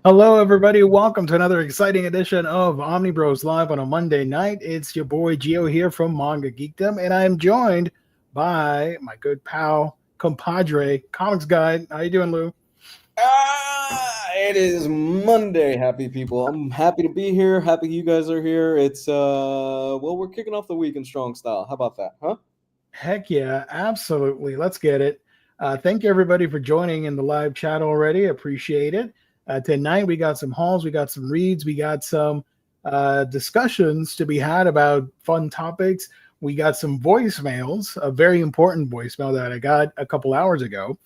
Hello, everybody. Welcome to another exciting edition of Omnibros Live on a Monday night. It's your boy Gio here from Manga Geekdom, and I am joined by my good pal, compadre, comics guy. How you doing, Lou? It is Monday, happy people. I'm happy to be here. Happy you guys are here. It's we're kicking off the week in strong style. How about that, huh? Heck yeah, absolutely. Let's get it. Thank you, everybody, for joining in the live chat already. Appreciate it. Tonight, we got some hauls, we got some reads, we got some discussions to be had about fun topics. We got some voicemails, a very important voicemail that I got a couple hours ago.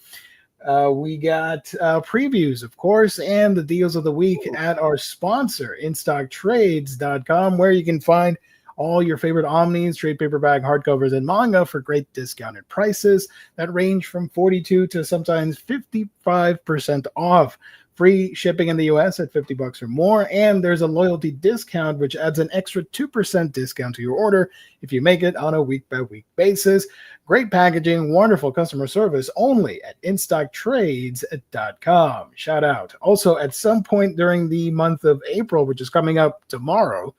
We got previews, of course, and the deals of the week at our sponsor, InStockTrades.com, where you can find all your favorite Omnis, trade paperback, hardcovers, and manga for great discounted prices that range from 42 to sometimes 55% off. Free shipping in the US at $50 or more, and there's a loyalty discount which adds an extra 2% discount to your order if you make it on a week-by-week basis. Great packaging, wonderful customer service, only at InStockTrades.com. Shout out. Also, at some point during the month of April, which is coming up tomorrow,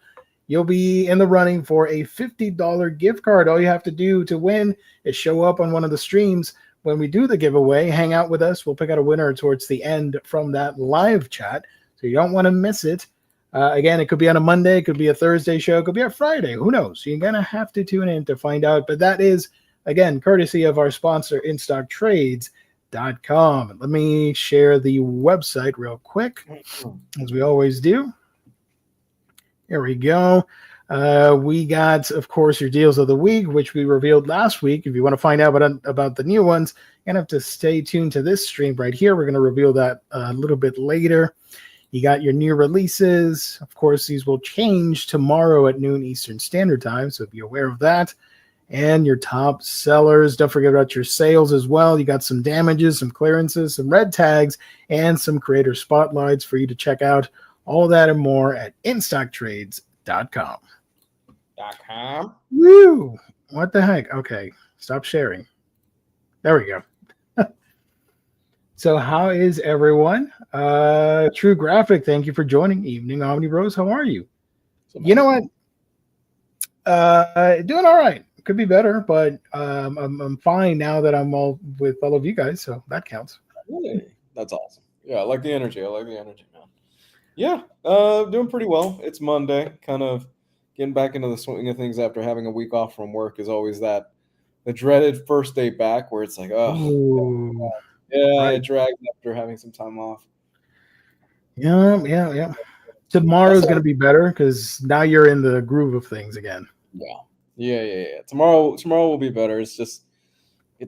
you'll be in the running for a $50 gift card. All you have to do to win is show up on one of the streams when we do the giveaway. Hang out with us. We'll pick out a winner towards the end from that live chat, so you don't want to miss it. Again, it could be on a Monday, it could be a Thursday show, it could be a Friday. Who knows? You're going to have to tune in to find out. But that is, again, courtesy of our sponsor, InStockTrades.com. Let me share the website real quick, as we always do. Here we go. We got, of course, your deals of the week, which we revealed last week. If you want to find out about the new ones, you're going to have to stay tuned to this stream right here. We're going to reveal that a little bit later. You got your new releases. Of course, these will change tomorrow at noon Eastern Standard Time, so be aware of that. And your top sellers. Don't forget about your sales as well. You got some damages, some clearances, some red tags, and some creator spotlights for you to check out. All that and more at InStockTrades.com. Woo! What the heck? Okay, stop sharing. There we go. So how is everyone? True Graphic, thank you for joining Evening Omnibros. How are you? You know what? Doing all right. Could be better, but I'm fine now that I'm all with all of you guys, so that counts. Hey, that's awesome. Yeah, I like the energy. Man. Yeah, doing pretty well. It's Monday, kind of getting back into the swing of things after having a week off from work is always the dreaded first day back where it's like, oh, yeah, right. It drags after having some time off. Yeah. Tomorrow's going to be better because now you're in the groove of things again. Yeah. Tomorrow will be better. It's just,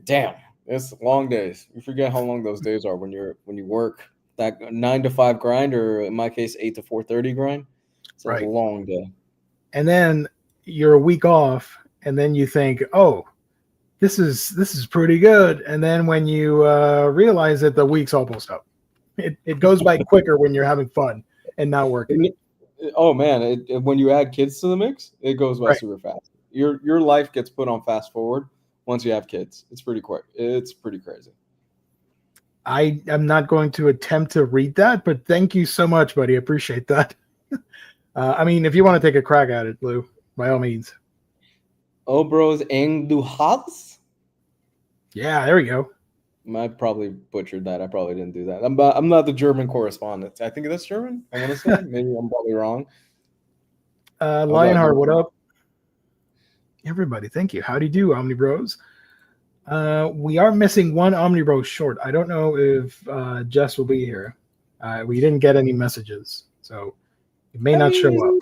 damn, it's long days. You forget how long those days are when you work that 9 to 5 grind, or in my case, 8 to 4:30 grind. It's a long day. And then you're a week off, and then you think, oh, this is pretty good. And then when you realize that the week's almost up, it goes by quicker when you're having fun and not working. Oh man, when you add kids to the mix, it goes by super fast. Your life gets put on fast forward once you have kids. It's pretty quick. It's pretty crazy. I am not going to attempt to read that, but thank you so much, buddy. I appreciate that. I mean, if you want to take a crack at it, Lou, by all means. Omnibros en du Hals? Yeah, there we go. I probably butchered that. I probably didn't do that. I'm not the German correspondent. I think that's German. I want to say. Maybe I'm probably wrong. Lionheart, what up? Everybody, thank you. How do you do, Omnibros? We are missing one Omnibros short. I don't know if Jess will be here. We didn't get any messages, so it may not show up.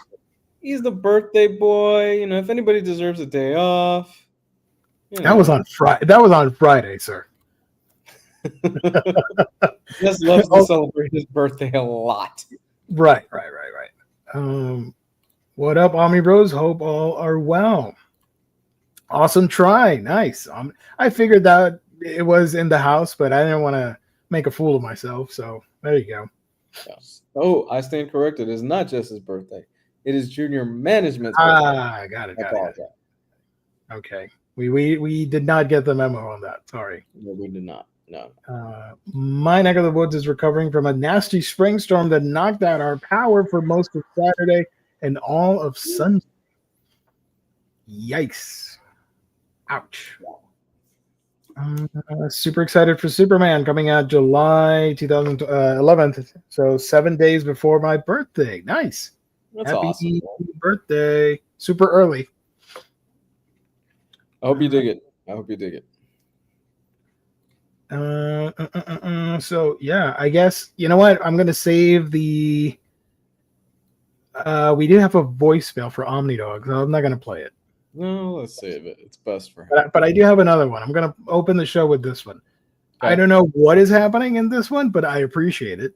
He's the birthday boy. You know, if anybody deserves a day off. That was on Friday. That was on Friday, sir. Just loves to celebrate his birthday a lot. Right. What up, Omnibros? Hope all are well. Awesome try. Nice. I figured that it was in the house, but I didn't want to make a fool of myself. So there you go. Yes. Oh, I stand corrected. It is not just his birthday. It is junior management's birthday. I got it. Okay. We did not get the memo on that. Sorry. No, we did not. No. My neck of the woods is recovering from a nasty spring storm that knocked out our power for most of Saturday and all of Sunday. Yikes. Ouch. Super excited for Superman coming out July 2011th. So 7 days before my birthday. Nice. That's Happy awesome. birthday. Super early. I hope you dig it. I hope you dig it. So yeah, I guess you know what? I'm gonna save the. We do have a voicemail for Omnidog, so I'm not gonna play it. No, let's save it. It's best for him. But I do have another one. I'm gonna open the show with this one. Okay. I don't know what is happening in this one, but I appreciate it.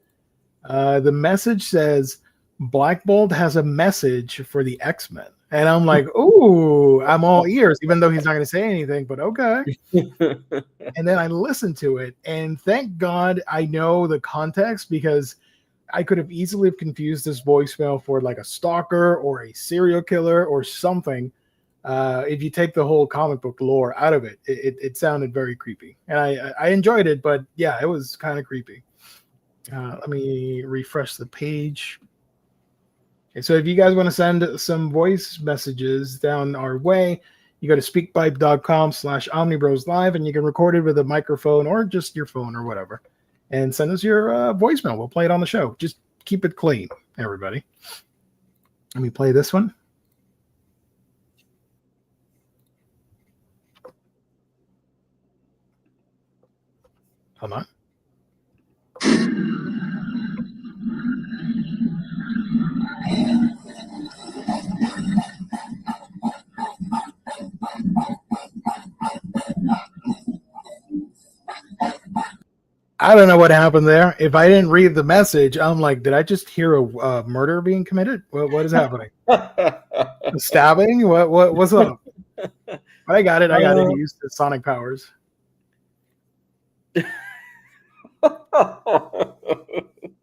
The message says Black Bolt has a message for the X-Men. And I'm like, ooh, I'm all ears, even though he's not going to say anything, but okay. And then I listened to it, and thank God I know the context, because I could have easily confused this voicemail for like a stalker or a serial killer or something. If you take the whole comic book lore out of it, it sounded very creepy. And I enjoyed it, but yeah, it was kind of creepy. Let me refresh the page. Okay, so if you guys want to send some voice messages down our way, you go to speakpipe.com/Omnibros live, and you can record it with a microphone or just your phone or whatever, and send us your voicemail. We'll play it on the show. Just keep it clean, everybody. Let me play this one. Hold on. I don't know what happened there. If I didn't read the message, I'm like, did I just hear a murder being committed? What is happening? A stabbing? What's up? I got it. He used the sonic powers.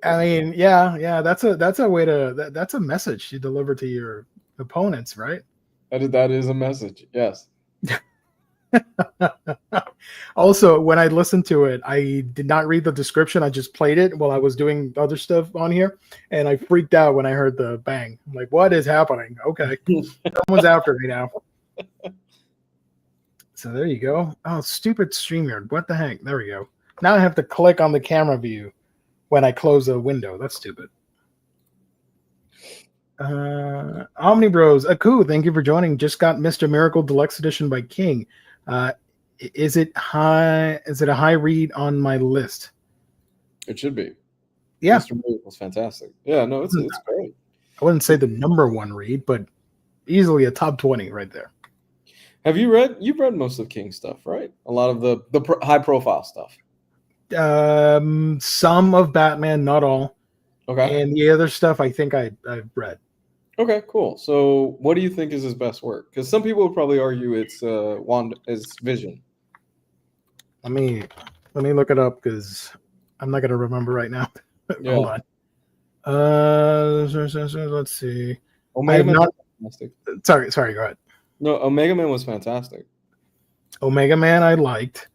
I mean, yeah. That's a way to that's a message you deliver to your opponents, right? That is a message. Yes. Also, when I listened to it, I did not read the description. I just played it while I was doing other stuff on here, and I freaked out when I heard the bang. I'm like, what is happening? Okay, someone's after me now. So there you go. Oh, stupid StreamYard. What the heck? There we go. Now I have to click on the camera view when I close a window. That's stupid. Omnibros, Aku, thank you for joining. Just got Mr. Miracle Deluxe Edition by King. Is it high? Is it a high read on my list? It should be. Yeah, Mr. Miracle's fantastic. Yeah, no, it's great. I wouldn't say the number one read, but easily a top 20 right there. Have you read? You've read most of King's stuff, right? A lot of the high profile stuff. Some of Batman, not all. Okay. And the other stuff, I think I've read. Okay, cool. So, what do you think is his best work? Because some people would probably argue it's Vision. Let me look it up, because I'm not gonna remember right now. Yeah. Hold on. Let's see. Omega Man was fantastic. Sorry. Go ahead. No, Omega Man was fantastic. Omega Man, I liked.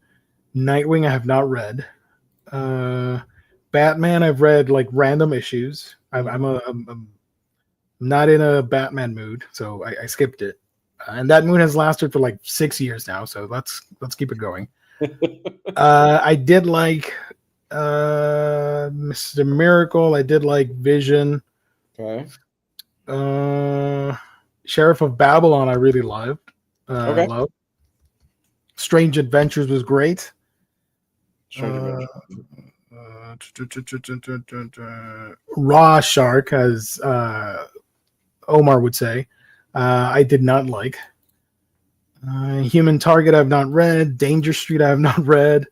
Nightwing, I have not read. Batman, I've read like random issues. I'm not in a Batman mood, so I skipped it. And that mood has lasted for like 6 years now, so let's keep it going. I did like Mr. Miracle. I did like Vision. Okay. Sheriff of Babylon, I really loved. Okay. Loved. Strange Adventures was great. Raw Shark, as Omar would say, I did not like. Human Target, I've not read. Danger Street, I have not read.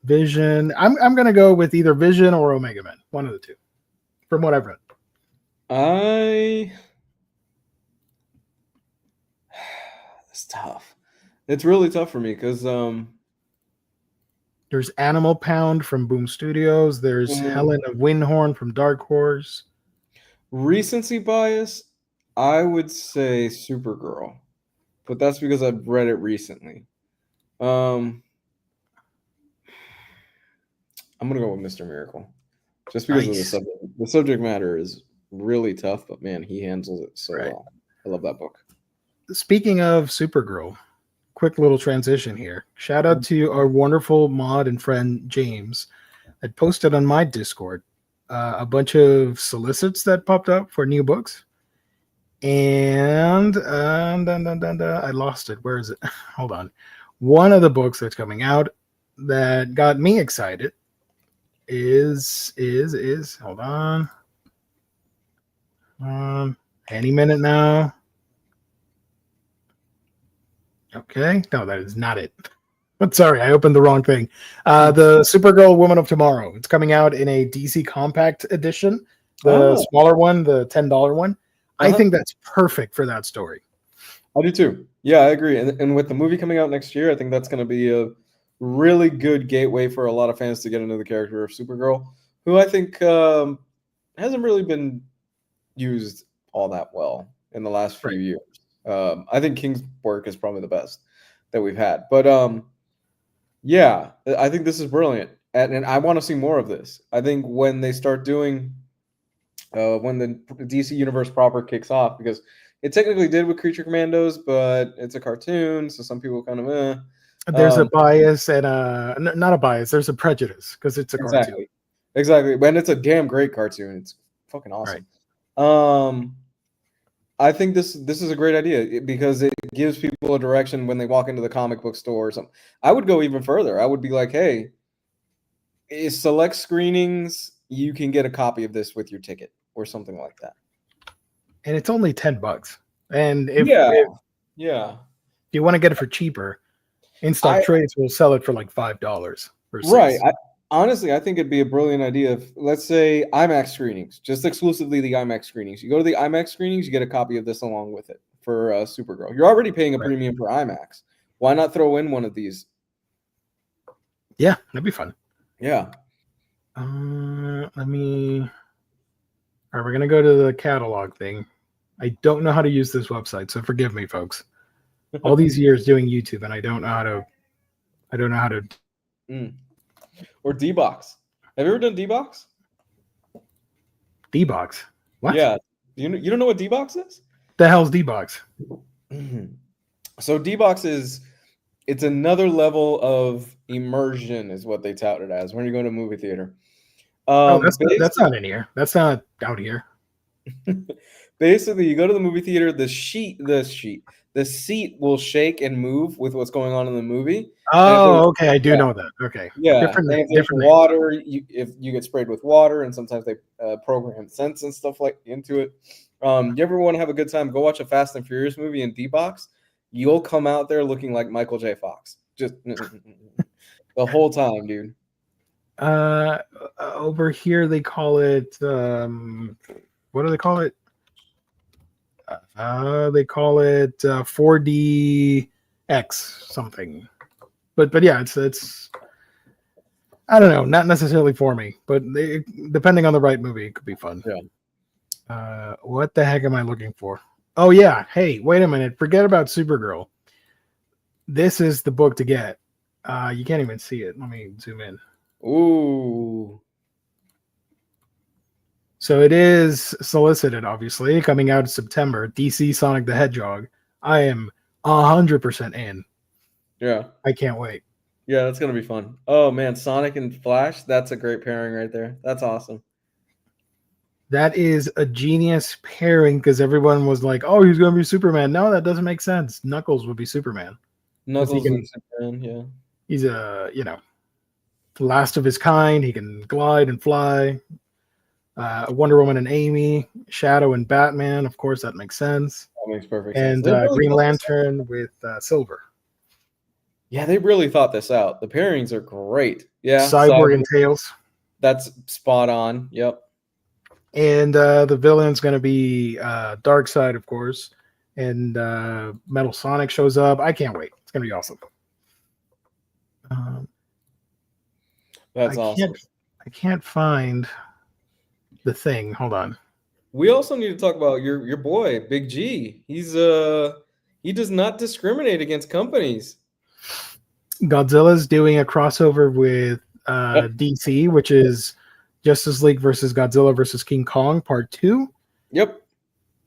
Vision, I'm gonna go with either Vision or Omega Man, one of the two, from what I've read. It's tough. It's really tough for me because there's Animal Pound from Boom Studios. There's Helen of Windhorn from Dark Horse. Recency bias, I would say Supergirl, but that's because I've read it recently. I'm gonna go with Mr. Miracle, just because of the Nice. subject. The subject matter is really tough, but man, he handles it so Right. well. I love that book. Speaking of Supergirl, quick little transition here. Shout out to our wonderful mod and friend James. I posted on my Discord a bunch of solicits that popped up for new books. And I lost it. Where is it? Hold on. One of the books that's coming out that got me excited is hold on. Any minute now. Okay. No, that is not it. I'm sorry, I opened the wrong thing. The Supergirl Woman of Tomorrow. It's coming out in a DC Compact edition, the smaller one, the $10 one. I think that's perfect for that story. I do too. Yeah, I agree. And with the movie coming out next year, I think that's going to be a really good gateway for a lot of fans to get into the character of Supergirl, who I think hasn't really been used all that well in the last few years. I think King's work is probably the best that we've had. But yeah, I think this is brilliant. And I want to see more of this. I think when they start doing when the DC universe proper kicks off, because it technically did with Creature Commandos, but it's a cartoon, so some people kind of There's a bias and not a bias. There's a prejudice because it's a cartoon. Exactly, and it's a damn great cartoon. It's fucking awesome. Right. I think this is a great idea because it gives people a direction when they walk into the comic book store or something. I would go even further. I would be like, hey, select screenings, you can get a copy of this with your ticket or something like that. And it's only $10. And if you want to get it for cheaper, In-Stock Trades will sell it for like $5. Right. Honestly, I think it'd be a brilliant idea if, let's say, IMAX screenings, just exclusively the IMAX screenings. You go to the IMAX screenings, you get a copy of this along with it for Supergirl. You're already paying a premium for IMAX. Why not throw in one of these? Yeah, that'd be fun. Yeah. Let me. All right, we're gonna go to the catalog thing. I don't know how to use this website, so forgive me, folks. All these years doing YouTube, and I don't know how to. Or D-Box. Have you ever done D-Box? D-Box? What? Yeah. You don't know what D-Box is? The hell's D-Box? So D-Box it's another level of immersion is what they tout it as when you go to a movie theater. That's not in here. That's not out here. Basically, you go to the movie theater, the seat will shake and move with what's going on in the movie. Oh, okay. I do know that. Okay. Yeah. Different water, if you get sprayed with water, and sometimes they program scents and stuff like into it. You ever want to have a good time? Go watch a Fast and Furious movie in D-Box. You'll come out there looking like Michael J. Fox, just the whole time, dude. Over here they call it what do they call it? They call it 4DX something. But yeah, it's I don't know, not necessarily for me, but depending on the right movie, it could be fun. Yeah. What the heck am I looking for? Oh yeah, hey, wait a minute. Forget about Supergirl. This is the book to get. You can't even see it. Let me zoom in. Ooh. So it is solicited, obviously, coming out in September. DC Sonic the Hedgehog. I am 100% in. Yeah. I can't wait. Yeah, that's going to be fun. Oh, man, Sonic and Flash, that's a great pairing right there. That's awesome. That is a genius pairing because everyone was like, oh, he's going to be Superman. No, that doesn't make sense. Knuckles would be Superman. Knuckles and Superman, yeah. He's the last of his kind. He can glide and fly. Wonder Woman and Amy, Shadow and Batman. Of course, that makes sense. That makes perfect sense. And Green Lantern with Silver. Yeah, they really thought this out. The pairings are great. Yeah. Cyborg and Tails. That's spot on. Yep. And the villain's going to be Darkseid, of course. And Metal Sonic shows up. I can't wait. It's going to be awesome. That's awesome. I can't find the thing. Hold on. We also need to talk about your boy, Big G. He does not discriminate against companies. Godzilla's doing a crossover with DC, which is Justice League versus Godzilla versus King Kong Part 2. Yep.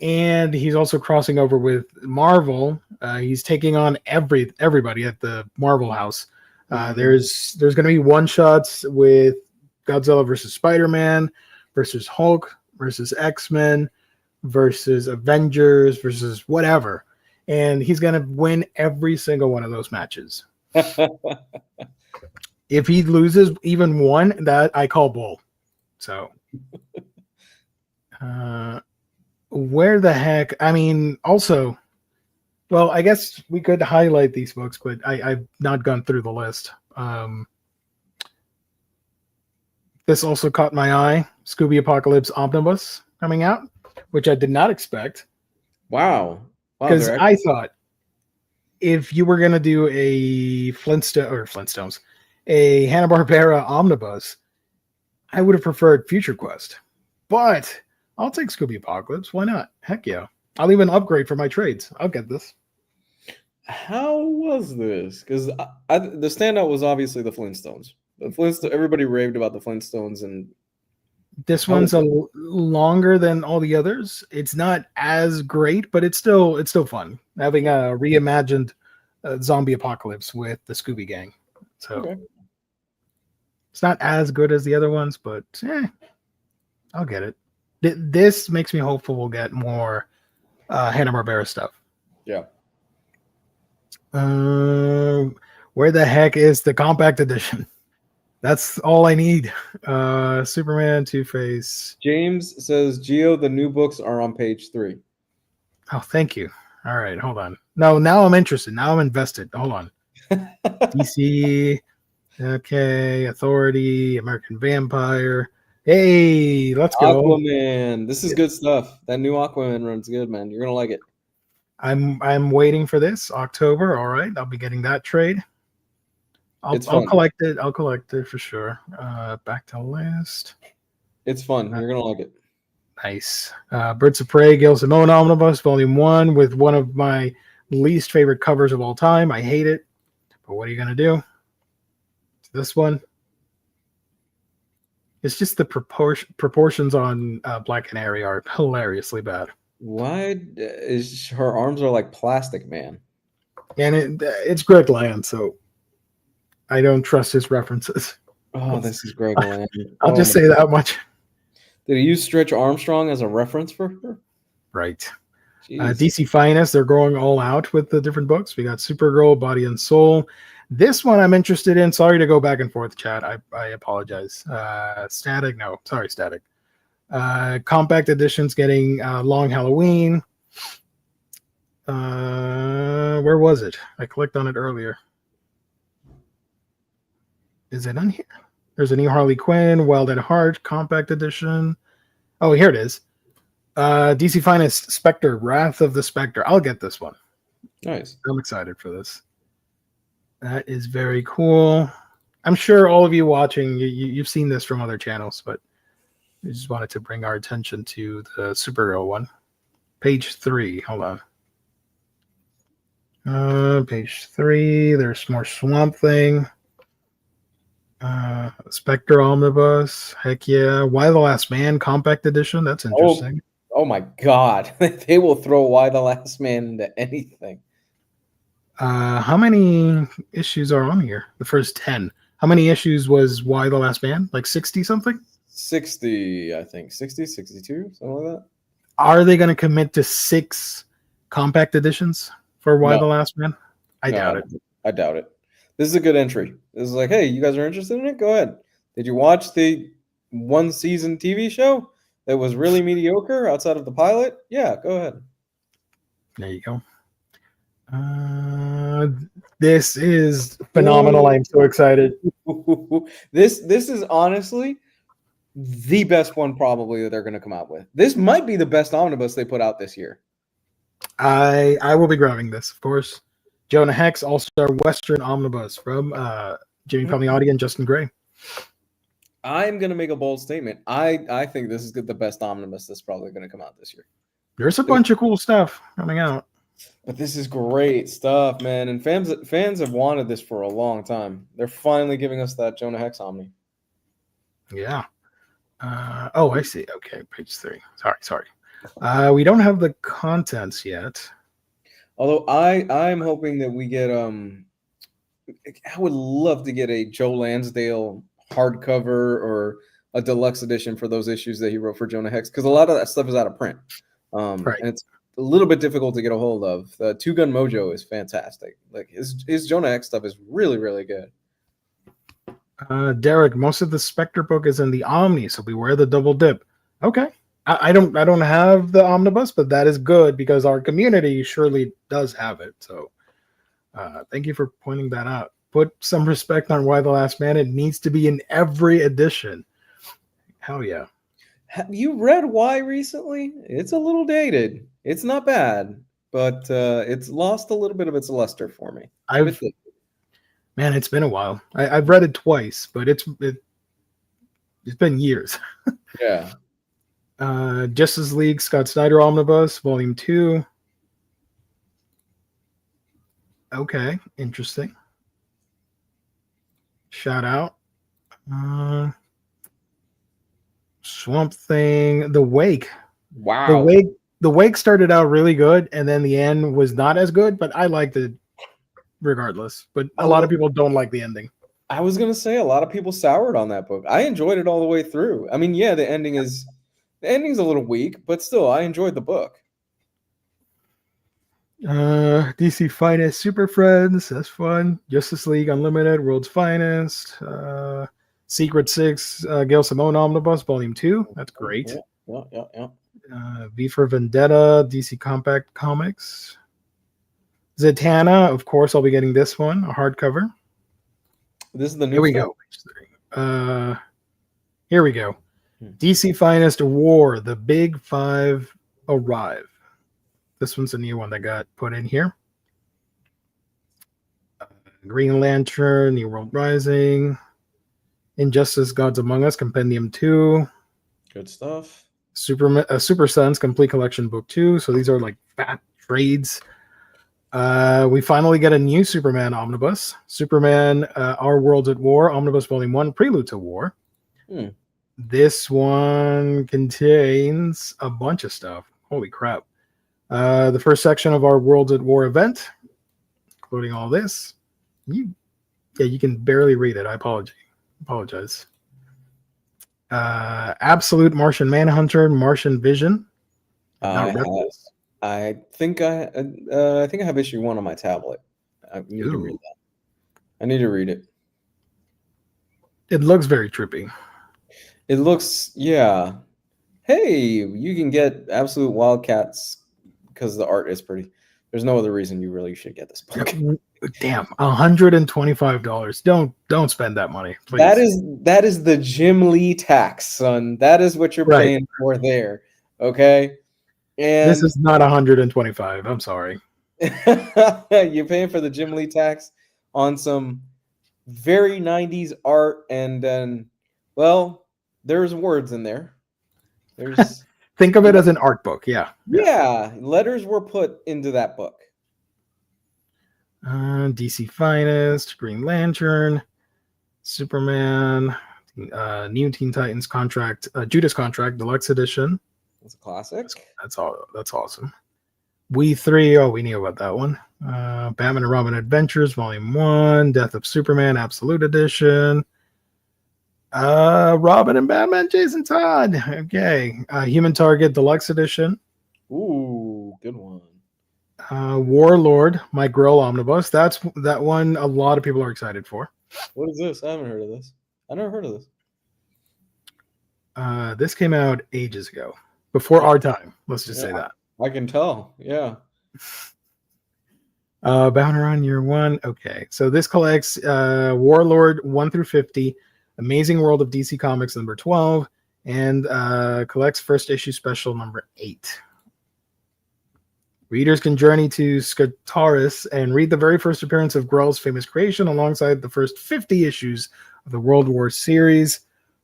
And he's also crossing over with Marvel. He's taking on everybody at the Marvel house. There's going to be one shots with Godzilla versus Spider-Man versus Hulk versus X-Men versus Avengers versus whatever. And he's going to win every single one of those matches. If he loses even one, that I call bull. So, where the heck? I mean, also, well, I guess we could highlight these books, but I've not gone through the list. This also caught my eye. Scooby Apocalypse Omnibus coming out, which I did not expect. Wow. Because I thought if you were going to do a Flintstones, a Hanna-Barbera Omnibus, I would have preferred Future Quest. But I'll take Scooby Apocalypse. Why not? Heck yeah. I'll even upgrade for my trades. I'll get this. How was this? Because the standout was obviously the Flintstones. Everybody raved about the Flintstones, and this one's longer than all the others. It's not as great, but it's still fun having a reimagined zombie apocalypse with the Scooby Gang. So it's not as good as the other ones, but I'll get it. This makes me hopeful we'll get more Hanna-Barbera stuff. Yeah. Where the heck is the compact edition? That's all I need. Superman, Two-Face. James says, Geo, the new books are on page 3. Oh, thank you. All right, hold on. No, now I'm interested. Now I'm invested. Hold on. DC. Okay, Authority, American Vampire. Hey, let's go. Aquaman. This is good stuff. That new Aquaman run's good, man. You're gonna like it. I'm waiting for this October. All right, I'll be getting that trade. I'll collect it. I'll collect it for sure. Back to list. It's fun. You're gonna like it. Nice. Birds of Prey, Gail Simone Omnibus, Volume 1, with one of my least favorite covers of all time. I hate it, but what are you gonna do? This one. It's just the proportions on Black Canary are hilariously bad. Why is her arms are like plastic, man? And it's Greg Land, so I don't trust his references. Oh, this is Greg Land. I'll just say that much. Did he use Stretch Armstrong as a reference for her? Right. DC Finest, they're going all out with the different books. We got Supergirl, Body and Soul. This one I'm interested in. Sorry to go back and forth, chat. I apologize. Static. Compact edition's getting Long Halloween. Where was it? I clicked on it earlier. Is it on here? There's a new Harley Quinn, Wild at Heart, compact edition. Oh, here it is. DC Finest Spectre, Wrath of the Spectre. I'll get this one. Nice. I'm excited for this. That is very cool. I'm sure all of you watching, you've seen this from other channels, but we just wanted to bring our attention to the Supergirl one. Page 3. Hold on. Page 3. There's more Swamp Thing. Spectre Omnibus. Heck yeah. Why the Last Man Compact Edition. That's interesting. Oh my God. They will throw Why the Last Man into anything. How many issues are on here? The first 10. How many issues was Why the Last Man? Like 60 something? 60, I think. 60, 62, something like that. Are they going to commit to 6 compact editions for Why the Last Man? I doubt it. I doubt it. This is a good entry. This is like, hey, you guys are interested in it? Go ahead. Did you watch the one season TV show that was really mediocre outside of the pilot? Yeah, go ahead. There you go. This is phenomenal. I'm so excited. This is honestly the best one probably that they're going to come out with. This might be the best omnibus they put out this year. I will be grabbing this, of course. Jonah Hex, All-Star Western Omnibus from Jimmy Palmiotti and Justin Gray. I'm going to make a bold statement. I think this is the best omnibus that's probably going to come out this year. There's a bunch of cool stuff coming out. But this is great stuff, man. And fans have wanted this for a long time. They're finally giving us that Jonah Hex Omni. Yeah. Oh, I see. Okay, page 3. Sorry. We don't have the contents yet. Although I'm hoping that we get I would love to get a Joe Lansdale hardcover or a deluxe edition for those issues that he wrote for Jonah Hex, because a lot of that stuff is out of print. Right. And it's a little bit difficult to get a hold of. The Two Gun Mojo is fantastic. Like his Jonah Hex stuff is really, really good. Derek, most of the Spectre book is in the Omni, so beware the double dip. Okay. I don't have the Omnibus, but that is good because our community surely does have it. So thank you for pointing that out. Put some respect on Why the Last Man. It needs to be in every edition. Hell yeah. Have you read Why recently? It's a little dated. It's not bad, but it's lost a little bit of its luster for me. Man, it's been a while. I've read it twice, but it's been years. Yeah. Justice League Scott Snyder Omnibus, Volume 2. Okay, interesting. Shout out. Swamp Thing, The Wake. Wow. The Wake started out really good, and then the end was not as good, but I liked it regardless. But a lot of people don't like the ending. I was gonna say a lot of people soured on that book. I enjoyed it all the way through. I mean, yeah, the ending's a little weak, but still, I enjoyed the book. DC Finest Super Friends, that's fun. Justice League Unlimited, World's Finest. Secret 6, Gail Simone Omnibus, Volume 2. That's great. Yeah. V for Vendetta, DC Compact Comics. Zatanna, of course, I'll be getting this one, a hardcover. This is the new. Here we go. Here we go. DC Finest War, the Big Five arrive. This one's a new one that got put in here. Green Lantern, New World Rising, Injustice Gods Among Us, Compendium 2. Good stuff. Super Sons Complete Collection Book 2. So these are like fat trades. We finally get a new Superman Omnibus. Superman, Our World's at War, Omnibus Volume 1, Prelude to War. This one contains a bunch of stuff. Holy crap. The first section of Our World's at War event, including all this. You can barely read it. I apologize. Absolute Martian Manhunter, Martian Vision. I think I have issue 1 on my tablet. I need to read that. I need to read it. It looks very trippy. It looks, yeah. Hey, you can get Absolute Wildcats because the art is pretty. There's no other reason you really should get this book. Damn, $125. Don't spend that money, please. That is the Jim Lee tax, son. That is what you're paying for there. Okay. And this is not $125. I'm sorry. You're paying for the Jim Lee tax on some very 90s art, and then, well, there's words in there. There's think of it as an art book. Yeah, letters were put into that book. DC Finest, Green Lantern, Superman, New Teen Titans Contract, Judas Contract Deluxe Edition. That's a classic. That's awesome. We 3, we knew about that one. Batman and Robin Adventures, Volume 1, Death of Superman, Absolute Edition. Robin and Batman, Jason Todd. Okay. Human Target Deluxe Edition. Ooh, good one. Warlord, Mike Grohl Omnibus. That one a lot of people are excited for. What is this? I haven't heard of this. I never heard of this. This came out ages ago. Before our time. Let's just say that. I can tell. Yeah. Bound Around Year 1. Okay. So this collects Warlord 1 through 50, Amazing World of DC Comics number 12, and collects first issue special number 8. Readers can journey to Skartaris and read the very first appearance of Grohl's famous creation alongside the first 50 issues of the Warlord series,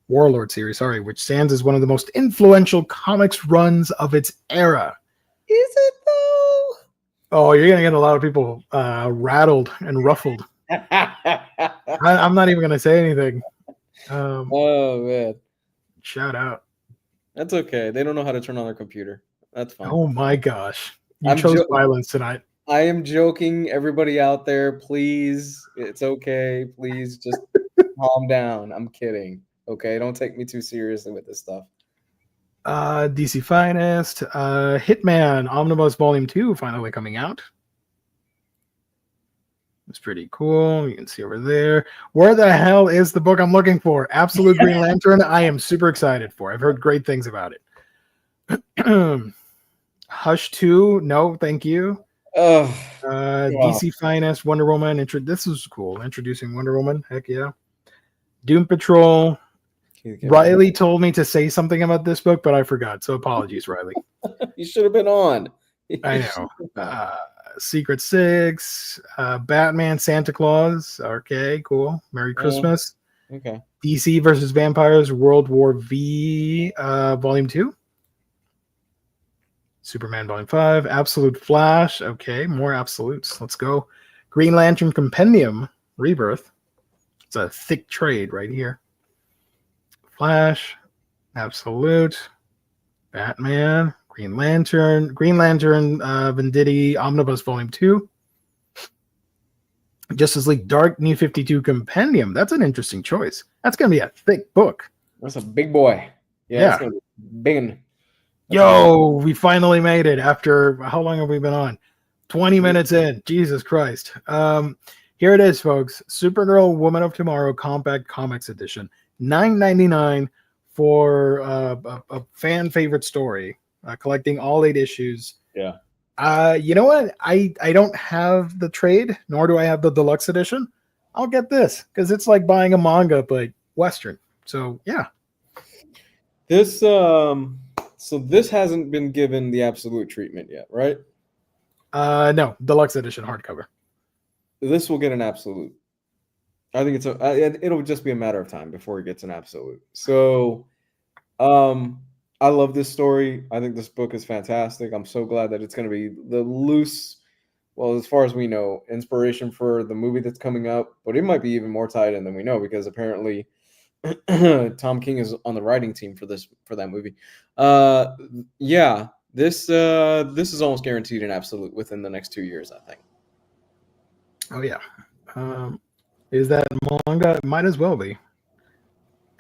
which stands as one of the most influential comics runs of its era. Is it though? Oh, you're gonna get a lot of people rattled and ruffled. I'm not even gonna say anything. Oh man, Shout out. that's okay. They don't know how to turn on their computer. That's fine. Oh my gosh, you I'm chose violence tonight. I am joking. Everybody out there, please. It's okay. Please just calm down. I'm kidding. Okay, don't take me too seriously with this stuff. DC Finest, Hitman Omnibus Volume 2 finally coming out. It's pretty cool. You can see over there. Where the hell is the book I'm looking for? Absolute Green Lantern. I am super excited for. I've heard great things about it. Hush 2. No, thank you. Wow. DC Finest, Wonder Woman. This is cool. Introducing Wonder Woman. Heck yeah. Doom Patrol. Riley told me to say something about this book, but I forgot. So apologies, Riley. You should have been on. I know. Secret Six, Batman, Santa Claus. Okay, cool. Merry Christmas. Okay. DC versus Vampires, World War V, Volume 2. Superman Volume 5. Absolute Flash. Okay, more absolutes. Let's go. Green Lantern Compendium, Rebirth. It's a thick trade right here. Flash, Absolute, Batman, Green Lantern, Venditti, Omnibus Volume 2, Justice League Dark, New 52 Compendium. That's an interesting choice. That's going to be a thick book. That's a big boy. Yeah. It's gonna be big. Yo, we finally made it after, how long have we been on? 20 minutes in. Jesus Christ. Here it is, folks. Supergirl Woman of Tomorrow Compact Comics Edition. $9.99 for a fan favorite story, collecting all 8 issues. Yeah. You know what? I don't have the trade, nor do I have the deluxe edition. I'll get this because it's like buying a manga but Western. So yeah. This so this hasn't been given the absolute treatment yet, right? No, deluxe edition hardcover. This will get an absolute. I think it'll just be a matter of time before it gets an absolute. So, I love this story. I think this book is fantastic. I'm so glad that it's going to be the loose, well, as far as we know, inspiration for the movie that's coming up. But it might be even more tied in than we know because apparently Tom King is on the writing team for that movie. Yeah, this is almost guaranteed an absolute within the next 2 years, I think. Oh yeah. Is that manga? It might as well be.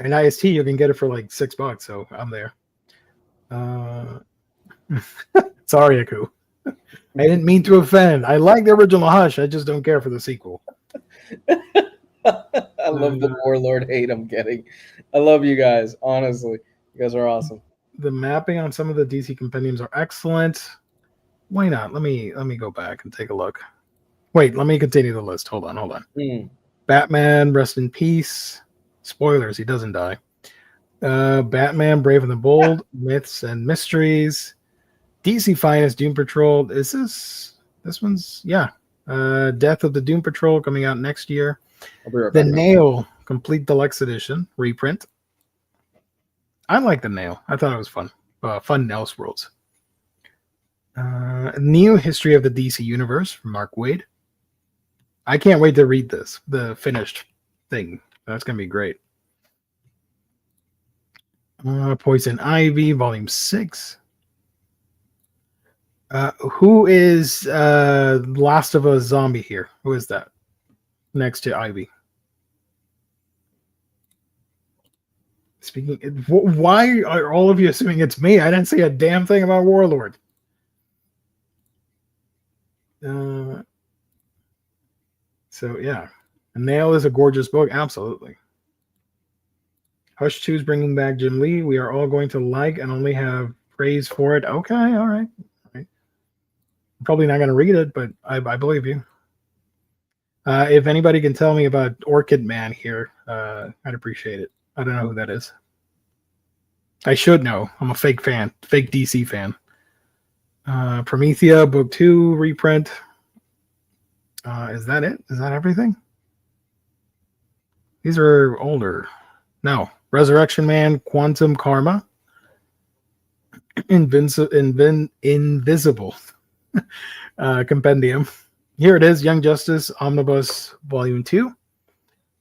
And IST, you can get it for like $6, so I'm there. Sorry, Aku. I didn't mean to offend. I like the original Hush. I just don't care for the sequel. I love the Warlord hate I'm getting. I love you guys. Honestly, you guys are awesome. The mapping on some of the DC compendiums are excellent. Why not? Let me go back and take a look. Wait, let me continue the list. Hold on. Batman, rest in peace. Spoilers, he doesn't die. Batman, Brave and the Bold, Myths and Mysteries. DC Finest, Doom Patrol. Is this one's, yeah. Death of the Doom Patrol coming out next year. The Nail, complete deluxe edition, reprint. I like the Nail. I thought it was fun. Fun Elseworlds. New History of the DC Universe from Mark Waid. I can't wait to read this, the finished thing. That's going to be great. Poison Ivy, Volume 6. Who is Last of Us Zombie here? Who is that? Next to Ivy. Speaking, why are all of you assuming it's me? I didn't say a damn thing about Warlord. So yeah, Nail is a gorgeous book, absolutely. Hush 2 is bringing back Jim Lee. We are all going to like and only have praise for it. Okay, all right. I'm probably not going to read it, but I believe you. If anybody can tell me about Orchid Man here, I'd appreciate it. I don't know who that is. I should know. I'm a fake fan, fake DC fan. Promethea, Book 2, reprint. Is that it? Is that everything? These are older. No. Resurrection Man, Quantum Karma. Invisible. compendium. Here it is, Young Justice Omnibus Volume 2.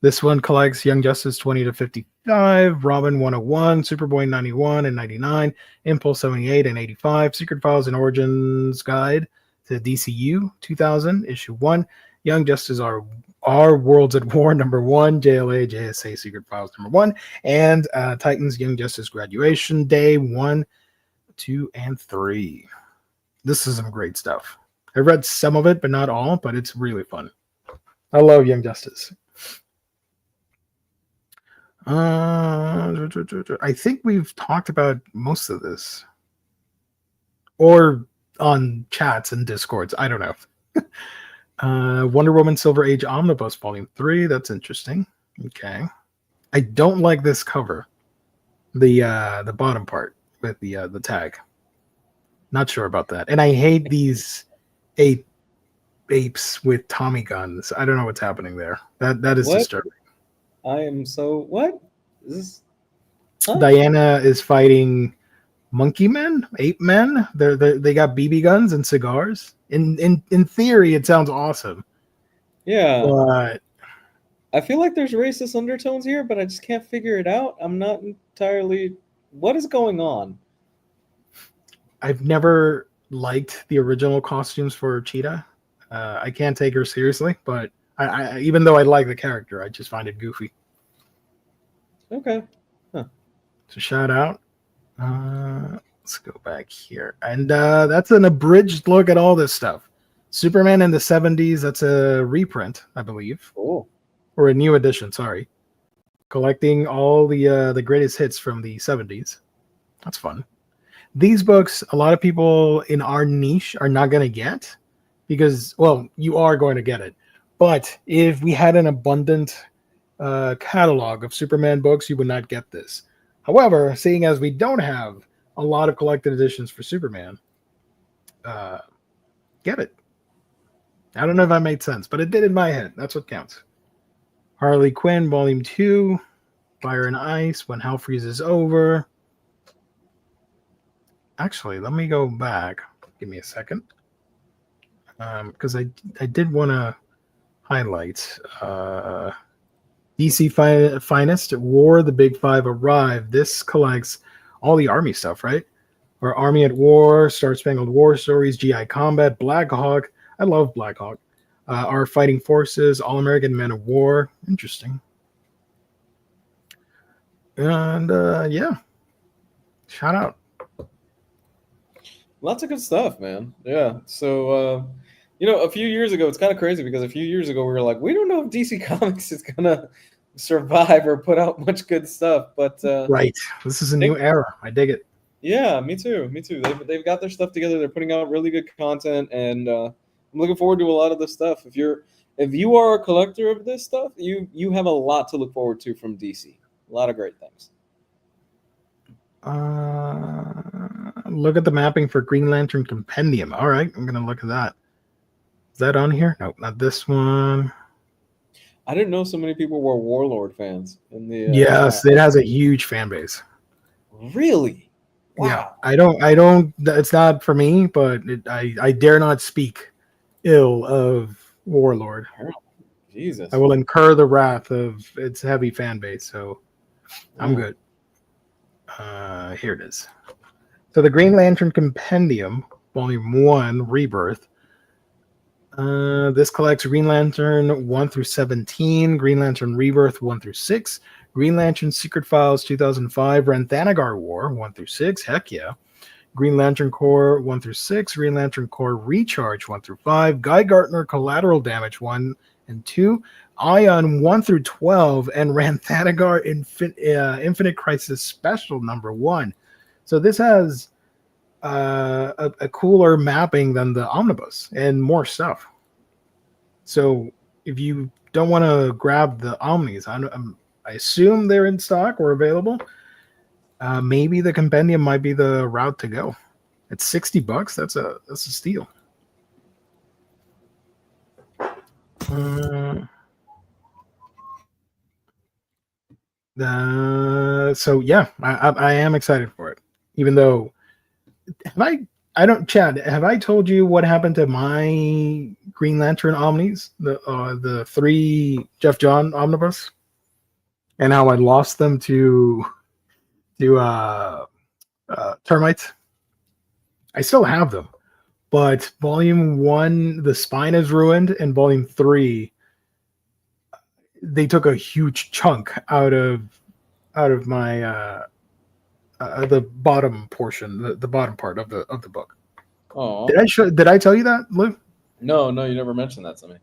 This one collects Young Justice 20 to 55, Robin 101, Superboy 91 and 99, Impulse 78 and 85, Secret Files and Origins Guide to DCU 2000, Issue 1, Young Justice Our Worlds at War number 1, JLA, JSA Secret Files number 1, and Titans Young Justice Graduation Day 1, 2, and 3. This is some great stuff. I read some of it, but not all, but it's really fun. I love Young Justice. I think we've talked about most of this. Or on chats and discords. I don't know. Wonder Woman Silver Age Omnibus Volume 3. That's interesting. Okay. I don't like this cover. The bottom part with the tag. Not sure about that. And I hate these apes with Tommy guns. I don't know what's happening there. That is What? disturbing. I am so what? Is this? Huh? Diana is fighting monkey men, ape men. They got BB guns and cigars. In theory, it sounds awesome. Yeah. But I feel like there's racist undertones here, but I just can't figure it out. I'm not entirely. What is going on? I've never liked the original costumes for Cheetah. I can't take her seriously, but I even though I like the character, I just find it goofy. Okay. Huh. So shout out. Let's go back here. And that's an abridged look at all this stuff. Superman in the 70s, that's a reprint, I believe. Cool. Or a new edition, sorry. Collecting all the greatest hits from the 70s. That's fun. These books, a lot of people in our niche are not going to get because, well, you are going to get it. But if we had an abundant catalog of Superman books, you would not get this. However, seeing as we don't have a lot of collected editions for Superman, get it. I don't know if that made sense, but it did in my head. That's what counts. Harley Quinn, Volume 2, Fire and Ice, When Hell Freezes Over. Actually, let me go back. Give me a second. Because I did want to highlight DC Finest, War, the Big Five Arrive. This collects all the Army stuff, right? Or Army at War, Star Spangled War Stories, GI Combat, Black Hawk. I love Black Hawk. Our Fighting Forces, All American Men of War. Interesting. And yeah, shout out. Lots of good stuff, man. Yeah. So, a few years ago, it's kind of crazy because a few years ago we were like, we don't know if DC Comics is gonna survive or put out much good stuff. But right, this is a new era. I dig it. Yeah, me too. Me too. They've got their stuff together. They're putting out really good content, and I'm looking forward to a lot of this stuff. If you are a collector of this stuff, you have a lot to look forward to from DC. A lot of great things. Look at the mapping for Green Lantern Compendium. All right, I'm gonna look at that. Is that on here? No, not this one. I didn't know so many people were Warlord fans in the. Yes, it has a huge fan base. Really? Wow. Yeah, I don't. It's not for me, but I dare not speak ill of Warlord. Jesus. I will incur the wrath of its heavy fan base, so I'm good. Here it is. So the Green Lantern Compendium, Volume 1, Rebirth. This collects Green Lantern 1 through 17, Green Lantern Rebirth 1 through 6, Green Lantern Secret Files 2005, Ranthanagar War 1 through 6, heck yeah. Green Lantern Corps 1 through 6, Green Lantern Corps Recharge 1 through 5, Guy Gardner Collateral Damage 1 and 2, Ion 1 through 12, and Ranthanagar Infinite Crisis Special number 1. So this has a cooler mapping than the Omnibus and more stuff. So if you don't want to grab the Omnis, I assume they're in stock or available. Maybe the compendium might be the route to go. It's $60. That's a steal. So yeah, I am excited for it. Even though I don't, Chad. Have I told you what happened to my Green Lantern Omnis, the 3 Jeff John Omnibus, and how I lost them to termites? I still have them, but Volume 1, the spine is ruined, and Volume 3, they took a huge chunk out of my the bottom portion, the bottom part of the book. Oh, Did I tell you that, Lou? no, you never mentioned that to me.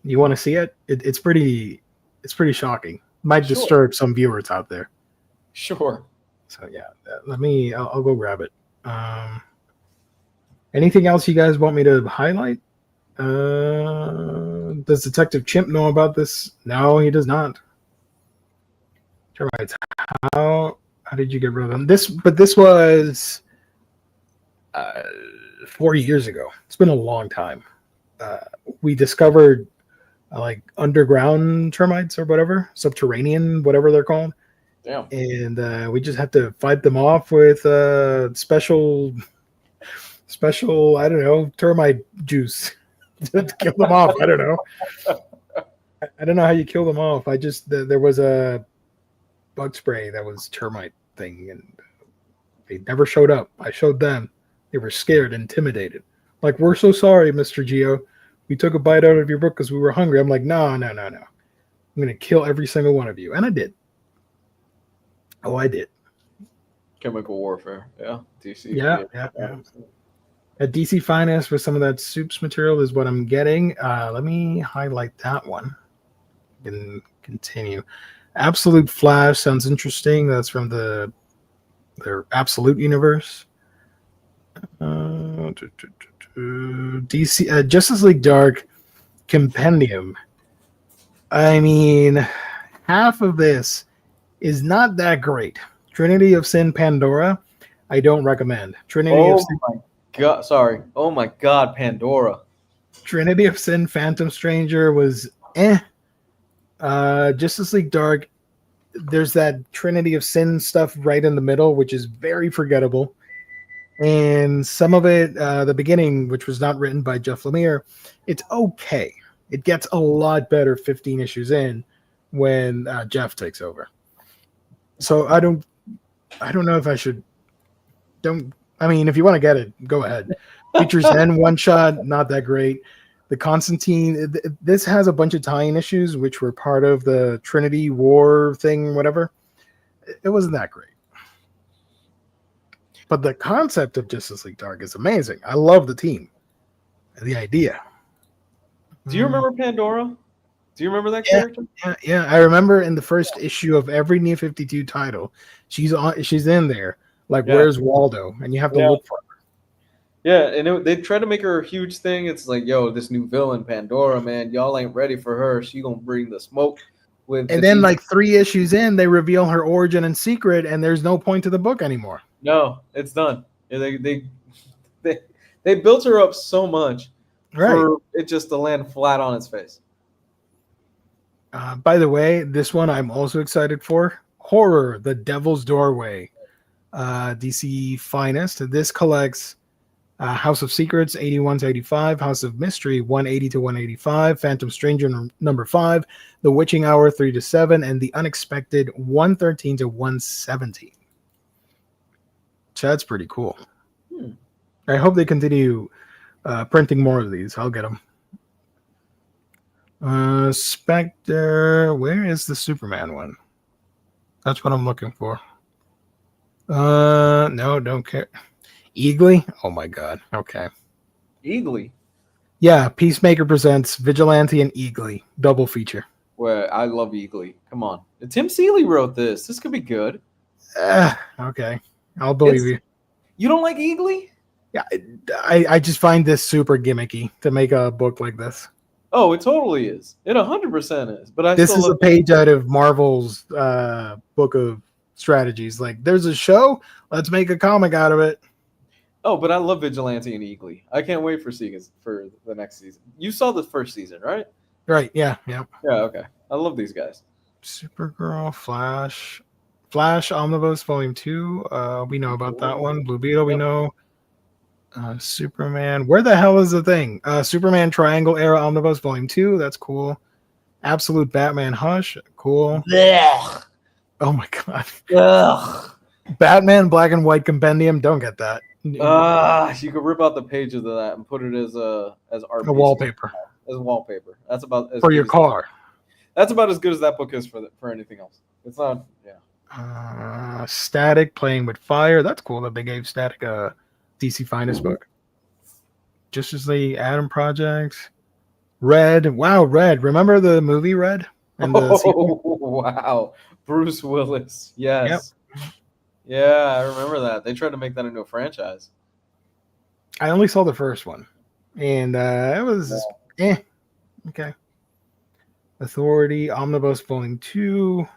You want to see it? It's pretty shocking. Might Sure. disturb some viewers out there. Sure. So yeah, I'll go grab it. Anything else you guys want me to highlight? Does Detective Chimp know about this? No, he does not. Termites. How did you get rid of them? This was 4 years ago. It's been a long time. We discovered like underground termites or whatever, subterranean, whatever they're called. Damn. And we just have to fight them off with special, I don't know, termite juice to kill them off. I don't know. I don't know how you kill them off. There was a bug spray that was termite thing, and they never showed up. I showed them. They were scared, intimidated. Like, we're so sorry, Mr. Geo. We took a bite out of your book because we were hungry. I'm like, no. I'm going to kill every single one of you. And I did. Oh, I did. Chemical warfare. Yeah. DC. Yeah. At DC Finest with some of that soups material is what I'm getting. Let me highlight that one and continue. Absolute Flash sounds interesting. That's from their Absolute universe. DC Justice League Dark Compendium. I mean, half of this is not that great. Trinity of Sin Pandora, I don't recommend. Oh my God, Pandora. Trinity of Sin Phantom Stranger was Justice League Dark, there's that Trinity of Sin stuff right in the middle, which is very forgettable. And some of it, the beginning, which was not written by Jeff Lemire, it's okay. It gets a lot better 15 issues in when Jeff takes over. So I don't know if I should. I mean, if you want to get it, go ahead. Features Zen one shot, not that great. The Constantine, this has a bunch of tie-in issues, which were part of the Trinity War thing, whatever. It wasn't that great. But the concept of Justice League Dark is amazing. I love the team and the idea. Do you remember Pandora? Do you remember that character? Yeah. I remember in the first issue of every New 52 title, she's in there. Like, where's Waldo? And you have to look for her. Yeah, and they try to make her a huge thing. It's like, yo, this new villain, Pandora, man, y'all ain't ready for her. She gonna bring the smoke. And then, like 3 issues in, they reveal her origin and secret, and there's no point to the book anymore. No, it's done. They built her up so much for it just to land flat on its face. By the way, this one I'm also excited for. Horror, The Devil's Doorway. DC Finest. This collects House of Secrets 81 to 85, House of Mystery 180 to 185, Phantom Stranger number 5, The Witching Hour 3 to 7, and The Unexpected 113 to 117. So that's pretty cool. I hope they continue printing more of these. I'll get them. Spectre, where is the Superman one? That's what I'm looking for. No, don't care. Eagly? Oh my God. Okay. Eagly? Yeah, Peacemaker presents Vigilante and Eagly. Double feature. Well, I love Eagly. Come on. Tim Seeley wrote this. This could be good. Okay. I'll believe you. You don't like Eagly? Yeah, I just find this super gimmicky to make a book like this. Oh, it totally is. It 100% is. But this is a page out of Marvel's book of strategies. Like, there's a show, let's make a comic out of it. Oh, but I love Vigilante and Eagly. I can't wait for the next season. You saw the first season, right? Right. Yeah. Okay. I love these guys. Supergirl, Flash, Omnibus Volume 2. We know about that one. Blue Beetle, we know. Superman. Where the hell is the thing? Superman Triangle Era Omnibus Volume 2. That's cool. Absolute Batman Hush. Cool. Blech. Oh my god. Ugh. Batman Black and White Compendium. Don't get that. You could rip out the pages of that and put it as art A wallpaper as wallpaper. That's about as for good your as car. That's about as good as that book is for anything else. It's not. Yeah. Static Playing with Fire. That's cool that they gave Static a DC Finest book. Justice League Adam Project. Red. Wow, Red. Remember the movie Red? And the sequel? Wow. Bruce Willis. Yes. Yep. Yeah, I remember that. They tried to make that into a franchise. I only saw the first one. And it was okay. Authority, Omnibus Volume 2,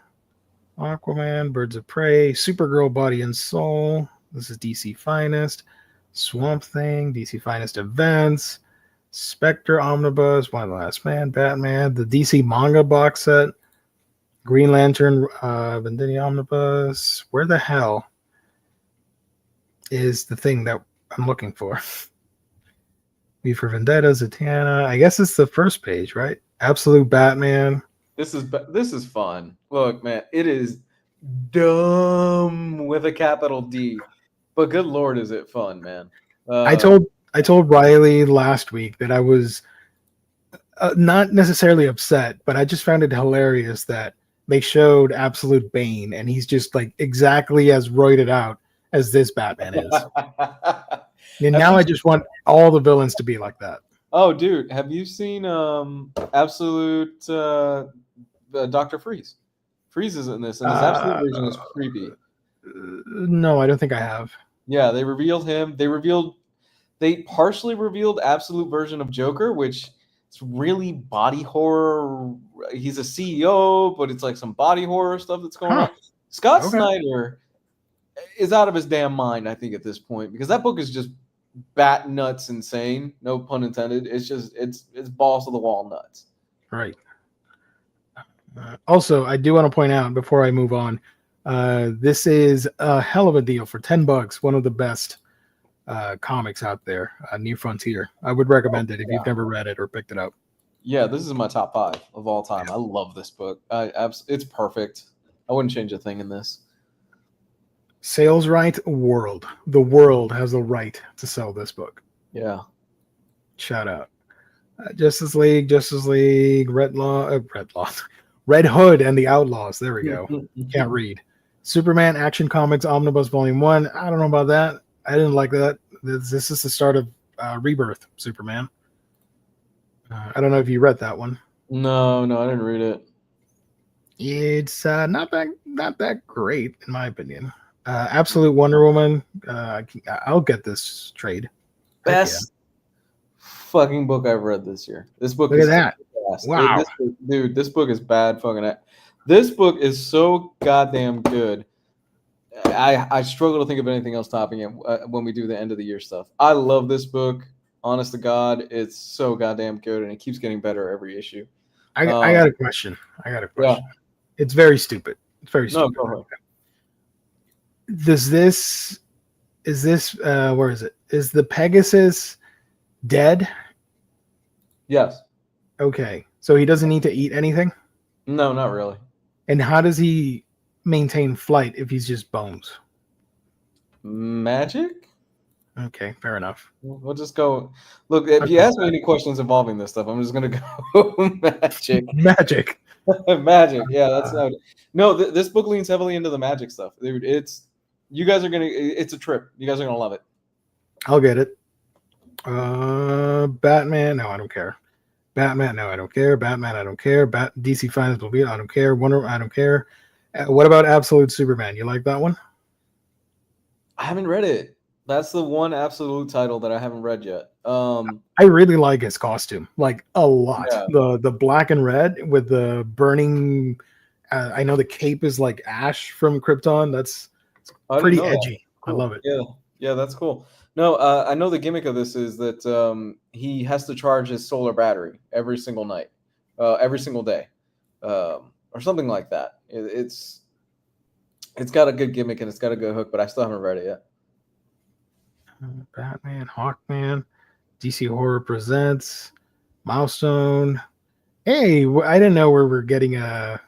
Aquaman, Birds of Prey, Supergirl Body and Soul. This is DC Finest. Swamp Thing, DC Finest Events, Spectre Omnibus, One Last Man, Batman, the DC manga box set, Green Lantern, Venditti Omnibus. Where the hell is the thing that I'm looking for? V for Vendetta, Zatanna. I guess it's the first page, right? Absolute Batman. This is fun. Look, man, it is dumb with a capital D, but good lord, is it fun, man? I told Riley last week that I was not necessarily upset, but I just found it hilarious that they showed Absolute Bane, and he's just like exactly as roided out as this Batman is. And now I just want all the villains to be like that. Oh, dude, have you seen Absolute Dr. Freeze? Freeze is in this, and his absolute version is creepy. No, I don't think I have. Yeah, they revealed him. They partially revealed absolute version of Joker, which is really body horror. He's a CEO, but it's like some body horror stuff that's going on. Scott Snyder is out of his damn mind, I think, at this point, because that book is just bat nuts insane. No pun intended. It's just it's balls to the wall nuts. Right. Also, I do want to point out before I move on, this is a hell of a deal for $10. One of the best comics out there, New Frontier. I would recommend it if you've never read it or picked it up. Yeah, this is my top 5 of all time. I love this book. It's perfect. I wouldn't change a thing in this. Sales right world. The world has the right to sell this book. Yeah. Shout out. Justice League, Red Hood and the Outlaws. There we go. Can't read. Superman Action Comics Omnibus Volume 1. I don't know about that. I didn't like that. This is the start of Rebirth Superman. I don't know if you read that one. No, I didn't read it. It's not that great in my opinion. Absolute Wonder Woman. I'll get this trade. Best fucking book I've read this year. This book Look is at that. Wow. This book is bad fucking. This book is so goddamn good. I struggle to think of anything else topping it when we do the end of the year stuff. I love this book. Honest to God, it's so goddamn good, and it keeps getting better every issue. I got a question. Yeah. It's very stupid. It's very stupid. No, go ahead. Where is it? Is the Pegasus dead? Yes. Okay. So he doesn't need to eat anything? No, not really. And how does he maintain flight if he's just bones? Magic? Okay, fair enough. We'll just go. Look, if you ask me any questions involving this stuff, I'm just going to go magic. Magic. Magic. Yeah, that's not. No, this book leans heavily into the magic stuff. Dude, you guys are going to, it's a trip. You guys are going to love it. I'll get it. Batman. No, I don't care. Batman. No, I don't care. Batman. I don't care. DC Finance will be. I don't care. Wonder. I don't care. What about Absolute Superman? You like that one? I haven't read it. That's the one absolute title that I haven't read yet. I really like his costume, like a lot. Yeah. The black and red with the burning. I know the cape is like ash from Krypton. That's pretty edgy. Cool. I love it. Yeah, that's cool. No, I know the gimmick of this is that he has to charge his solar battery every single night, every single day, or something like that. It's got a good gimmick and it's got a good hook, but I still haven't read it yet. Batman, Hawkman, DC Horror Presents, Milestone. Hey, I didn't know we were getting a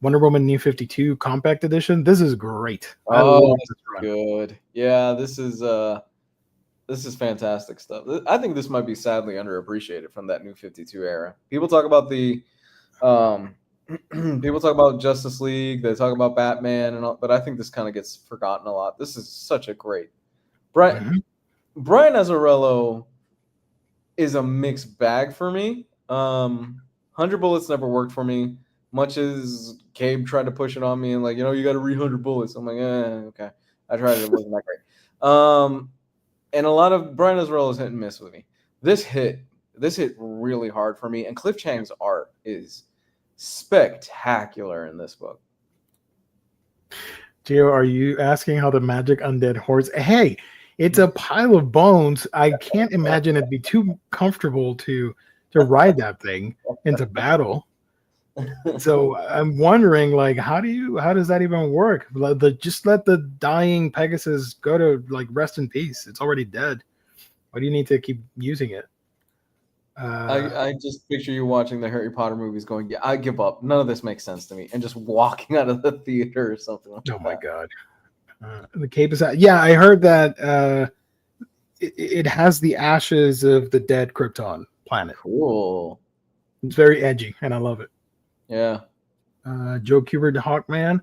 Wonder Woman New 52 Compact Edition. This is great. I love this run. Good. Yeah, this is fantastic stuff. I think this might be sadly underappreciated from that New 52 era. People talk about the people talk about Justice League, they talk about Batman and all, but I think this kind of gets forgotten a lot. This is such a great Brian Azzarello is a mixed bag for me. 100 Bullets never worked for me, much as Gabe tried to push it on me and like, you got to read 100 Bullets. I'm like, okay. I tried it. It wasn't that great. And a lot of Brian Azzarello's hit and miss with me. This hit really hard for me. And Cliff Chang's art is spectacular in this book. Gio, are you asking how the magic undead hordes? Hey, it's a pile of bones. I can't imagine it'd be too comfortable to ride that thing into battle. So I'm wondering, like, how does that even work? Just let the dying Pegasus go to like rest in peace. It's already dead. Why do you need to keep using it? I just picture you watching the Harry Potter movies going, yeah, I give up. None of this makes sense to me. And just walking out of the theater or something like that. Oh my God. The cape is out. Yeah, I heard that it has the ashes of the dead Krypton planet. Cool. It's very edgy, and I love it. Yeah. Joe Kubert, Hawkman.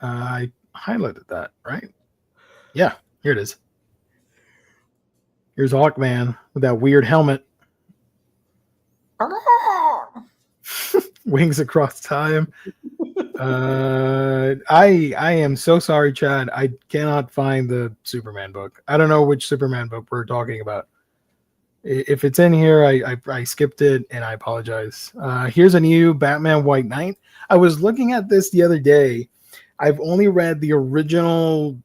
I highlighted that, right? Yeah, here it is. Here's Hawkman with that weird helmet. Wings across time. I am so sorry, Chad. I cannot find the Superman book. I don't know which Superman book we're talking about. If it's in here, I skipped it, and I apologize. Here's a new Batman White Knight. I was looking at this the other day. I've only read the original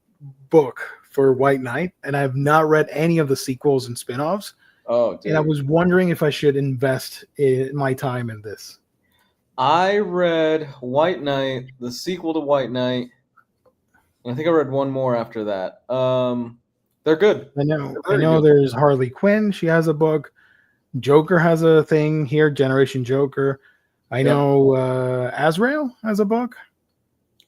book for White Knight, and I've not read any of the sequels and spin-offs. Oh, dude. And I was wondering if I should invest my time in this. I read White Knight, the sequel to White Knight, and I think I read one more after that. They're good. I know there's Harley Quinn. She has a book. Joker has a thing here, Generation Joker. I know Azrael has a book.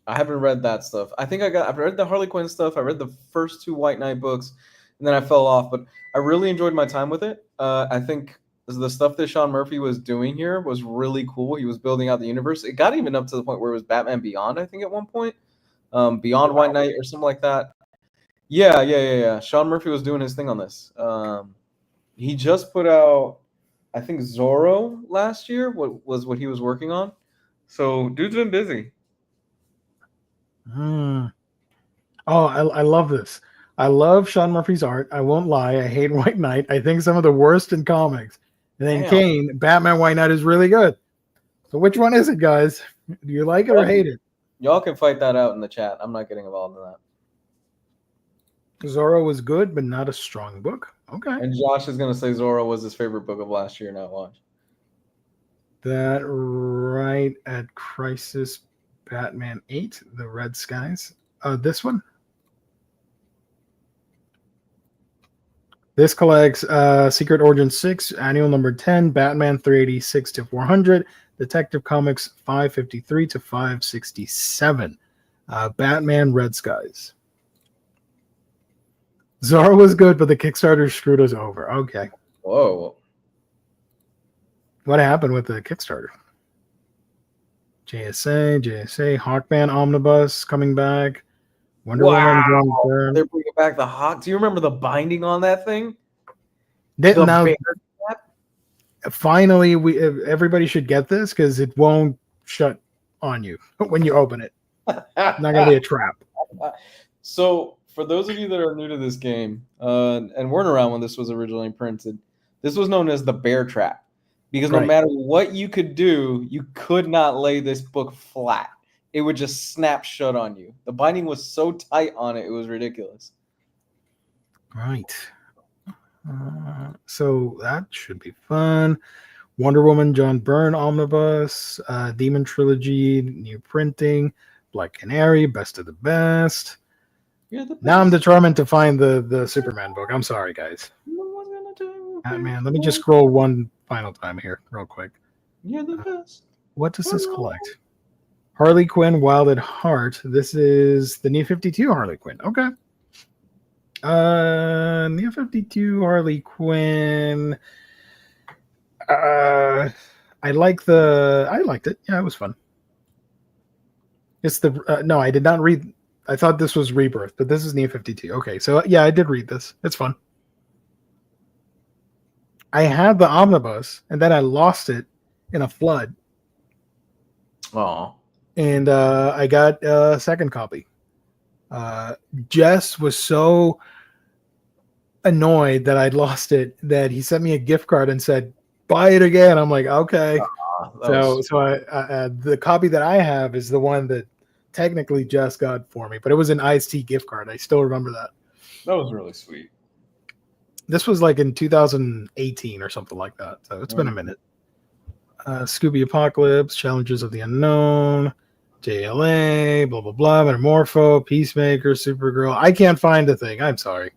I haven't read that stuff. I've read the Harley Quinn stuff. I read the first two White Knight books, and then I fell off. But I really enjoyed my time with it. I think the stuff that Sean Murphy was doing here was really cool. He was building out the universe. It got even up to the point where it was Batman Beyond, I think, at one point. Beyond White Knight or something like that. Yeah. Sean Murphy was doing his thing on this. He just put out, I think, Zorro last year. What he was working on. So dude's been busy. Oh, I love this. I love Sean Murphy's art. I won't lie. I hate White Knight. I think some of the worst in comics. And then Kane, Batman White Knight is really good. So which one is it, guys? Do you like it or hate it? Y'all can fight that out in the chat. I'm not getting involved in that. Zorro was good, but not a strong book. Okay. And Josh is going to say Zorro was his favorite book of last year, not watch. That right at Crisis Batman 8, The Red Skies. This one? This collects Secret Origin 6, Annual number 10, Batman 386 to 400, Detective Comics 553 to 567. Batman Red Skies. Zorro was good, but the Kickstarter screwed us over. Okay. Whoa. What happened with the Kickstarter? JSA, Hawkman Omnibus coming back. Wonder Woman, John Byrne. They're bringing back the Hawk. Do you remember the binding on that thing? Finally, everybody should get this because it won't shut on you when you open it. It's not going to be a trap. So, for those of you that are new to this game and weren't around when this was originally printed, this was known as the bear trap. Because no matter what you could do, you could not lay this book flat. It would just snap shut on you. The binding was so tight on it, it was ridiculous. Right. So that should be fun. Wonder Woman, John Byrne Omnibus, Demon Trilogy, new printing, Black Canary, Best of the Best. You're the Now I'm best. determined to find the Superman book. I'm sorry, guys. No one's gonna do Man, let me just scroll one final time here, real quick. You're the best. What does this collect? Harley Quinn, Wild at Heart. This is the New 52 Harley Quinn. Okay. New 52 Harley Quinn. I liked it. Yeah, it was fun. It's the no, I did not read. I thought this was Rebirth, but this is New 52. Okay, so yeah, I did read this. It's fun. I had the Omnibus, and then I lost it in a flood. Oh. And I got a second copy. Jess was so annoyed that I'd lost it that he sent me a gift card and said, "Buy it again." I'm like, okay. So I the copy that I have is the one that technically Jess got for me, but it was an IST gift card. I still remember that. That was really sweet. This was like in 2018 or something like that. So it's been a minute. Scooby Apocalypse, Challenges of the Unknown, JLA, blah, blah, blah, Metamorpho, Peacemaker, Supergirl. I can't find a thing. I'm sorry.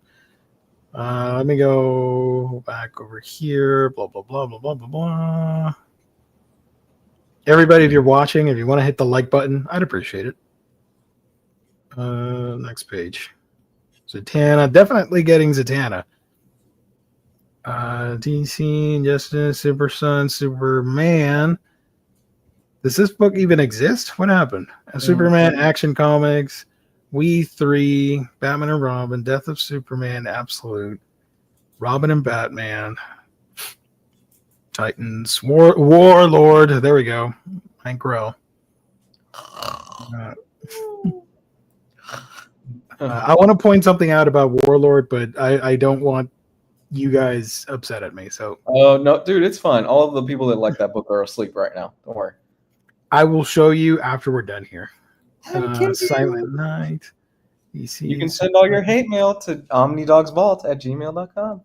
Let me go back over here. Blah, blah, blah, blah, blah, blah, blah. Everybody, if you're watching, if you want to hit the like button, I'd appreciate it. Next page. Zatanna. Definitely getting Zatanna. DC, Justice, Super Son, Superman. Does this book even exist? What happened? Superman, Action Comics, We 3, Batman and Robin, Death of Superman, Absolute, Robin and Batman, Titans, Warlord. There we go. Hank Grell. I want to point something out about Warlord, but I don't want you guys upset at me. So, no, dude, it's fine. All of the people that like that book are asleep right now. Don't worry. I will show you after we're done here. Silent Night. You can send all your hate mail to omnidogsvault@gmail.com.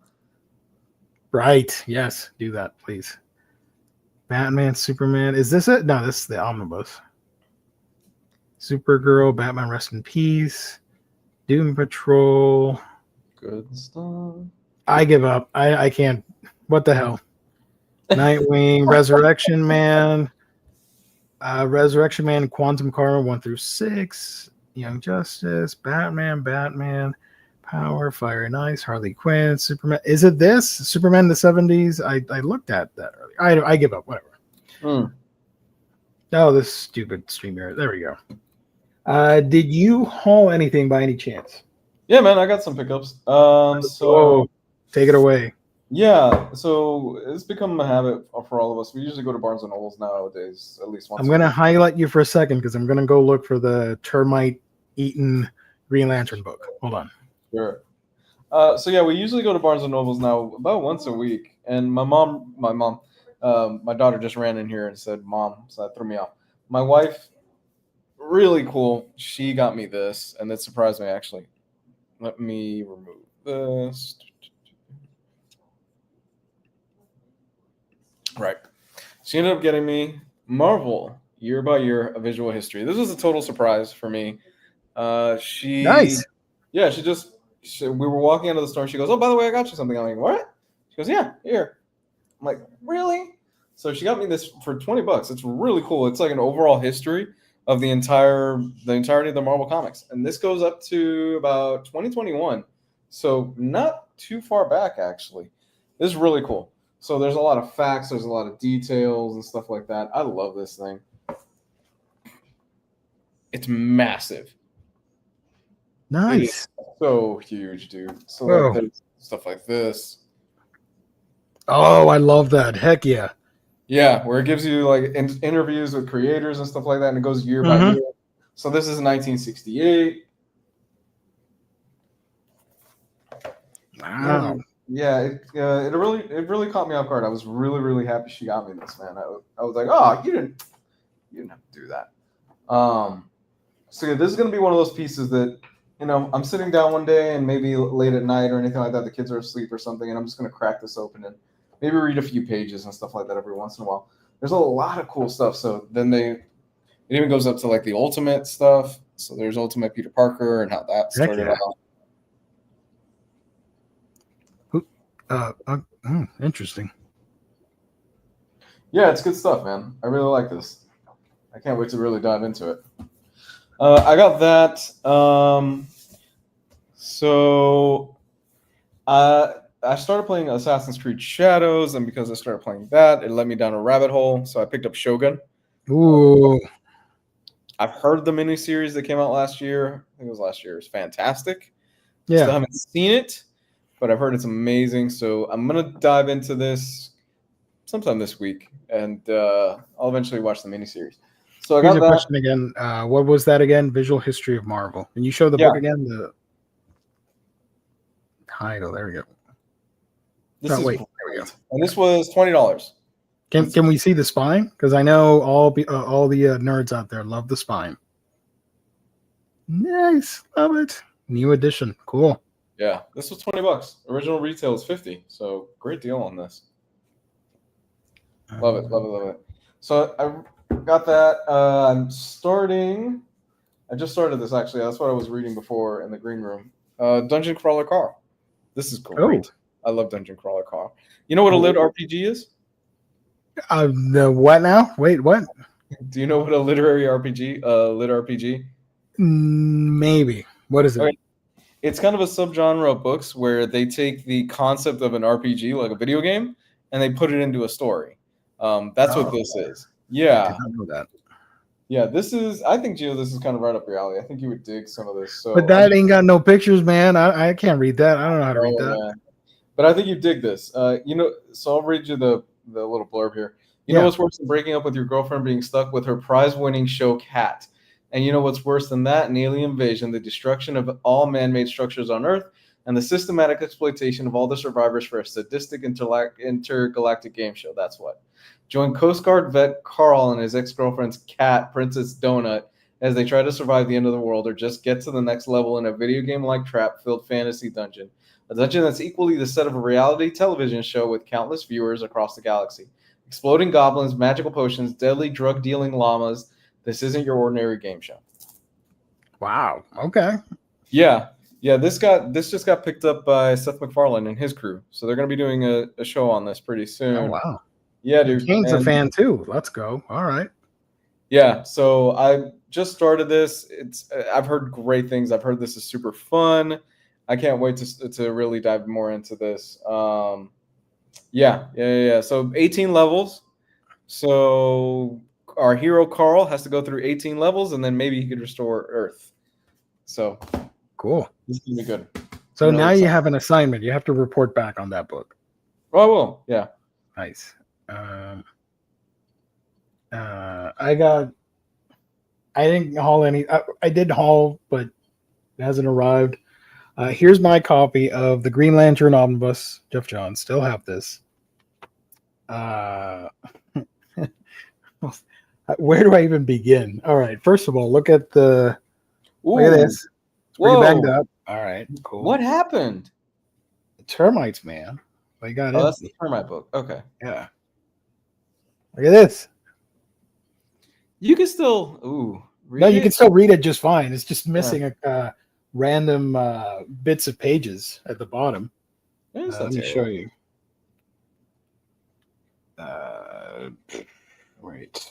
Right. Yes. Do that, please. Batman, Superman. Is this it? No, this is the Omnibus. Supergirl, Batman, Rest in Peace. Doom Patrol. Good stuff. I give up. I can't. What the hell? Nightwing, Resurrection Man. Resurrection Man, Quantum Karma 1 through 6. Young Justice, Batman, Power, Fire and Ice, Harley Quinn, Superman. Is it this? Superman in the 70s? I looked at that earlier. I give up. Whatever. Oh, this stupid stream here. There we go. Did you haul anything by any chance? Yeah, man, I got some pickups. So take it away. Yeah, so it's become a habit for all of us. We usually go to Barnes and Nobles nowadays, at least once. I'm going to highlight you for a second because I'm going to go look for the termite-eaten Green Lantern book. Hold on. Sure. So yeah, we usually go to Barnes and Nobles now about once a week. And my daughter just ran in here and said, "Mom," so that threw me off. My wife, really cool. She got me this, and that surprised me actually. Let me remove this. Right. She ended up getting me Marvel Year by Year, a Visual History. This was a total surprise for me. Nice. Yeah, we were walking out of the store and she goes, "Oh, by the way, I got you something." I'm like, "What?" She goes, "Yeah, here." I'm like, "Really?" So she got me this for $20. It's really cool. It's like an overall history of the entirety of the Marvel comics. And this goes up to about 2021. So not too far back, actually. This is really cool. So there's a lot of facts, there's a lot of details and stuff like that. I love this thing. It's massive. Nice. So huge, dude. So like there's stuff like this. Oh, I love that. Heck yeah. Yeah, where it gives you like interviews with creators and stuff like that, and it goes year by year. So this is 1968. Wow. Yeah, it really caught me off guard. I was really happy she got me this, man. I was like, "Oh, you didn't have to do that." So yeah, this is gonna be one of those pieces that, I'm sitting down one day and maybe late at night or anything like that, the kids are asleep or something, and I'm just gonna crack this open and maybe read a few pages and stuff like that every once in a while. There's a lot of cool stuff. So then it even goes up to like the Ultimate stuff. So there's Ultimate Peter Parker and how that started out. Interesting. Yeah, it's good stuff, man. I really like this. I can't wait to really dive into it. I got that. So I started playing Assassin's Creed Shadows, and because I started playing that, it led me down a rabbit hole. So I picked up Shogun. Ooh. I've heard the miniseries that came out last year. I think it was last year. It's fantastic. Yeah. Still haven't seen it, but I've heard it's amazing. So I'm gonna dive into this sometime this week, and I'll eventually watch the miniseries. So I Here's got a that. question again. What was that again? Visual History of Marvel. Can you show the book again? The title. There we go. This is wait. great. There we go. And this was $20. Can we see the spine? Because I know all the nerds out there love the spine. Nice, love it. New edition, cool. Yeah, this was $20. Original retail is $50, so great deal on this. Love it, love it, love it. So I got that. I just started this actually. That's what I was reading before in the green room. Dungeon Crawler Carl. This is great. I love Dungeon Crawler Carl. You know what a lit RPG is? The what now? Wait, what? Do you know what a literary RPG? Lit RPG? Maybe. What is it? Okay. It's kind of a subgenre of books where they take the concept of an RPG, like a video game, and they put it into a story. That's what this is. Yeah. I did not know that. Yeah, this is. I think, Gio, this is kind of right up your alley. I think you would dig some of this. So, but that ain't got no pictures, man. I can't read that. I don't know how to read that. Man. But I think you dig this. So I'll read you the little blurb here. You know what's worse than breaking up with your girlfriend, being stuck with her prize-winning show cat? And you know what's worse than that? An alien invasion, the destruction of all man-made structures on Earth, and the systematic exploitation of all the survivors for a sadistic intergalactic game show. That's what. Join Coast Guard vet Carl and his ex-girlfriend's cat, Princess Donut, as they try to survive the end of the world or just get to the next level in a video game-like trap-filled fantasy dungeon. A dungeon that's equally the set of a reality television show with countless viewers across the galaxy. Exploding goblins, magical potions, deadly drug-dealing llamas. This isn't your ordinary game show. Wow. Okay. Yeah. This just got picked up by Seth MacFarlane and his crew, so they're going to be doing a show on this pretty soon. Oh wow. Yeah, dude. Kane's a fan too. Let's go. All right. Yeah. So I just started this. I've heard great things. I've heard this is super fun. I can't wait to really dive more into this. Yeah. So 18 levels. So our hero Carl has to go through 18 levels, and then maybe he could restore Earth. So cool. This is gonna be good. So now you have an assignment. You have to report back on that book. Oh, I will. Yeah. Nice. I didn't haul any. I did haul, but it hasn't arrived. Here's my copy of the Green Lantern Omnibus. Jeff Johns, still have this. Where do I even begin? All right. First of all, look at this. It's pretty banged up. All right. Cool. What happened? The termites, man. They got in. That's the termite book. Okay. Yeah. Look at this. You can still you can still read it just fine. It's just missing a random bits of pages at the bottom. Let me show you. Wait.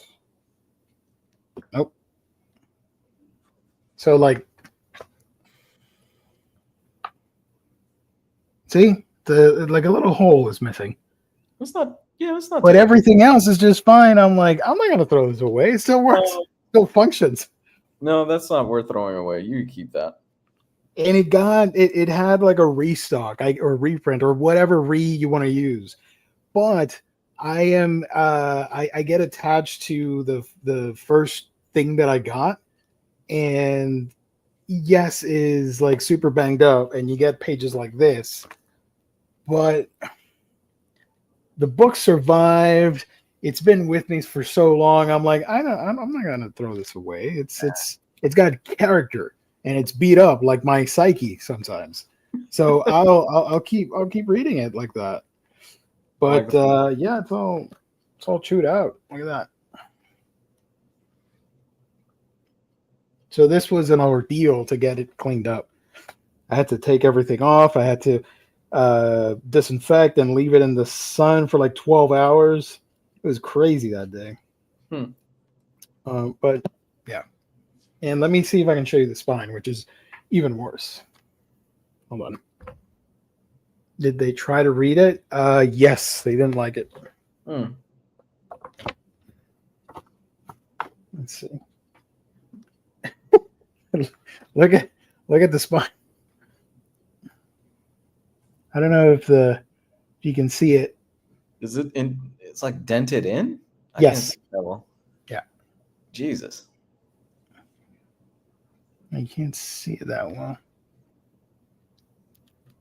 Nope. So see, a little hole is missing. It's not. Yeah, it's not. But everything else is just fine. I'm like, I'm not gonna throw this away. It still works. Still functions. No, that's not worth throwing away. You can keep that. And it had like a restock or reprint or whatever you want to use. But I am I get attached to the first thing that I got, and yes, is like super banged up, and you get pages like this, but the book survived. It's been with me for so long. I'm like, I'm not gonna throw this away. It's got character, and it's beat up like my psyche sometimes. So I'll keep reading it like that. But yeah, it's all chewed out. Look at that. So this was an ordeal to get it cleaned up. I had to take everything off. I had to disinfect and leave it in the sun for like 12 hours. It was crazy that day. But yeah. And let me see if I can show you the spine, which is even worse. Hold on. Did they try to read it? Yes, they didn't like it. Let's see. look at the spine. I don't know if you can see it. Is it in? It's like dented in. Yes. Well. Yeah. Jesus. I can't see it that well.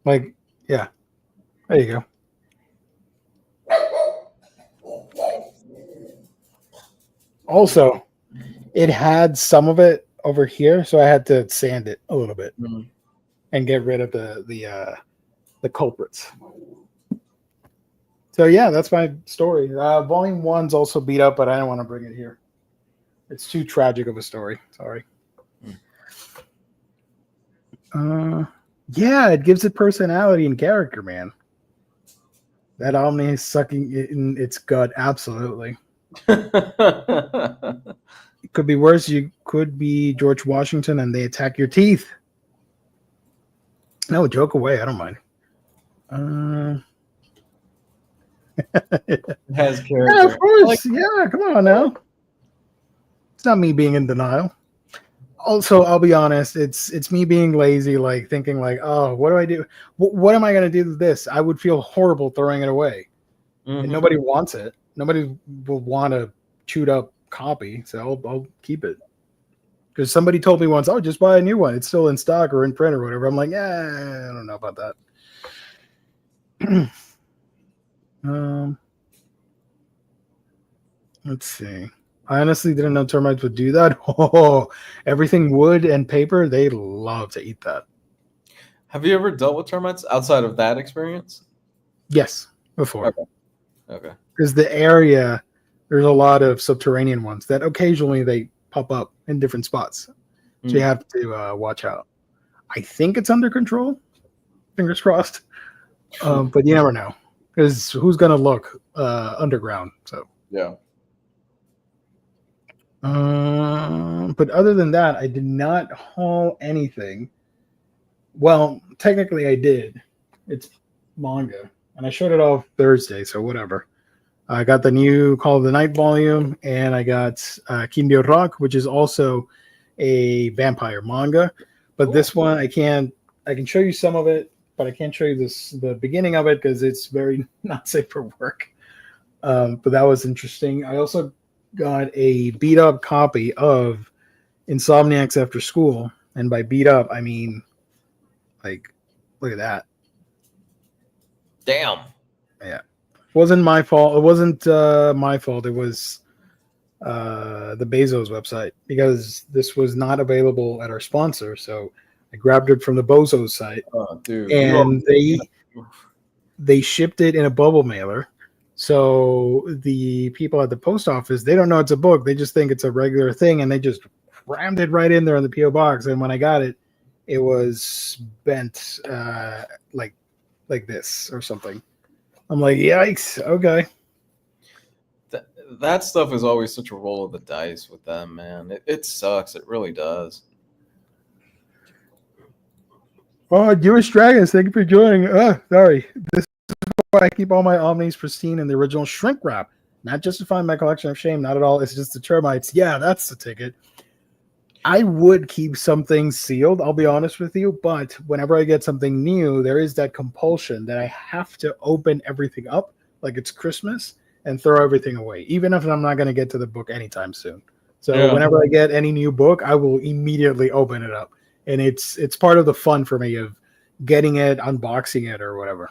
Like, yeah. There you go. Also, it had some of it over here, so I had to sand it a little bit and get rid of the culprits. So yeah, that's my story. Volume 1's also beat up, but I don't want to bring it here. It's too tragic of a story. Sorry. Yeah, it gives it personality and character, man. That Omni is sucking it in its gut, absolutely. It could be worse. You could be George Washington and they attack your teeth. No, joke away. I don't mind. It has character. Yeah, of course. Yeah, come on now. It's not me being in denial. Also, I'll be honest, it's me being lazy, like thinking like, oh, what do I do? What am I going to do with this? I would feel horrible throwing it away. And nobody wants it. Nobody will want a chewed up copy, so I'll keep it. Because somebody told me once, oh, just buy a new one. It's still in stock or in print or whatever. I'm like, I don't know about that. Let's see. I honestly didn't know termites would do that. Oh, everything wood and paper, they love to eat that. Have you ever dealt with termites outside of that experience? Yes, before. Okay. Because the area, there's a lot of subterranean ones that occasionally they pop up in different spots. So you have to watch out. I think it's under control. Fingers crossed. But you never know. Because who's going to look underground? So yeah. But other than that, I did not haul anything. Well, technically I did. It's manga. And I showed it off Thursday, so whatever. I got the new Call of the Night volume, and I got Kindio Rock, which is also a vampire manga. But this one, I can show you some of it, but I can't show you the beginning of it because it's very not safe for work. But that was interesting. I also got a beat up copy of Insomniacs After School, and by beat up I mean like, look at that. Damn. Yeah, wasn't my fault. It wasn't my fault. It was the Bezos website, because this was not available at our sponsor. So I grabbed it from the Bozos site, dude. And they shipped it in a bubble mailer. So the people at the post office, they don't know it's a book. They just think it's a regular thing, and they just rammed it right in there in the PO box. And when I got it, it was bent like this or something. I'm like, yikes. Okay. That stuff is always such a roll of the dice with them, man. It sucks. It really does. Oh, Jewish Dragons, thank you for joining. Sorry. This is why I keep all my Omnis pristine in the original shrink wrap. Not justifying my collection of shame, not at all. It's just the termites. Yeah, that's the ticket. I would keep some things sealed, I'll be honest with you, but whenever I get something new, there is that compulsion that I have to open everything up like it's Christmas and throw everything away, even if I'm not going to get to the book anytime soon. So whenever I get any new book, I will immediately open it up. And it's part of the fun for me of getting it, unboxing it, or whatever.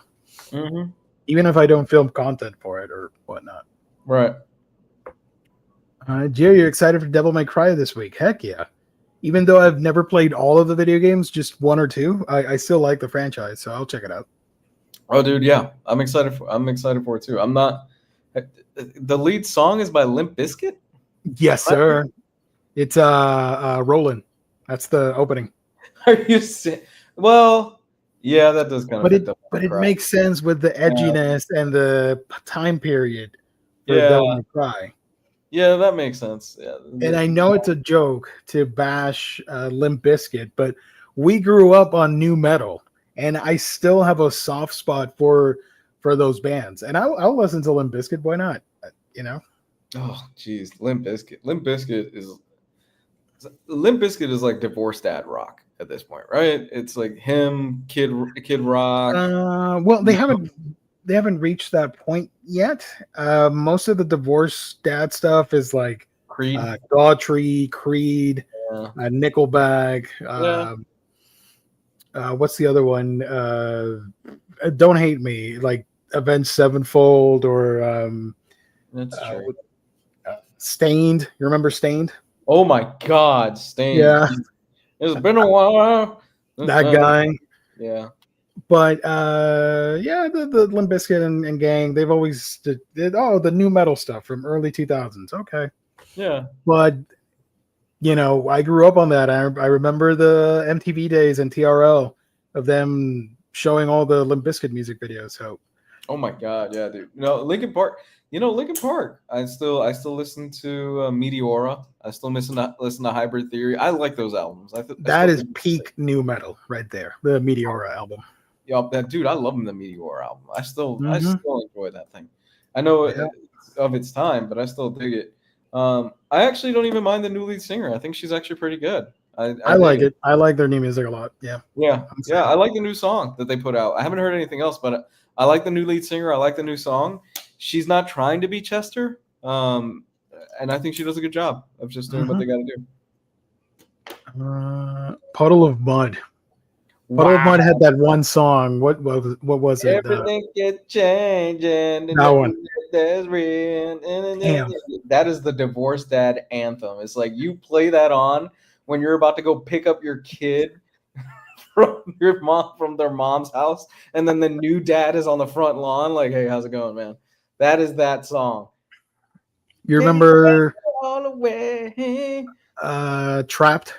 Even if I don't film content for it or whatnot. Right. Gio, you're excited for Devil May Cry this week? Heck yeah. Even though I've never played all of the video games, just one or two, I still like the franchise, so I'll check it out. Oh, dude, yeah. I'm excited for it too. I'm not. The lead song is by Limp Bizkit? Yes, sir. It's Roland. That's the opening. Are you saying? Well, yeah, that does kind of fit Devil May But it Cry. makes sense with the edginess and the time period for Devil May Cry. Yeah, that makes sense. Yeah, And I know it's a joke to bash Limp Bizkit, but we grew up on new metal, and I still have a soft spot for those bands. And I'll listen to Limp Bizkit. Why not? You know. Oh, geez, Limp Bizkit. Limp Bizkit is like divorced dad rock at this point, right? It's like him, Kid Rock. Well, they haven't reached that point yet. Most of the divorce dad stuff is like Creed. Daughtry, Creed, Yeah. Nickelback. Yeah. What's the other one? Don't Hate Me, like Avenged Sevenfold, or That's true. Stained. You remember Stained? Oh my God, Stain. Yeah, It's been a while. that guy. Yeah. But yeah, the Limp Bizkit and gang, they've always did the new metal stuff from early 2000s. Okay. Yeah. But I grew up on that. I remember the MTV days and TRL of them showing all the Limp Bizkit music videos. So, Oh my God, yeah, dude. Linkin Park. Linkin Park. I still listen to Meteora. I still listen to Hybrid Theory. I like those albums. that is peak new metal right there. The Meteora album. Yeah, that dude. I love the Meteora album. I still Mhm. enjoy that thing. I know Yeah. it's of its time, but I still dig it. I actually don't even mind the new lead singer. I think she's actually pretty good. I like it. I like their new music a lot. Yeah. Yeah, I like the new song that they put out. I haven't heard anything else, but I like the new lead singer. I like the new song. She's not trying to be Chester, and I think she does a good job of just doing what they got to do. Puddle of Mud. Wow. Puddle of Mud had that one song. What was it? Everything gets changing. That one. Damn. That is the divorced dad anthem. It's like you play that on when you're about to go pick up your kid from their mom's house, and then the new dad is on the front lawn, like, "Hey, how's it going, man?" That is that song. You remember all away. Trapped?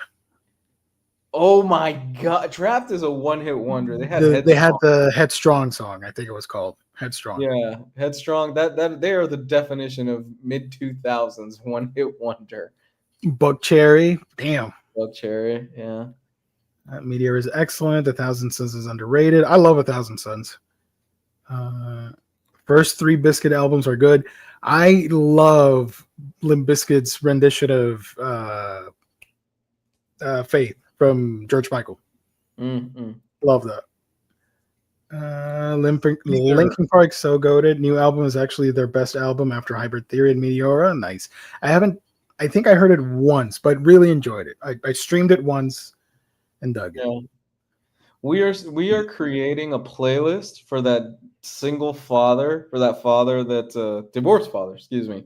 Oh my God, Trapped is a one-hit wonder. They had the Headstrong song. I think it was called Headstrong. Yeah, Headstrong. That they are the definition of mid-2000s one-hit wonder. Buck Cherry, damn. Buck Cherry, yeah. Meteor is excellent. 1,000 Suns is underrated. I love 1,000 Suns. First 3 Bizkit albums are good. I love Limp Bizkit's rendition of Faith from George Michael. Mm-hmm. Love that. Linkin Park, so goated. New album is actually their best album after Hybrid Theory and Meteora. Nice. I think I heard it once, but really enjoyed it. I streamed it once and dug it. We are creating a playlist for that single father, that divorced father, excuse me,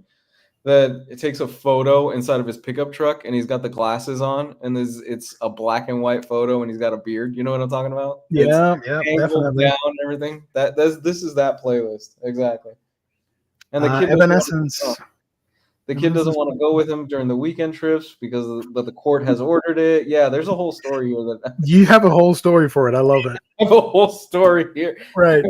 that it takes a photo inside of his pickup truck and he's got the glasses on and it's a black and white photo and he's got a beard. You know what I'm talking about? Yeah, definitely. Down and everything. This is that playlist exactly. And the kid Evanescence. The kid doesn't want to go with him during the weekend trips because the court has ordered it. Yeah, there's a whole story here. You have a whole story for it. I love it. I have a whole story here. Right.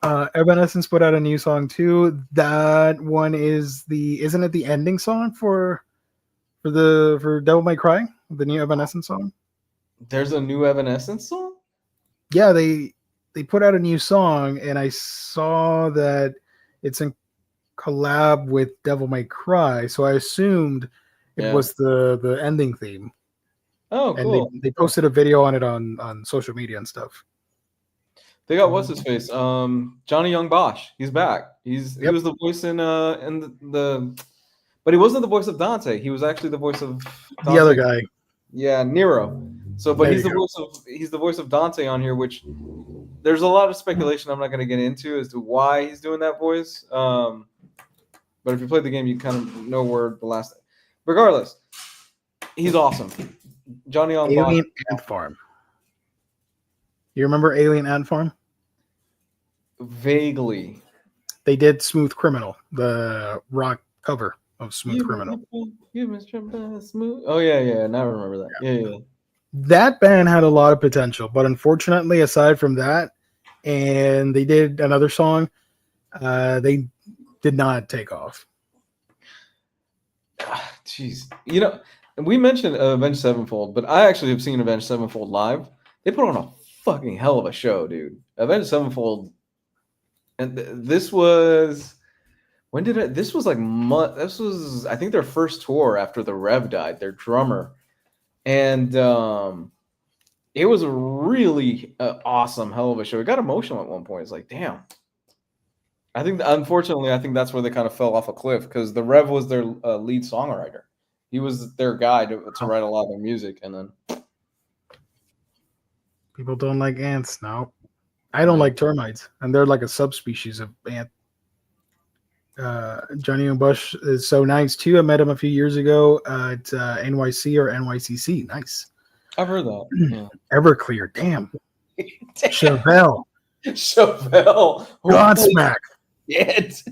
Evanescence put out a new song too. That one isn't it the ending song for Devil May Cry? The new Evanescence song? There's a new Evanescence song? Yeah, they put out a new song and I saw that it's in collab with Devil May Cry, so I assumed it was the ending theme. Oh, cool. And they posted a video on it on social media and stuff. They got what's his face? Johnny Young Bosch. He's back. He was the voice in the but he wasn't the voice of Dante. He was actually the voice of Dante. The other guy. Yeah, Nero. So but he's the voice of Dante on here, which there's a lot of speculation I'm not going to get into as to why he's doing that voice. But if you played the game, you kind of know where the last. Regardless, he's awesome. Johnny Young Bosch. Alien Ant Farm. You remember Alien Ant Farm? Vaguely. They did Smooth Criminal, the rock cover. of Smooth Criminal. Smooth. Oh yeah. Now I remember that. Yeah. That band had a lot of potential, but unfortunately, aside from that, and they did another song, they did not take off. Jeez, we mentioned Avenged Sevenfold, but I actually have seen Avenged Sevenfold live. They put on a fucking hell of a show, dude. Avenged Sevenfold, and this was when did it? This was like this was I think their first tour after the Rev died, their drummer, and it was a really awesome hell of a show. It got emotional at one point. It's like, damn. Unfortunately, I think that's where they kind of fell off a cliff because the Rev was their lead songwriter. He was their guy to write a lot of their music, and then people don't like ants. No, I don't like termites, and they're like a subspecies of ant. Johnny and Bush is so nice too. I met him a few years ago at NYC or NYCC. Nice. I've heard that. Yeah. Everclear. Damn. Chevelle. Godsmack. Shit.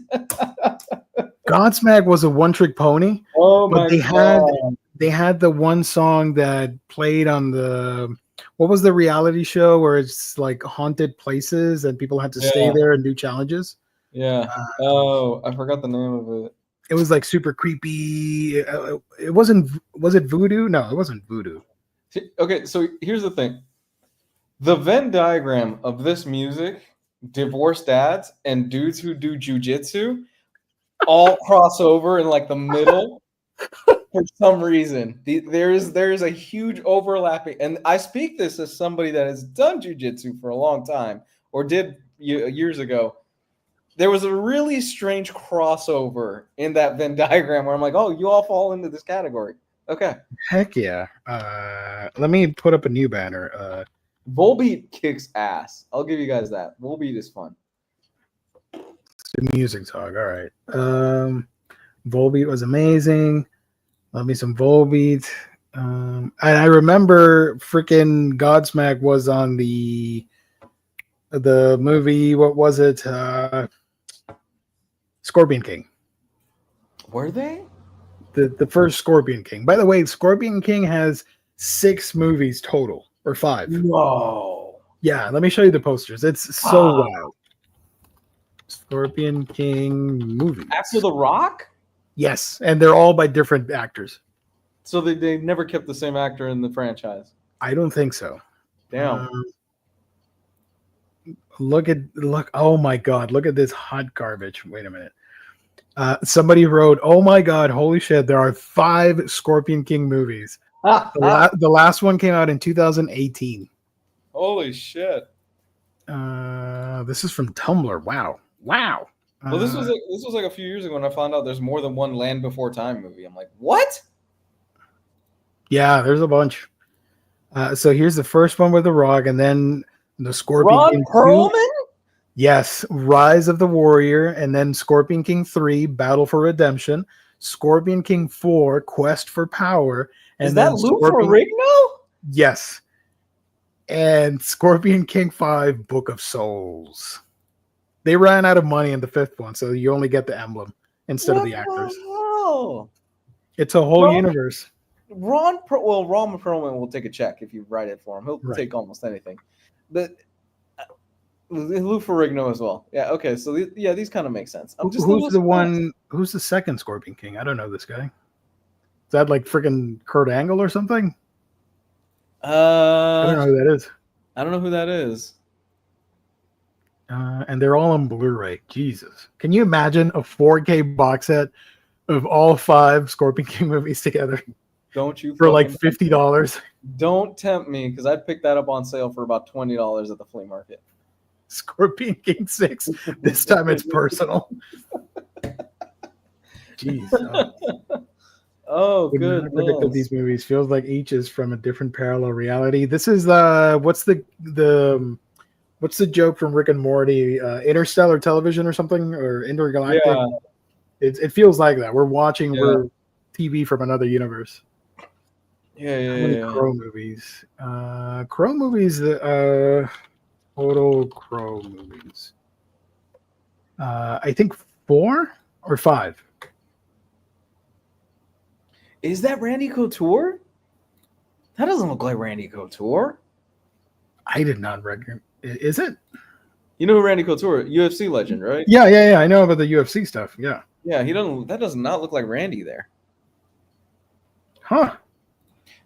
Godsmack was a one-trick pony. Oh my god! They had the one song that played on the what was the reality show where it's like haunted places and people had to stay there and do challenges. Yeah. I forgot the name of it. It was like super creepy. It wasn't. Was it Voodoo? No, it wasn't Voodoo. Okay, so here's the thing: the Venn diagram of this music. Divorced dads and dudes who do jujitsu all cross over in like the middle for some reason. There's a huge overlapping, and I speak this as somebody that has done jujitsu for a long time or did years ago. There was a really strange crossover in that Venn diagram where I'm like, oh, you all fall into this category. Okay. Heck yeah. Let me put up a new banner. Volbeat kicks ass. I'll give you guys that. Volbeat is fun. Music talk. All right. Volbeat was amazing. Love me some Volbeat. And I remember freaking Godsmack was on the movie. What was it? Scorpion King. Were they? The first Scorpion King. By the way, Scorpion King has 6 movies total. Or 5. Whoa. Yeah, let me show you the posters. It's so wild. Scorpion King movies. After The Rock? Yes, and they're all by different actors. So they never kept the same actor in the franchise? I don't think so. Damn. Look, oh my god, look at this hot garbage. Wait a minute. Somebody wrote, oh my god, holy shit, there are 5 Scorpion King movies. The last one came out in 2018. Holy shit! This is from Tumblr. Wow. Well, this was like a few years ago when I found out there's more than one Land Before Time movie. I'm like, what? Yeah, there's a bunch. So here's the first one with The Rock, and then the Scorpion Ron King Perlman? 2. Yes, Rise of the Warrior, and then Scorpion King 3, Battle for Redemption, Scorpion King 4, Quest for Power. And is that Lou Ferrigno? Yes. And Scorpion King 5, Book of Souls. They ran out of money in the 5th one, so you only get the emblem instead of the actors. Hell? It's a whole universe. Ron Perlman will take a check if you write it for him. He'll take almost anything. But Lou Ferrigno as well. Yeah, okay. So these kind of make sense. Who's the second Scorpion King? I don't know this guy. Is that like freaking Kurt Angle or something? I don't know who that is. I don't know who that is. And they're all on Blu-ray. Jesus. Can you imagine a 4K box set of all 5 Scorpion King movies together? Don't you? For like $50. Don't tempt me, because I'd pick that up on sale for about $20 at the flea market. Scorpion King 6. This time it's personal. Jeez. Oh, good. Look at these movies. Feels like each is from a different parallel reality. This is what's the joke from Rick and Morty? Interstellar television or something, or intergalactic? Yeah. It feels like that. We're watching TV from another universe. Yeah. Crow movies. Crow movies. Total Crow movies. I think 4 or 5. Is that Randy Couture? That doesn't look like Randy Couture. I did not recognize. Is it? You know who Randy Couture, UFC legend, right? Yeah. I know about the UFC stuff. Yeah. Yeah, he doesn't. That does not look like Randy there. Huh.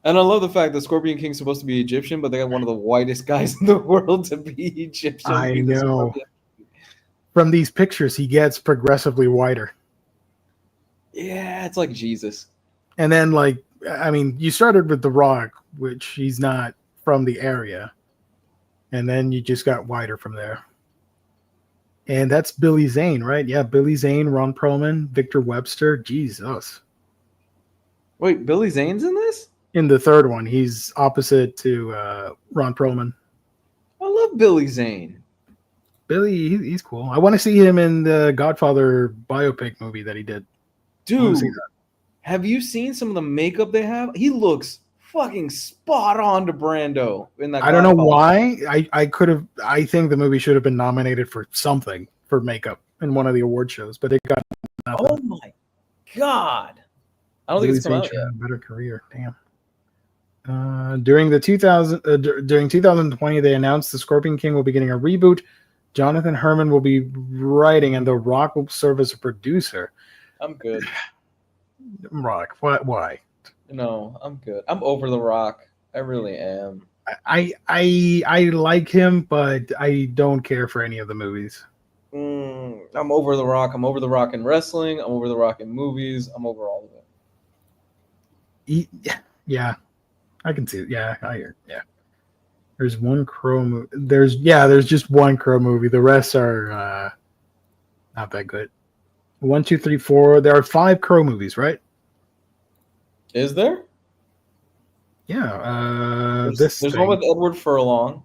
And I love the fact that Scorpion King's supposed to be Egyptian, but they got one of the whitest guys in the world to be Egyptian. I know. From these pictures, he gets progressively whiter. Yeah, it's like Jesus. And then, like, I mean, you started with The Rock, which he's not from the area. And then you just got whiter from there. And that's Billy Zane, right? Yeah, Billy Zane, Ron Perlman, Victor Webster. Jesus. Wait, Billy Zane's in this? In the third one, he's opposite to Ron Perlman. I love Billy Zane. Billy, he's cool. I want to see him in the Godfather biopic movie that he did. Dude, have you seen some of the makeup they have? He looks fucking spot on to Brando in that. I don't know why. I think the movie should have been nominated for something for makeup in one of the award shows, but it got nothing. Oh my god! I don't think it's come out yet. A better career, damn. During 2020, they announced the Scorpion King will be getting a reboot. Jonathan Herman will be writing, and The Rock will serve as a producer. I'm good. Rock, what? Why? No, I'm good. I'm over The Rock. I really am. I like him, but I don't care for any of the movies. I'm over The Rock. I'm over The Rock in wrestling. I'm over The Rock in movies. I'm over all of it. Yeah, I can see it. Yeah, I hear. Yeah, there's one Crow movie. There's just one Crow movie. The rest are not that good. 1, 2, 3, 4. There are 5 Crow movies, right? Is there? Yeah. There's one with Edward Furlong.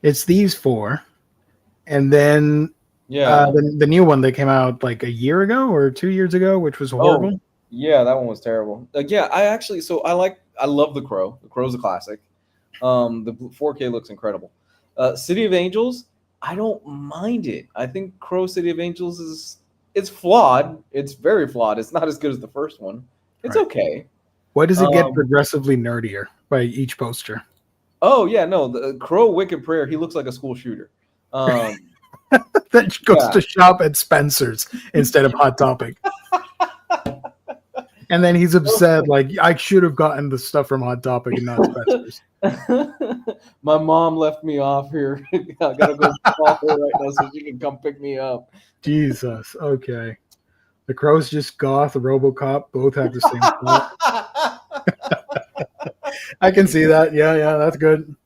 It's these 4, and then the new one that came out like a year ago or 2 years ago, which was horrible. Oh, yeah, that one was terrible. I love The Crow. The Crow's a classic. The 4K looks incredible. City of Angels, I don't mind it. I think Crow City of Angels it's flawed. It's very flawed. It's not as good as the first one. It's okay. Why does it get progressively nerdier by each poster? Oh yeah, no, the Crow Wicked Prayer, he looks like a school shooter. That goes to shop at Spencer's instead of Hot Topic. And then he's upset, like, I should have gotten the stuff from Hot Topic and not Spencer's. My mom left me off here. I gotta go call her right now so she can come pick me up. Jesus. Okay. The Crow's just goth, RoboCop, both have the same plot. I can see that. Yeah, that's good.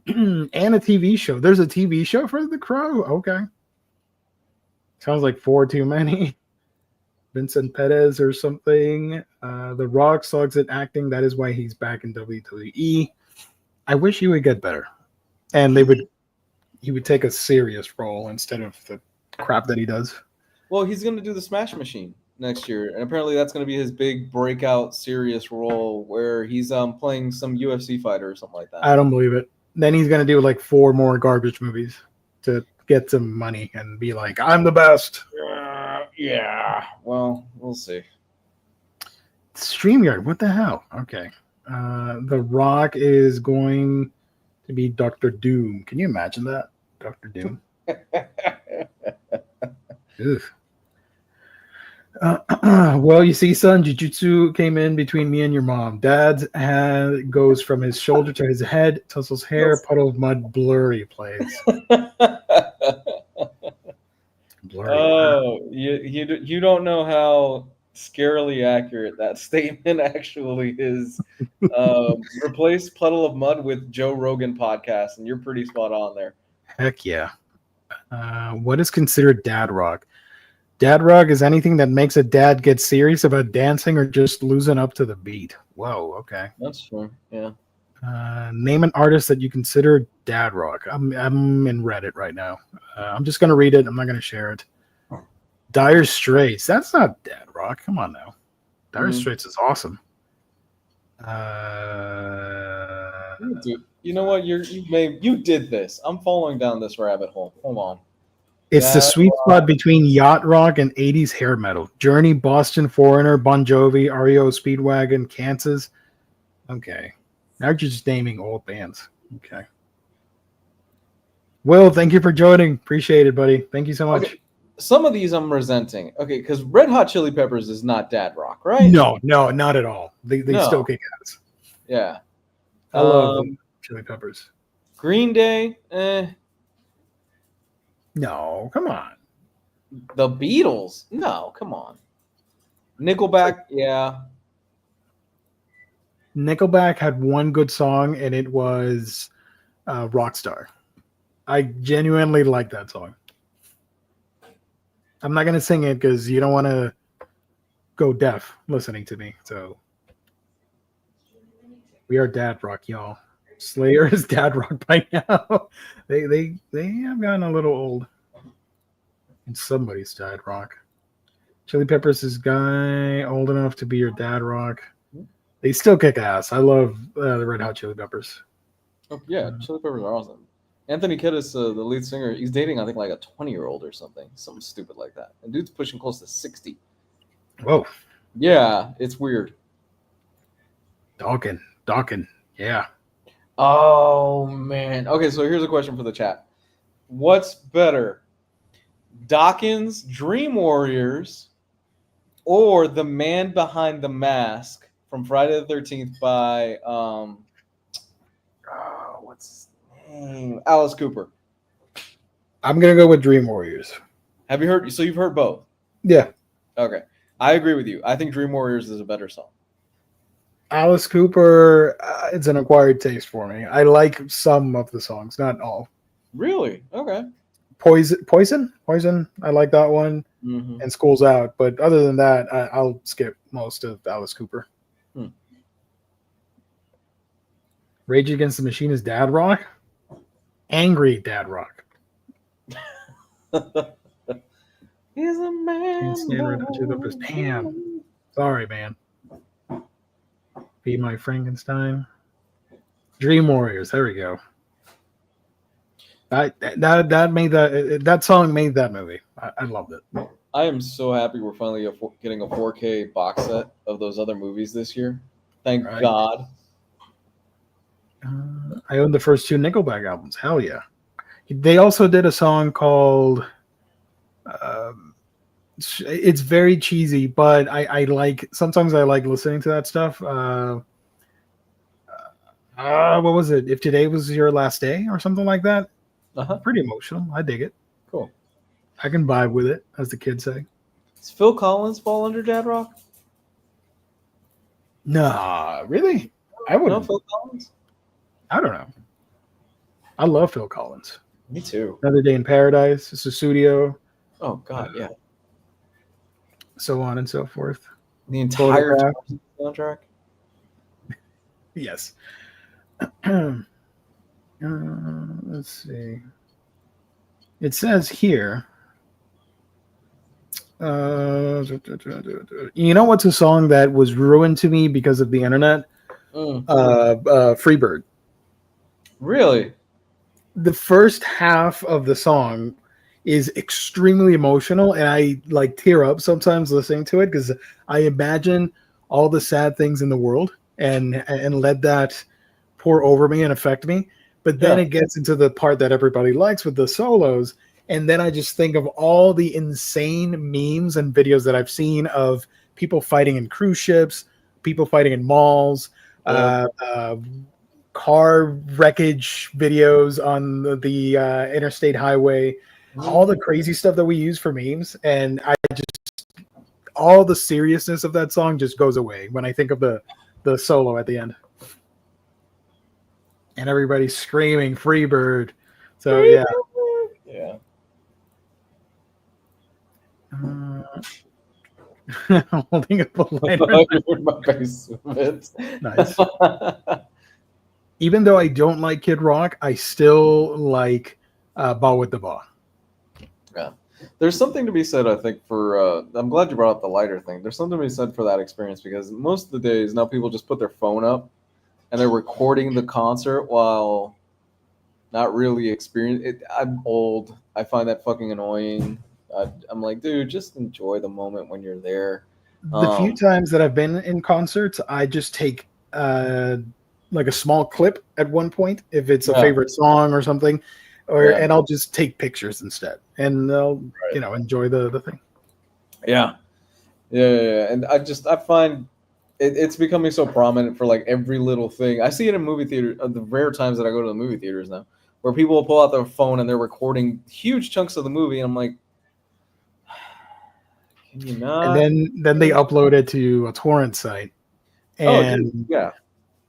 And a TV show. There's a TV show for The Crow. Okay. Sounds like 4 too many. Vincent Perez or something. The Rock sucks at acting. That is why he's back in WWE. I wish he would get better. And he would take a serious role instead of the crap that he does. Well, he's going to do the Smash Machine next year. And apparently that's going to be his big breakout serious role where he's playing some UFC fighter or something like that. I don't believe it. Then he's going to do like 4 more garbage movies to get some money and be like, I'm the best. Yeah. Well, we'll see. StreamYard, what the hell? Okay. The Rock is going to be Dr. Doom. Can you imagine that? Dr. Doom. Well, you see, son, Jujutsu came in between me and your mom. Dad's goes from his shoulder to his head, tussles hair, puddle of mud, blurry plays. Blurry. Oh, you don't know how scarily accurate that statement actually is. Replace Puddle of Mud with Joe Rogan podcast, and you're pretty spot on there. Heck yeah. What is considered dad rock? Dad rock is anything that makes a dad get serious about dancing or just losing up to the beat. Whoa, okay. That's true, yeah. Name an artist that you consider dad rock. I'm in Reddit right now. I'm just going to read it. I'm not going to share it. Dire Straits. That's not dad rock. Come on now. Dire Straits is awesome. You know what? You did this. I'm following down this rabbit hole. Hold on. It's the Dad sweet rock. spot between yacht rock and 80s hair metal. Journey, Boston Foreigner, Bon Jovi, REO Speedwagon, Kansas. Okay. Now you're just naming old bands. Okay. Will, thank you for joining. Appreciate it, buddy. Thank you so much. Okay. Some of these I'm resenting. Okay, because Red Hot Chili Peppers is not dad rock, right? No, not at all. They No. still kick ass. Yeah. I love Chili Peppers. Green Day, No, come on. The Beatles, no, come on. Nickelback, yeah. Nickelback had one good song, and it was Rockstar. I genuinely like that song. I'm not going to sing it because you don't want to go deaf listening to me. So we are dad rock, y'all. Slayer is dad rock by now. they have gotten a little old. And somebody's dad rock. Chili Peppers is guy old enough to be your dad rock. They still kick ass. I love the Red Hot Chili Peppers. Oh, yeah, Chili Peppers are awesome. Anthony Kiedis, the lead singer, he's dating, I think, like a 20-year-old or something stupid like that. And dude's pushing close to 60. Whoa. Yeah, it's weird. Dawkins. Yeah. Oh, man. Okay, so here's a question for the chat. What's better, Dawkins' Dream Warriors or The Man Behind the Mask from Friday the 13th by, what's his name? Alice Cooper. I'm going to go with Dream Warriors. Have you heard? So you've heard both? Yeah. Okay. I agree with you. I think Dream Warriors is a better song. Alice Cooper, it's an acquired taste for me. I like some of the songs, not all. Really? Okay. Poison. I like that one. Mm-hmm. And School's Out. But other than that, I'll skip most of Alice Cooper. Rage Against the Machine is dad rock. Angry dad rock. He's a man. Can't stand Red Hot Chili Peppers. Damn. Sorry, man. Be My Frankenstein. Dream Warriors. There we go. That made that song made that movie. I loved it. I am so happy we're finally getting a 4K box set of those other movies this year. Thank God. I own the first two Nickelback albums. Hell yeah. They also did a song called it's very cheesy, but I like sometimes I like listening to that stuff. What was it? If Today Was Your Last Day or something like that. Pretty emotional. I dig it. Cool. I can vibe with it, as the kids say. Does Phil Collins fall under dad rock? Nah, really? I wouldn't. No, Phil Collins? I don't know. I love Phil Collins. Me too. Another Day in Paradise, Sussudio. Oh God, yeah. So on and so forth. The entire soundtrack. Yes. Let's see. It says here. You know what's a song that was ruined to me because of the internet? Freebird. Really? The first half of the song is extremely emotional, and I like tear up sometimes listening to it because I imagine all the sad things in the world and let that pour over me and affect me. But then it gets into the part that everybody likes with the solos, and then I just think of all the insane memes and videos that I've seen of people fighting in cruise ships, people fighting in malls, car wreckage videos on the interstate highway, all the crazy stuff that we use for memes. And all the seriousness of that song just goes away when I think of the solo at the end. And everybody's screaming Freebird. So, yeah. Yeah. Holding up a lighter. In my basement. Nice. Even though I don't like Kid Rock, I still like Ba with the Ba. Yeah. There's something to be said, I think, for I'm glad you brought up the lighter thing. There's something to be said for that experience because most of the days now people just put their phone up and they're recording the concert while not really experiencing it. I'm old. I find that fucking annoying. I'm like, dude, just enjoy the moment when you're there. The few times that I've been in concerts, I just take like a small clip at one point if it's a Yeah. favorite song or something, Yeah. and I'll just take pictures instead, and I'll enjoy the thing. Yeah. And I find it's becoming so prominent for like every little thing. I see it in movie theater. The rare times that I go to the movie theaters now, where people will pull out their phone and they're recording huge chunks of the movie, and I'm like, can you not? And then they upload it to a torrent site, and yeah,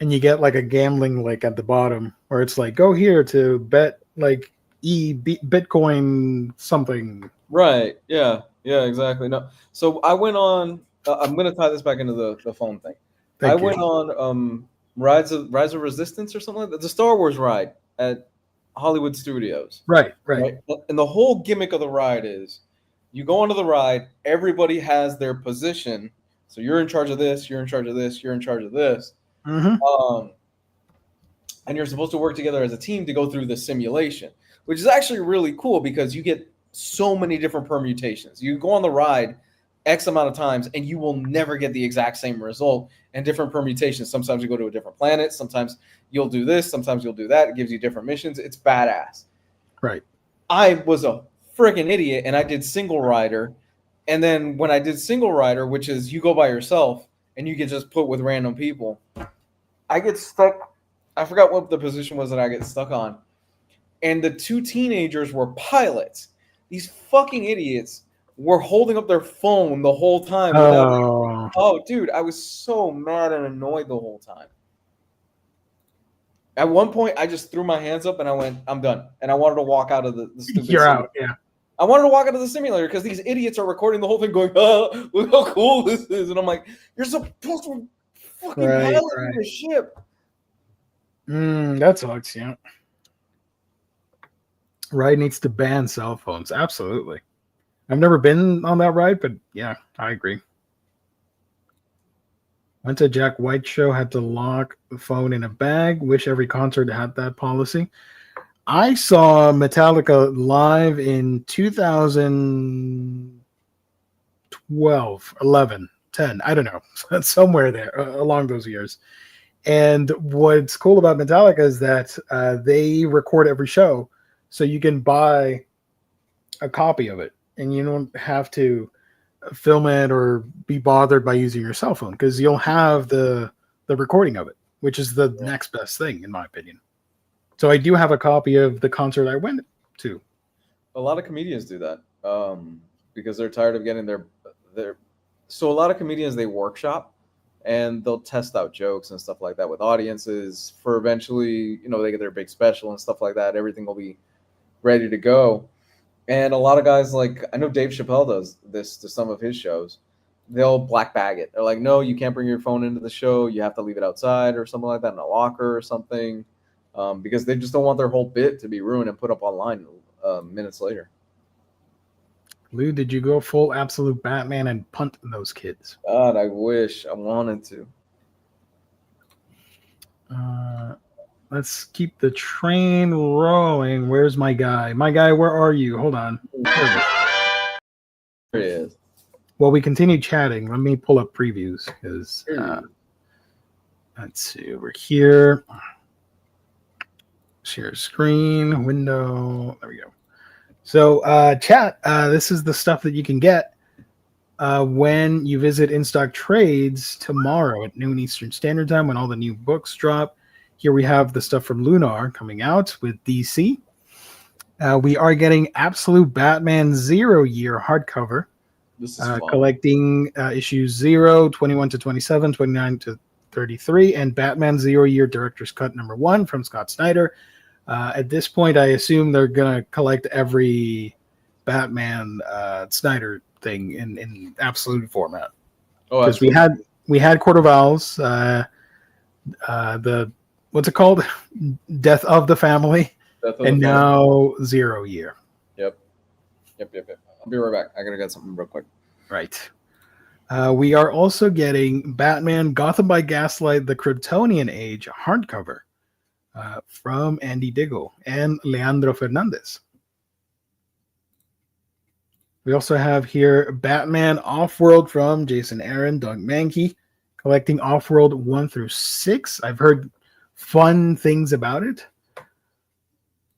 and you get like a gambling link at the bottom where it's like, go here to bet like Bitcoin something. right, yeah, exactly. No, so I went on. I'm gonna tie this back into the phone thing. Thank you. Went on Rise of Resistance or something like that. The Star Wars ride at Hollywood Studios. Right. And the whole gimmick of the ride is you go onto the ride, everybody has their position. So you're in charge of this, you're in charge of this, you're in charge of this. Mm-hmm. And you're supposed to work together as a team to go through the simulation, which is actually really cool because you get so many different permutations. You go on the ride X amount of times and you will never get the exact same result and different permutations. Sometimes you go to a different planet. Sometimes you'll do this. Sometimes you'll do that. It gives you different missions. It's badass. Right. I was a freaking idiot and I did single rider. And then when I did single rider, which is you go by yourself and you get just put with random people, I get stuck. I forgot what the position was that I get stuck on. And the two teenagers were pilots. These fucking idiots were holding up their phone the whole time. Oh, dude, I was so mad and annoyed the whole time. At one point, I just threw my hands up and I went, I'm done. And I wanted to walk out of the stupid You're simulator. out, yeah. I wanted to walk out of the simulator because these idiots are recording the whole thing going, oh, look how cool this is. And I'm like, you're supposed to fucking pilot your ship. That sucks, yeah. Ride needs to ban cell phones. Absolutely. I've never been on that ride, but yeah, I agree. Went to Jack White show, had to lock the phone in a bag. Wish every concert had that policy. I saw Metallica live in 2012, 11, 10. I don't know. Somewhere there along those years. And what's cool about Metallica is that they record every show. So you can buy a copy of it and you don't have to film it or be bothered by using your cell phone because you'll have the recording of it, which is the next best thing, in my opinion. So I do have a copy of the concert I went to. A lot of comedians do that because they're tired of getting their. So a lot of comedians, they workshop and they'll test out jokes and stuff like that with audiences for eventually, they get their big special and stuff like that. Everything will be ready to go. And a lot of guys, like, I know Dave Chappelle does this to some of his shows. They'll black bag it. They're like, no, you can't bring your phone into the show. You have to leave it outside or something like that in a locker or something. Because they just don't want their whole bit to be ruined and put up online minutes later. Lou, did you go full absolute Batman and punt those kids? God, I wish. I wanted to. Let's keep the train rolling. Where's my guy? My guy, where are you? Hold on. There he is. While we continue chatting, let me pull up previews because let's see over here. Share screen, window. There we go. So, chat, this is the stuff that you can get when you visit In Stock Trades tomorrow at noon Eastern Standard Time when all the new books drop. Here we have the stuff from Lunar coming out with DC. We are getting Absolute Batman 0 Year hardcover. This is collecting issues 0, 21 to 27, 29 to 33, and Batman 0 Year Director's Cut #1 from Scott Snyder. At this point, I assume they're going to collect every Batman Snyder thing in absolute format. Oh, because we had Court of Owls, the what's it called, Death of the Family, and now 0 Year. Yep. I'll be right back. I gotta get something real quick. Right. We are also getting Batman Gotham by Gaslight: The Kryptonian Age hardcover. From Andy Diggle and Leandro Fernandez. We also have here Batman Off-World from Jason Aaron, Doug Mankey, collecting Off-World 1 through 6. I've heard fun things about it.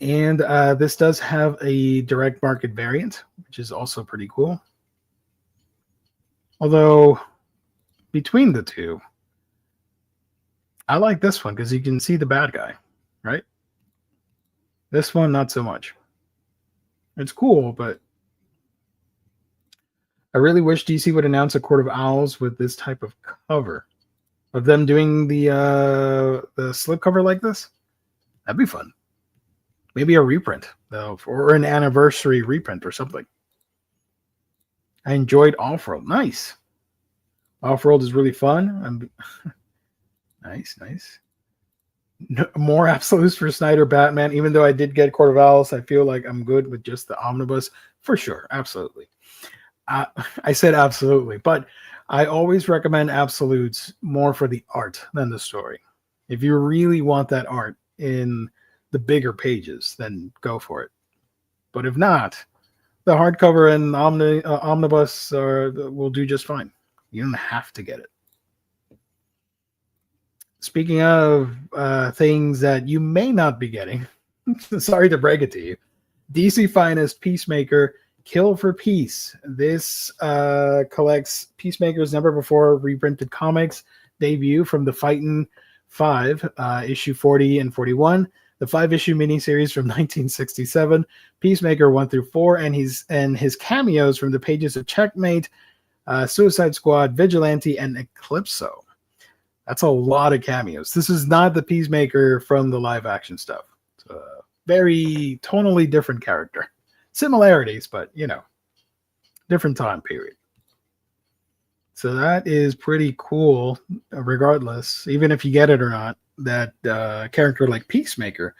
And this does have a direct market variant, which is also pretty cool. Although, between the two, I like this one because you can see the bad guy, right? This one, not so much. It's cool, but I really wish DC would announce a Court of Owls with this type of cover. Of them doing the slipcover like this. That'd be fun. Maybe a reprint, though, or an anniversary reprint or something. I enjoyed Off-World. Nice. Off-World is really fun. Nice. No, more absolutes for Snyder Batman. Even though I did get Court of Owls, I feel like I'm good with just the Omnibus. For sure. Absolutely. I said absolutely. But I always recommend absolutes more for the art than the story. If you really want that art in the bigger pages, then go for it. But if not, the hardcover and Omnibus will do just fine. You don't have to get it. Speaking of things that you may not be getting, sorry to break it to you, DC Finest Peacemaker Kill for Peace. This collects Peacemaker's never before reprinted comics debut from the Fightin' 5, issue 40 and 41, the 5-issue miniseries from 1967, Peacemaker 1 through 4, and his cameos from the pages of Checkmate, Suicide Squad, Vigilante, and Eclipso. That's a lot of cameos. This is not the Peacemaker from the live action stuff. It's a very tonally different character. Similarities, but different time period. So that is pretty cool, regardless, even if you get it or not, that character like Peacemaker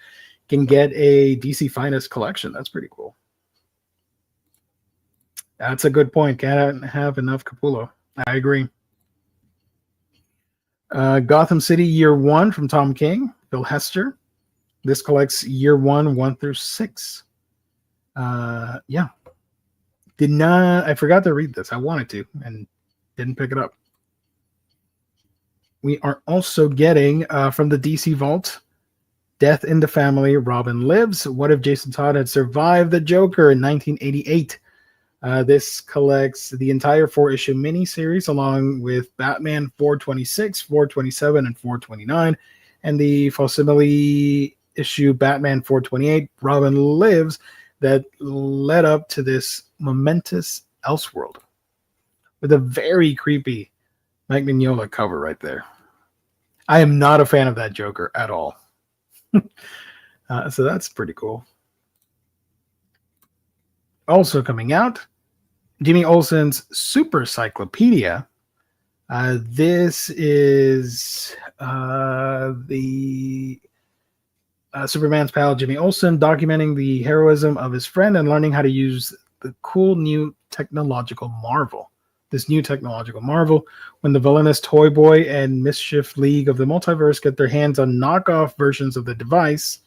can get a DC Finest collection. That's pretty cool. That's a good point. Can't have enough Capullo. I agree. Gotham City Year 1 from Tom King, Bill Hester. This collects Year 1 through 6. Yeah. I forgot to read this. I wanted to and didn't pick it up. We are also getting from the DC Vault, Death in the Family, Robin Lives. What if Jason Todd had survived the Joker in 1988? This collects the entire 4-issue miniseries along with Batman 426, 427, and 429, and the facsimile issue Batman 428, Robin Lives, that led up to this momentous Elseworld with a very creepy Mike Mignola cover right there. I am not a fan of that Joker at all. So that's pretty cool. Also coming out, Jimmy Olsen's Super Cyclopedia. This is the Superman's pal Jimmy Olsen documenting the heroism of his friend and learning how to use the cool new technological marvel. This new technological marvel, when the villainous Toy Boy and Mischief League of the Multiverse get their hands on knockoff versions of the device,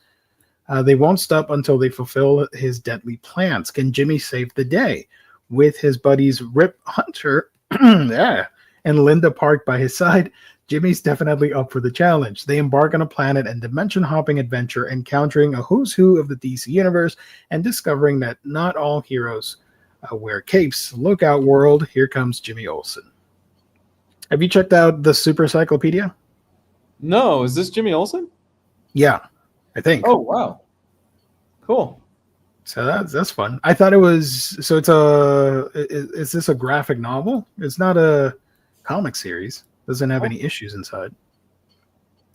they won't stop until they fulfill his deadly plans. Can Jimmy save the day? With his buddies Rip Hunter and Linda Park by his side, Jimmy's definitely up for the challenge. They embark on a planet and dimension-hopping adventure, encountering a who's who of the DC universe and discovering that not all heroes wear capes. Look out, world. Here comes Jimmy Olsen. Have you checked out the Super Cyclopedia? No. Is this Jimmy Olsen? Yeah, I think. Oh, wow. Cool. So that's fun. I thought it was... So is this a graphic novel? It's not a comic series. Doesn't have any issues inside.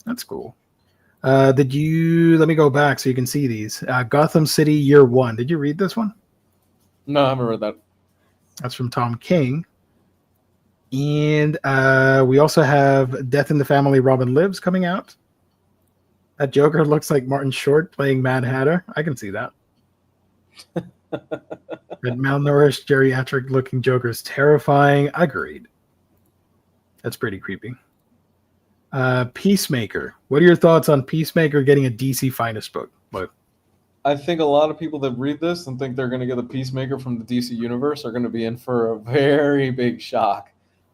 That's cool. Let me go back so you can see these. Gotham City Year 1. Did you read this one? No, I haven't read that. That's from Tom King. And we also have Death in the Family, Robin Lives coming out. That Joker looks like Martin Short playing Mad Hatter. I can see that. That malnourished, geriatric-looking Joker is terrifying. Agreed. That's pretty creepy. Peacemaker. What are your thoughts on Peacemaker getting a DC Finest book? What? I think a lot of people that read this and think they're going to get the Peacemaker from the DC universe are going to be in for a very big shock.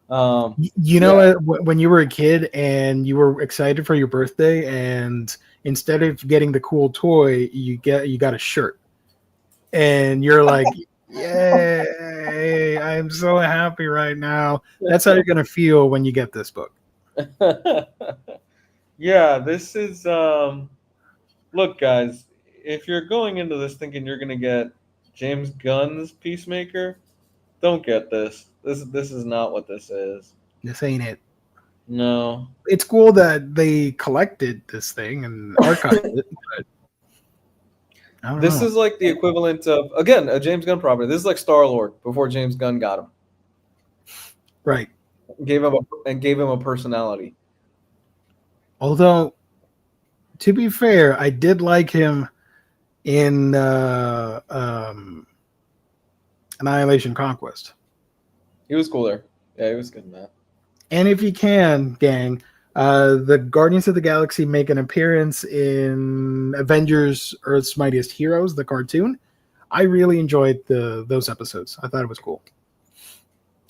You know, when you were a kid and you were excited for your birthday, and instead of getting the cool toy, you got a shirt, and you're like, "Yay! I'm so happy right now." That's how you're gonna feel when you get this book. Yeah, this is look, guys, if you're going into this thinking you're gonna get James Gunn's Peacemaker, don't get this. This is not what this is. This ain't it. No. It's cool that they collected this thing and archived it, but I don't This know. is like the equivalent of, again, a James Gunn property. This is like Star-Lord before James Gunn got him. Right. Gave him a personality. Although, to be fair, I did like him in Annihilation Conquest. He was cool there. Yeah, he was good in that. And if you can, gang, the Guardians of the Galaxy make an appearance in Avengers: Earth's Mightiest Heroes, the cartoon. I really enjoyed those episodes. I thought it was cool.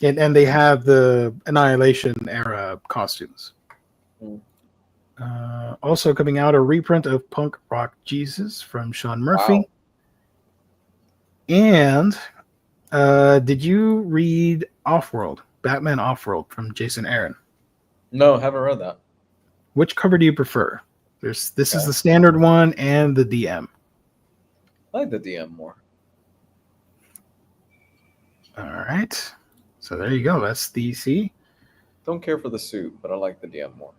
And they have the Annihilation era costumes. Also coming out, a reprint of Punk Rock Jesus from Sean Murphy. Wow. And did you read Offworld, Batman Offworld from Jason Aaron? No, haven't read that. Which cover do you prefer? This is the standard one and the DM. I like the DM more. All right. So there you go. That's DC. Don't care for the suit, but I like the DM more.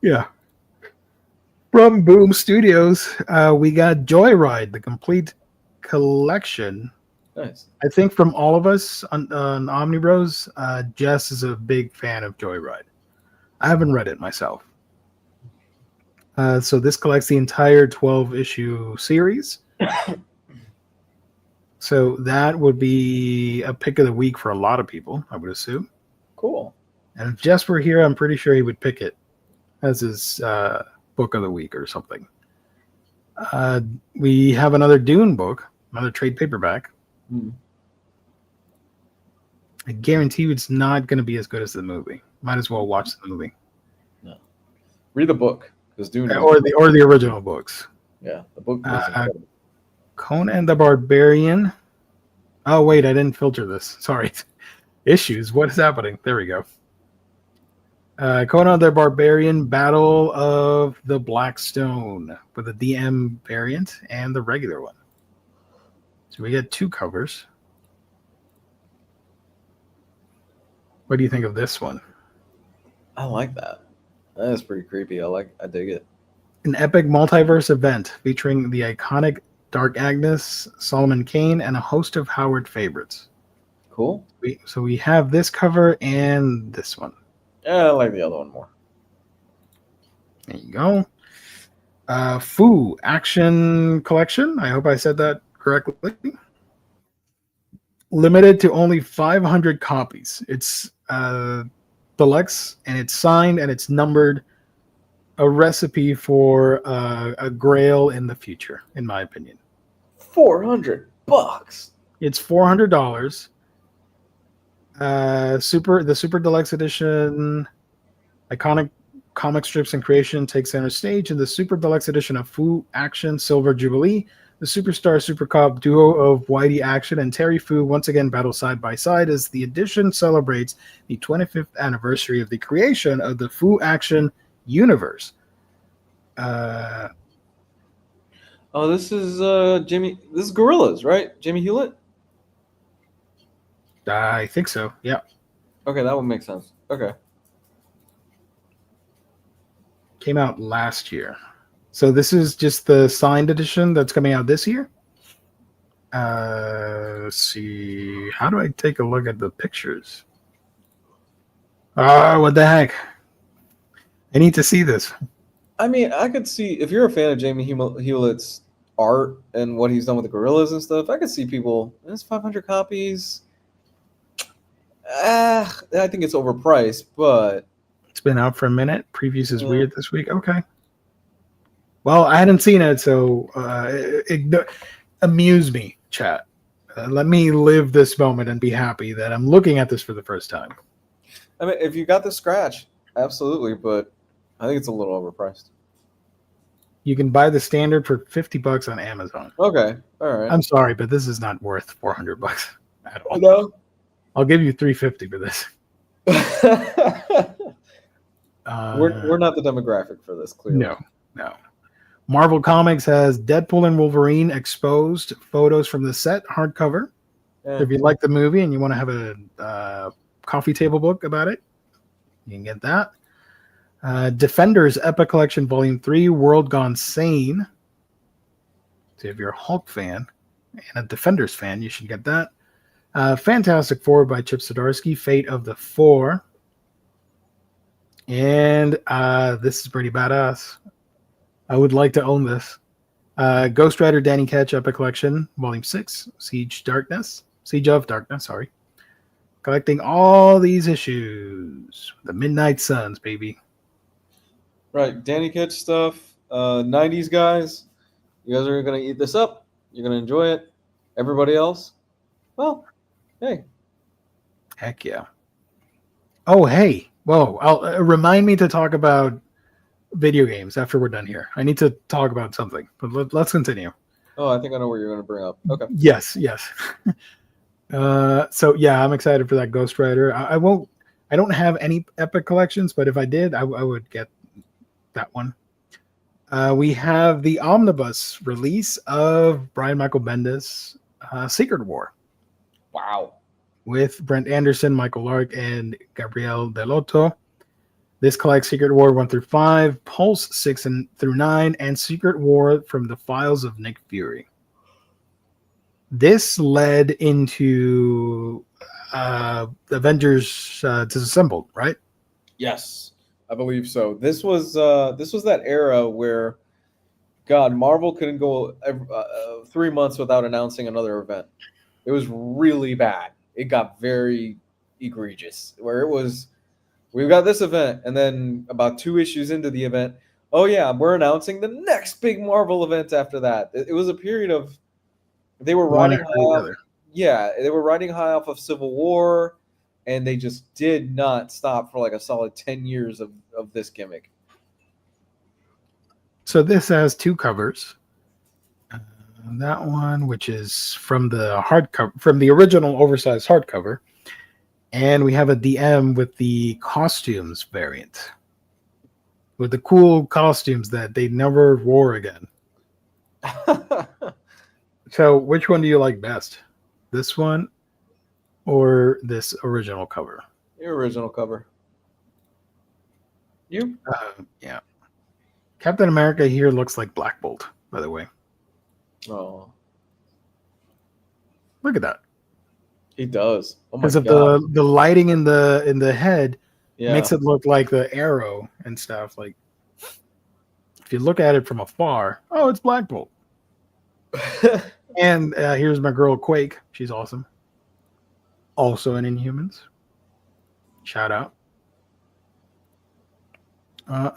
Yeah. From Boom Studios, we got Joyride, the complete collection. Nice. I think from all of us on Omnibros, Jess is a big fan of Joyride. I haven't read it myself. So this collects the entire 12-issue series. So that would be a pick of the week for a lot of people, I would assume. Cool. And if Jess were here, I'm pretty sure he would pick it as his book of the week or something. We have another Dune book, another trade paperback. I guarantee you it's not going to be as good as the movie. Might as well watch the movie. No. Read the book. Because Dune or the original books. Yeah, the book is incredible. Conan the Barbarian. Oh, wait, I didn't filter this. Sorry. Issues. What is happening? There we go. Conan the Barbarian, Battle of the Black Stone, with a DM variant and the regular one. So we get two covers. What do you think of this one? I like that. That is pretty creepy. I dig it. An epic multiverse event featuring the iconic Dark Agnes, Solomon Kane, and a host of Howard favorites. Cool. So we have this cover and this one. Yeah, I like the other one more. There you go. Foo Action Collection. I hope I said that correctly. Limited to only 500 copies. It's deluxe, and it's signed, and it's numbered. A recipe for a grail in the future, in my opinion. $400. It's $400. The Super Deluxe Edition, iconic comic strips and creation takes center stage in the Super Deluxe Edition of Foo Action Silver Jubilee. The Superstar Super Cop duo of Whitey Action and Terry Foo once again battle side by side as the edition celebrates the 25th anniversary of the creation of the Foo Action universe. This is Jimmy. This is Gorillas, right? Jimmy Hewlett. I think so. Yeah. Okay, that would make sense. Okay. Came out last year. So this is just the signed edition that's coming out this year. Let's see. How do I take a look at the pictures? What the heck? I need to see this. I mean, I could see, if you're a fan of Jamie Hewlett's art and what he's done with the Gorillas and stuff, I could see people, it's 500 copies. I think it's overpriced, but... It's been out for a minute. Previews is weird this week. Okay. Well, I hadn't seen it, so amuse me, chat. Let me live this moment and be happy that I'm looking at this for the first time. I mean, if you got the scratch, absolutely, but I think it's a little overpriced. You can buy the standard for $50 on Amazon. Okay, all right. I'm sorry, but this is not worth $400 at all. No. I'll give you $350 for this. We're not the demographic for this, clearly. No. Marvel Comics has Deadpool and Wolverine exposed photos from the set hardcover. Yeah. If you like the movie and you want to have a coffee table book about it, you can get that. Defenders Epic Collection Volume 3, World Gone Sane. So if you're a Hulk fan and a Defenders fan, you should get that. Fantastic Four by Chip Zdarsky, Fate of the Four. And this is pretty badass. I would like to own this. Ghost Rider Danny Ketch Epic Collection, Volume 6, Siege of Darkness, sorry. Collecting all these issues. The Midnight Suns, baby. Right, Danny Ketch stuff, 90s guys. You guys are going to eat this up. You're going to enjoy it. Everybody else, well, hey. Heck yeah. Oh, hey. Whoa. Remind me to talk about video games after we're done here. I need to talk about something, but let's continue. Oh, I think I know what you're going to bring up. Okay. Yes. So yeah, I'm excited for that Ghost Rider. I don't have any Epic collections, but if I did, I would get that one. We have the Omnibus release of Brian Michael Bendis' Secret War. Wow. With Brent Anderson, Michael Lark, and Gabriel Delotto. This collects Secret War 1 through 5, Pulse 6 through 9, and Secret War from the Files of Nick Fury. This led into Avengers Disassembled, right? Yes, I believe so. This was that era where, God, Marvel couldn't go 3 months without announcing another event. It was really bad. It got very egregious, where it was, we've got this event, and then about 2 issues into the event, oh yeah, we're announcing the next big Marvel event after that. It was a period of, they were riding high off, they were riding high off of Civil War, and they just did not stop for like a solid 10 years of this gimmick. So this has 2 covers. That one, which is from the hardcover, from the original oversized hardcover, and we have a DM with the costumes variant, with the cool costumes that they never wore again. So, which one do you like best? This one or this original cover? The original cover. You? Yeah. Captain America here looks like Black Bolt, by the way. Oh, look at that! He does. Oh my because of God. the lighting in the head makes it look like the arrow and stuff. Like if you look at it from afar, oh, it's Black Bolt. And here's my girl Quake. She's awesome. Also in Inhumans. Shout out.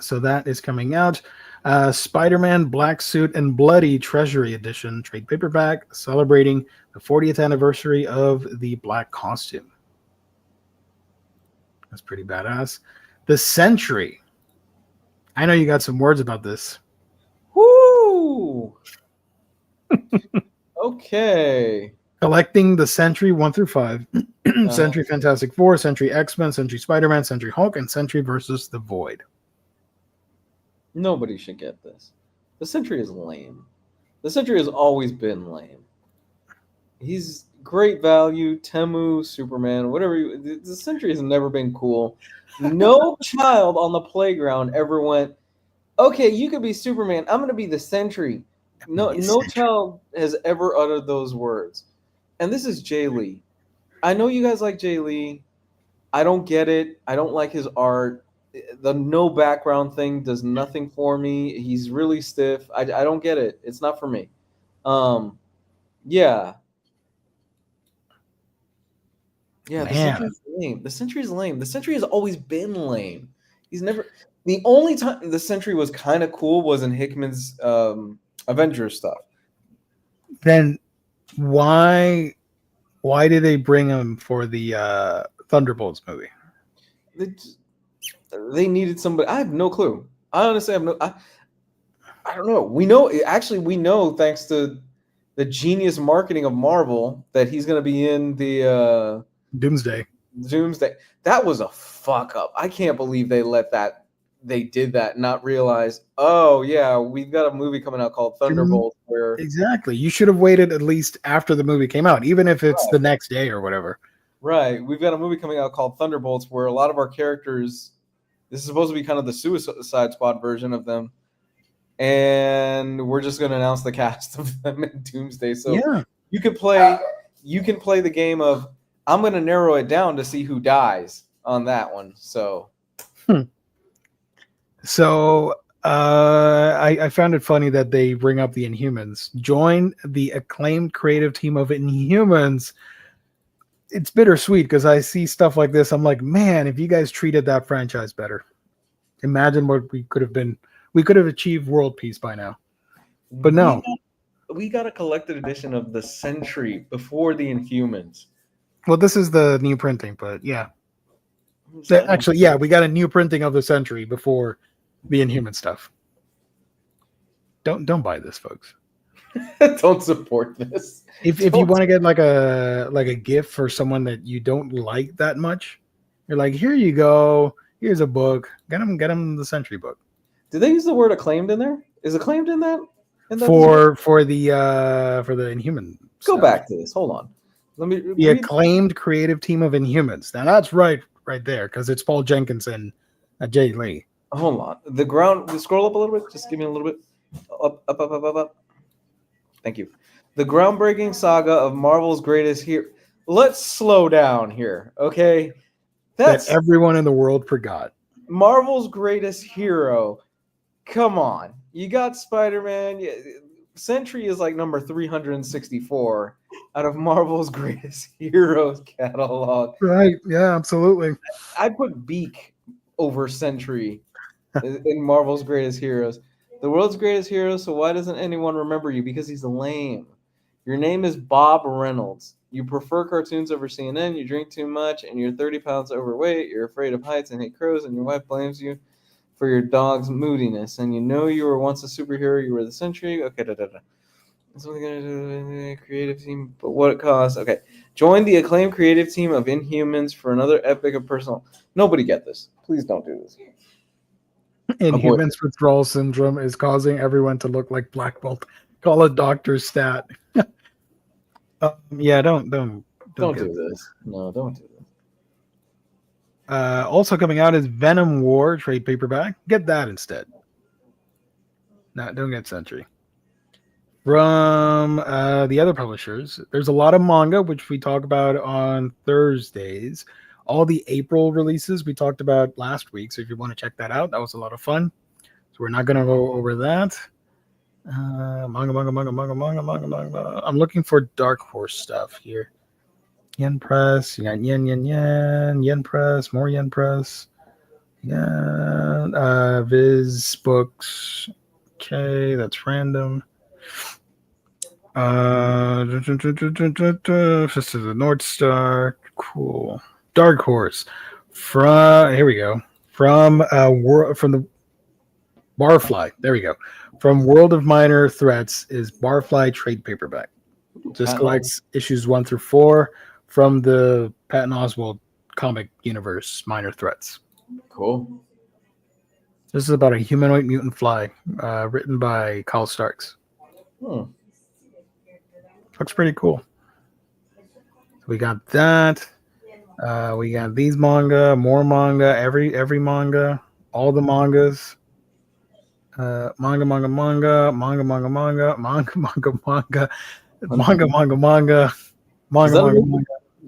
So that is coming out. Spider-Man Black Suit and Bloody Treasury Edition trade paperback celebrating the 40th anniversary of the black costume. That's pretty badass. The Sentry. I know you got some words about this. Woo! Okay. Collecting the Sentry 1 through 5. Sentry Fantastic Four, Sentry X-Men, Sentry Spider-Man, Sentry Hulk, and Sentry versus the Void. Nobody should get this. The Sentry is lame. The Sentry has always been lame. He's great value, Temu, Superman, whatever. The Sentry has never been cool. No child on the playground ever went, okay, you could be Superman. I'm going to be the Sentry. No child has ever uttered those words. And this is Jay Lee. I know you guys like Jay Lee. I don't get it. I don't like his art. The no background thing does nothing for me. He's really stiff. I don't get it. It's not for me. Yeah. Yeah, the Sentry's lame. The Sentry's lame. The Sentry has always been lame. He's never The only time the Sentry was kind of cool was in Hickman's Avengers stuff. Then why did they bring him for the Thunderbolts movie? They needed somebody. I have no clue. I honestly have no. I don't know. We know thanks to the genius marketing of Marvel that he's going to be in the Doomsday. That was a fuck up. I can't believe they did that and not realize, oh yeah, we've got a movie coming out called Thunderbolts where exactly. You should have waited at least after the movie came out, even if it's the next day or whatever. Right. We've got a movie coming out called Thunderbolts where a lot of our characters, this is supposed to be kind of the Suicide Squad version of them. And we're just going to announce the cast of them in Doomsday. So yeah. you can play the game of, I'm going to narrow it down to see who dies on that one. So, I found it funny that they bring up the Inhumans. Join the acclaimed creative team of Inhumans. It's bittersweet because I see stuff like this. I'm like, man, if you guys treated that franchise better, imagine what we could have been. We could have achieved world peace by now. But no. We got a collected edition of the Sentry before the Inhumans. Well, this is the new printing, but yeah. Actually, yeah, we got a new printing of the Sentry before the Inhuman stuff. Don't buy this, folks. Don't support this. If you want to get like a gift for someone that you don't like that much, you're like, here you go. Here's a book. Get them the Sentry book. Did they use the word acclaimed in there? Is acclaimed in that? For the Inhuman. Go back to this. Hold on. Let me. The acclaimed creative team of Inhumans. Now that's right there because it's Paul Jenkins and Jay Lee. Hold on. Scroll up a little bit. Just give me a little bit. Up. Thank you. The groundbreaking saga of Marvel's greatest hero. Let's slow down here, okay? That everyone in the world forgot. Marvel's greatest hero. Come on. You got Spider-Man. Sentry is like number 364 out of Marvel's greatest heroes catalog. Right. Yeah, absolutely. I put Beak over Sentry in Marvel's greatest heroes. The world's greatest hero, so why doesn't anyone remember you? Because he's lame. Your name is Bob Reynolds. You prefer cartoons over CNN, you drink too much, and you're 30 pounds overweight. You're afraid of heights and hate crows, and your wife blames you for your dog's moodiness. And you know you were once a superhero. You were the Sentry. Okay, Something gonna do creative team, but what it costs? Okay, join the acclaimed creative team of Inhumans for another epic of personal. Nobody get this. Please don't do this. Inhumans withdrawal syndrome is causing everyone to look like Black Bolt. Call a doctor's stat. Yeah, don't do this. No, don't do this. Also coming out is Venom War trade paperback. Get that instead. No, don't get Sentry. From the other publishers, there's a lot of manga, which we talk about on Thursdays. All the April releases we talked about last week. So if you want to check that out, that was a lot of fun. So we're not going to go over that. Manga. I'm looking for Dark Horse stuff here. Yen Press. You got Yen Press, more Yen Press. Yeah. Viz Books. Okay, that's random. This is the North Star. Cool. Dark Horse. Here we go. From the Barfly. There we go. From World of Minor Threats is Barfly trade paperback. Just collects issues 1 through 4 from the Patton Oswalt comic universe, Minor Threats. Cool. This is about a humanoid mutant fly, written by Kyle Starks. Looks pretty cool. We got that. We got these manga, more manga, every manga, all the mangas. Manga.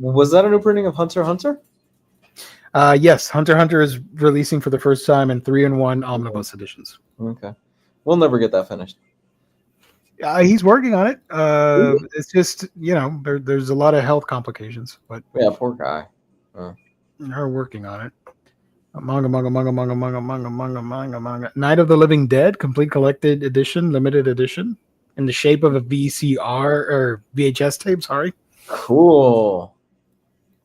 Was that a new printing of Hunter x Hunter? Yes, Hunter x Hunter is releasing for the first time in 3-in-1 omnibus editions. Okay. We'll never get that finished. He's working on it. It's just, there's a lot of health complications, but yeah, poor guy. They're working on it. Manga. Night of the Living Dead, complete collected edition, limited edition, in the shape of a VCR or VHS tape. Sorry. Cool.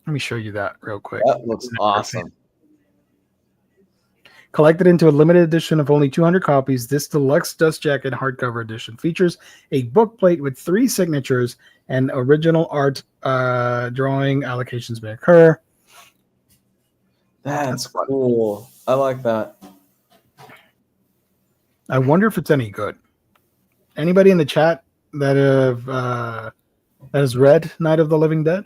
Let me show you that real quick. That looks awesome. Collected into a limited edition of only 200 copies, this deluxe dust jacket hardcover edition features a book plate with 3 signatures and original art drawing. Allocations may occur. That's cool. I like that. I wonder if it's any good. Anybody in the chat that has read Night of the Living Dead?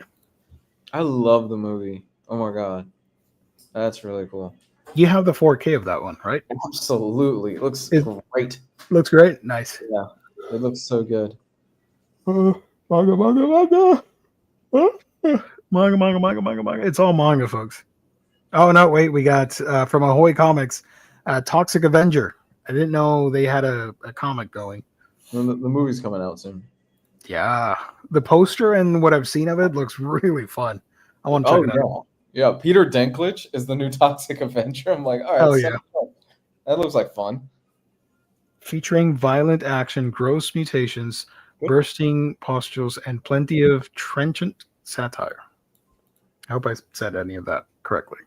I love the movie. Oh my god, that's really cool. You have the 4K of that one, right? Absolutely, it looks great. Looks great. Nice. Yeah, it looks so good. Manga. It's all manga, folks. Oh no, wait, we got from Ahoy Comics, Toxic Avenger. I didn't know they had a comic going. The movie's coming out soon. Yeah, the poster and what I've seen of it looks really fun. I want to check it out. Yeah, Peter Dinklage is the new Toxic Avenger. I'm like, all right, that looks like fun. Featuring violent action, gross mutations, bursting pustules, and plenty of trenchant satire. I hope I said any of that correctly.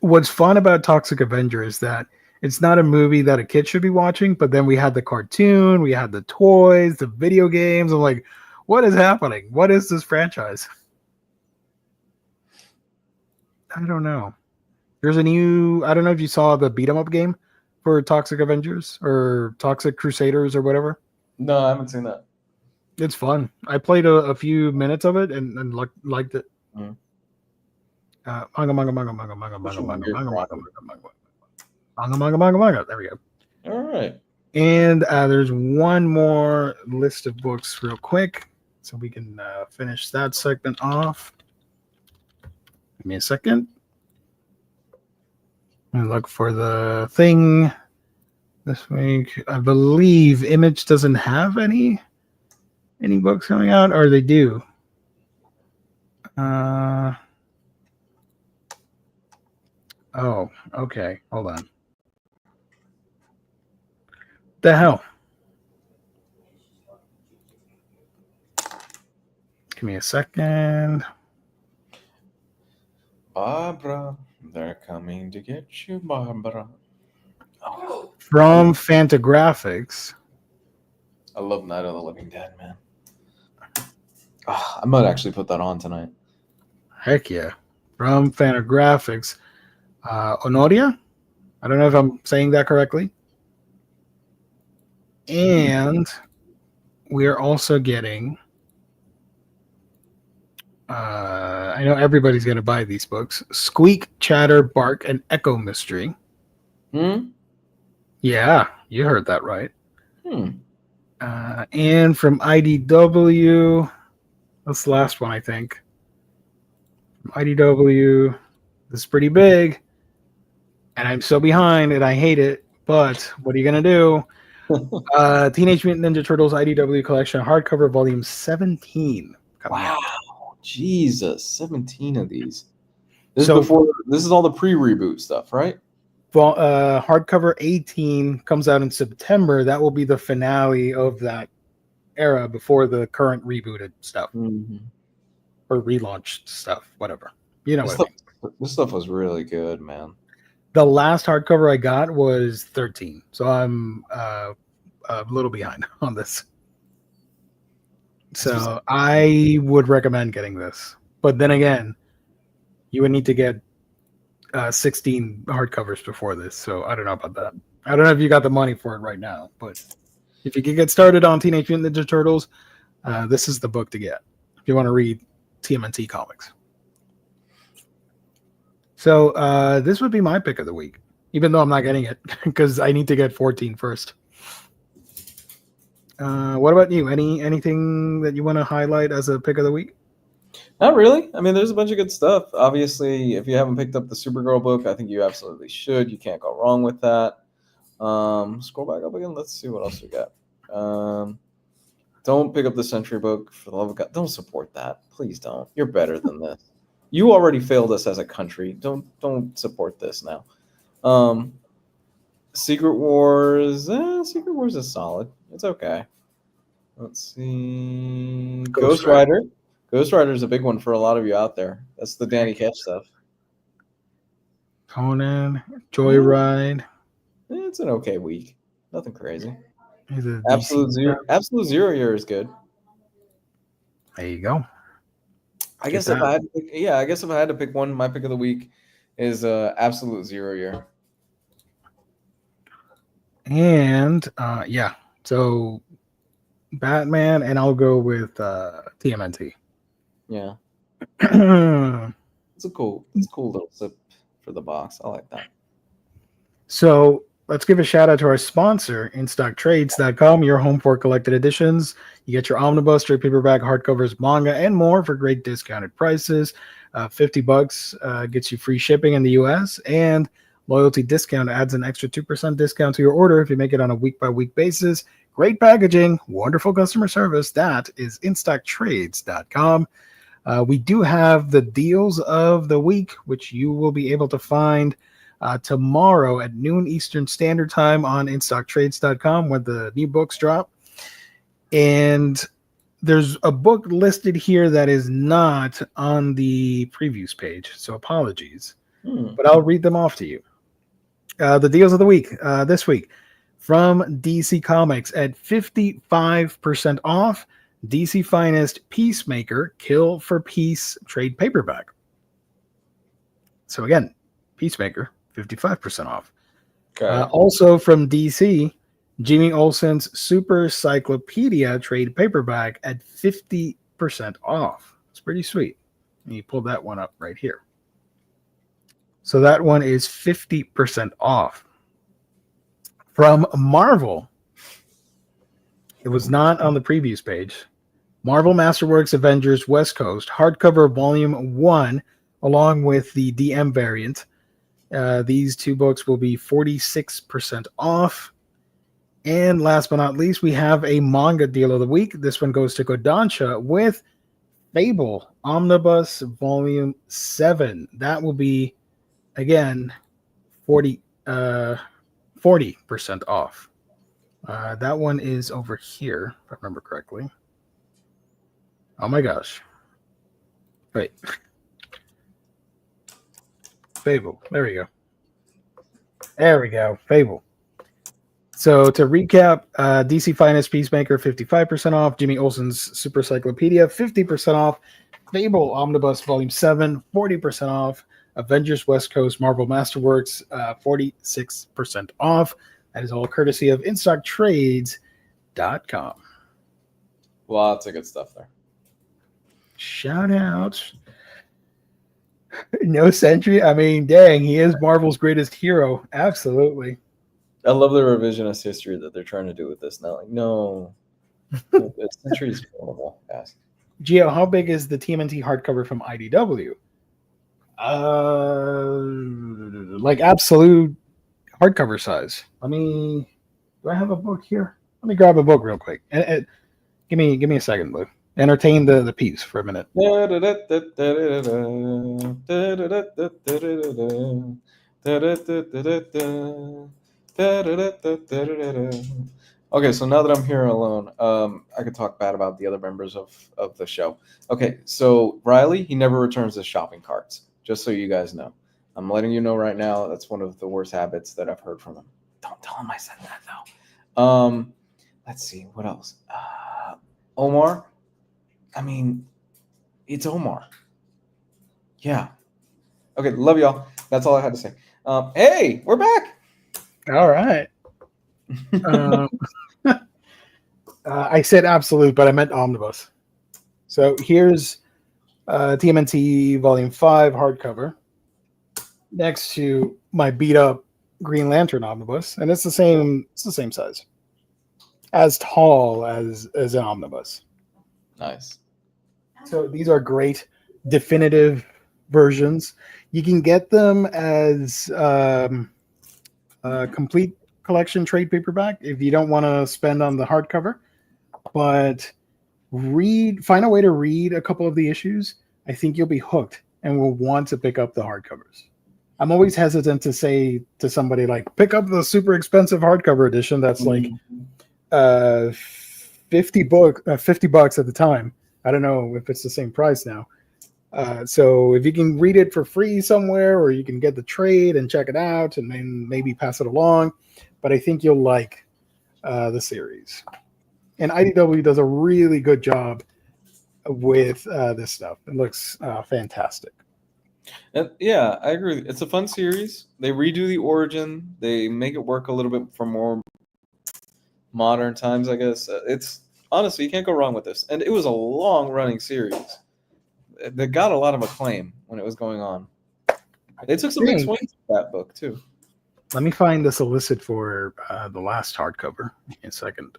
What's fun about Toxic Avenger is that it's not a movie that a kid should be watching, but then we had the cartoon, we had the toys, the video games. I'm like, what is happening? What is this franchise? I don't know. There's a new, I don't know if you saw the beat 'em up game for Toxic Avengers or Toxic Crusaders or whatever. No, I haven't seen that. It's fun. I played a few minutes of it and liked it. Mm. Manga. There we go. All right. And there's one more list of books real quick so we can finish that segment off. Give me a second. And look for the thing this week. I believe Image doesn't have any books coming out, or they do. Oh, okay. Hold on. The hell? Give me a second. Barbara, they're coming to get you, Barbara. From Fantagraphics. I love Night of the Living Dead, man. I might actually put that on tonight. Heck yeah. From Fantagraphics. Honoria? I don't know if I'm saying that correctly. And we're also getting I know everybody's going to buy these books. Squeak, Chatter, Bark, and Echo Mystery. Yeah, you heard that right. And from IDW, that's the last one, I think. From IDW, this is pretty big, and I'm so behind, and I hate it, but what are you going to do? Teenage Mutant Ninja Turtles IDW Collection, hardcover volume 17. Wow. Jesus, 17 of these. This is all the pre-reboot stuff, right? Well, hardcover 18 comes out in September. That will be the finale of that era before the current rebooted stuff or relaunched stuff, whatever. You know this stuff was really good, man. The last hardcover I got was 13, so I'm a little behind on this. So I would recommend getting this, but then again, you would need to get 16 hardcovers before this. So I don't know about that. I don't know if you got the money for it right now, but if you can get started on Teenage Mutant Ninja Turtles, this is the book to get if you want to read TMNT comics. So this would be my pick of the week, even though I'm not getting it because I need to get 14 first. What about you? Anything that you want to highlight as a pick of the week? Not really. I mean, there's a bunch of good stuff. Obviously, if you haven't picked up the Supergirl book, I think you absolutely should. You can't go wrong with that. Scroll back up again. Let's see what else we got. Don't pick up the Sentry book for the love of God. Don't support that. Please don't. You're better than this. You already failed us as a country. Don't support this now. Secret Wars. Secret Wars is solid. It's okay. Let's see. Ghost Rider. Ghost Rider is a big one for a lot of you out there. That's the Danny Ketch stuff. Conan, Joyride. It's an okay week. Nothing crazy. Absolute Zero Year is good. There you go. I guess if I had to pick one, my pick of the week is Absolute Zero Year. And so Batman, and I'll go with TMNT. Yeah. It's a cool little sip for the box. I like that. So let's give a shout out to our sponsor, InStockTrades.com, your home for collected editions. You get your Omnibus, trade paperback, hardcovers, manga, and more for great discounted prices. $50 gets you free shipping in the U.S., and loyalty discount adds an extra 2% discount to your order if you make it on a week-by-week basis. Great packaging, wonderful customer service. That is InStockTrades.com. We do have the deals of the week, which you will be able to find tomorrow at noon Eastern Standard Time on InStockTrades.com when the new books drop. And there's a book listed here that is not on the previews page, so apologies. But I'll read them off to you. The deals of the week this week from DC Comics at 55% off. DC Finest Peacemaker Kill for Peace trade paperback. So again, Peacemaker 55% off. Okay. Also from DC, Jimmy Olsen's Super Cyclopedia trade paperback at 50% off. It's pretty sweet. And you pull that one up right here. So that one is 50% off. From Marvel, it was not on the previews page. Marvel Masterworks Avengers West Coast, hardcover volume 1, along with the DM variant. These two books will be 46% off. And last but not least, we have a manga deal of the week. This one goes to Kodansha with Fable Omnibus Volume 7. That will be, again, 40% off. That one is over here, if I remember correctly. Oh my gosh. Wait. Fable. There we go. There we go. Fable. So to recap, DC Finest Peacemaker 55% off, Jimmy Olsen's Super Cyclopedia 50% off, Fable Omnibus Volume 7 40% off, Avengers West Coast Marvel Masterworks 46% off. That is all courtesy of InStockTrades.com. Lots of good stuff there. Shout out. No Sentry. I mean, dang, he is Marvel's greatest hero. Absolutely. I love the revisionist history that they're trying to do with this now. Like, no, Sentry is horrible, guys. Gio, how big is the TMNT hardcover from IDW? Like absolute hardcover size. Do I have a book here? Let me grab a book real quick. Give me a second, Lou. Entertain the piece for a minute. Okay, so now that I'm here alone, I could talk bad about the other members of the show. Okay, so Riley, he never returns his shopping carts, just so you guys know. I'm letting you know right now, that's one of the worst habits that I've heard from him. Don't tell him I said that, though. Let's see, what else? Omar, it's Omar. Yeah. Okay, love y'all. That's all I had to say. Hey, we're back. All right. I said absolute, but I meant omnibus. So here's TMNT Volume 5 hardcover next to my beat up Green Lantern omnibus, and it's the same size, as tall as an omnibus. Nice. So these are great definitive versions. You can get them as complete collection trade paperback if you don't want to spend on the hardcover, but find a way to read a couple of the issues. I think you'll be hooked. and will want to pick up the hardcovers. I'm always hesitant to say to somebody like, pick up the super expensive hardcover edition that's like 50 bucks at the time. I don't know if it's the same price now. So if you can read it for free somewhere, or you can get the trade and check it out and then maybe pass it along. But I think you'll like the series. And IDW does a really good job with this stuff. It looks fantastic. And yeah, I agree. It's a fun series. They redo the origin. They make it work a little bit for more modern times, I guess. It's honestly, you can't go wrong with this. And it was a long-running series. They got a lot of acclaim when it was going on. They took some big swings with that book too. Let me find the solicit for the last hardcover in a second.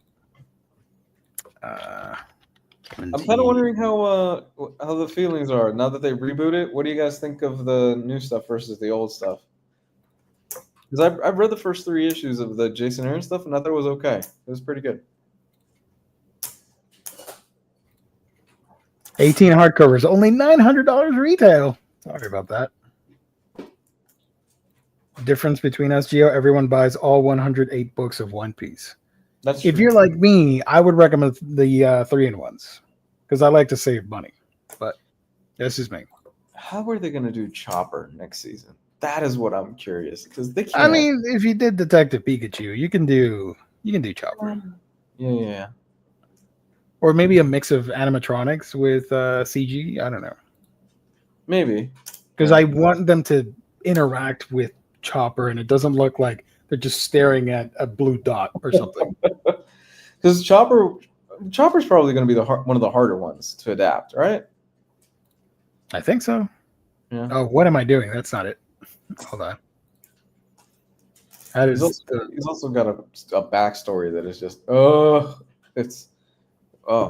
I'm kind of wondering how the feelings are now that they reboot it. What do you guys think of the new stuff versus the old stuff? Because I've read the first 3 issues of the Jason Aaron stuff, and I thought it was okay. It was pretty good. 18 hardcovers, only $900 retail. Sorry about that. Difference between us, Gio, everyone buys all 108 books of One Piece. That's if true. you're like me, I would recommend the 3-in-1s because I like to save money. But this is me. How are they going to do Chopper next season? That is what I'm curious because they can't. I mean, if you did Detective Pikachu, you can do Chopper. Yeah. Or maybe a mix of animatronics with CG. I don't know. Maybe because I want them to interact with Chopper, and it doesn't look like they're just staring at a blue dot or something. Because Chopper's probably going to be one of the harder ones to adapt, right? I think so. Yeah. Oh, what am I doing? That's not it. Hold on. That is. He's also got a backstory that is just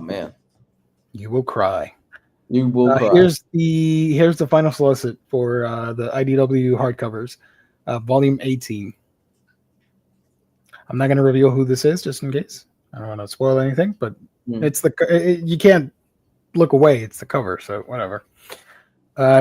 man. You will cry. You will cry. Here's the final solicit for the IDW hardcovers, volume 18. I'm not going to reveal who this is, just in case. I don't want to spoil anything, but it's you can't look away. It's the cover, so whatever.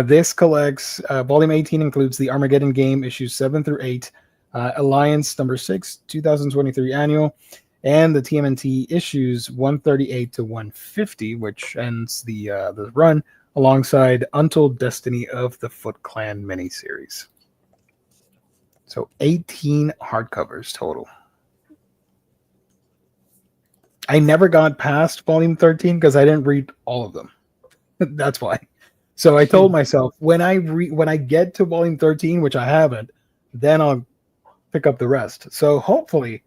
This collects volume 18 includes the Armageddon game issues 7 through 8, Alliance number 6, 2023 annual, and the TMNT issues 138 to 150, which ends the run alongside Untold Destiny of the Foot Clan miniseries. So 18 hardcovers total. I never got past volume 13 because I didn't read all of them. That's why. So I told myself when I get to volume 13, which I haven't, then I'll pick up the rest. So hopefully,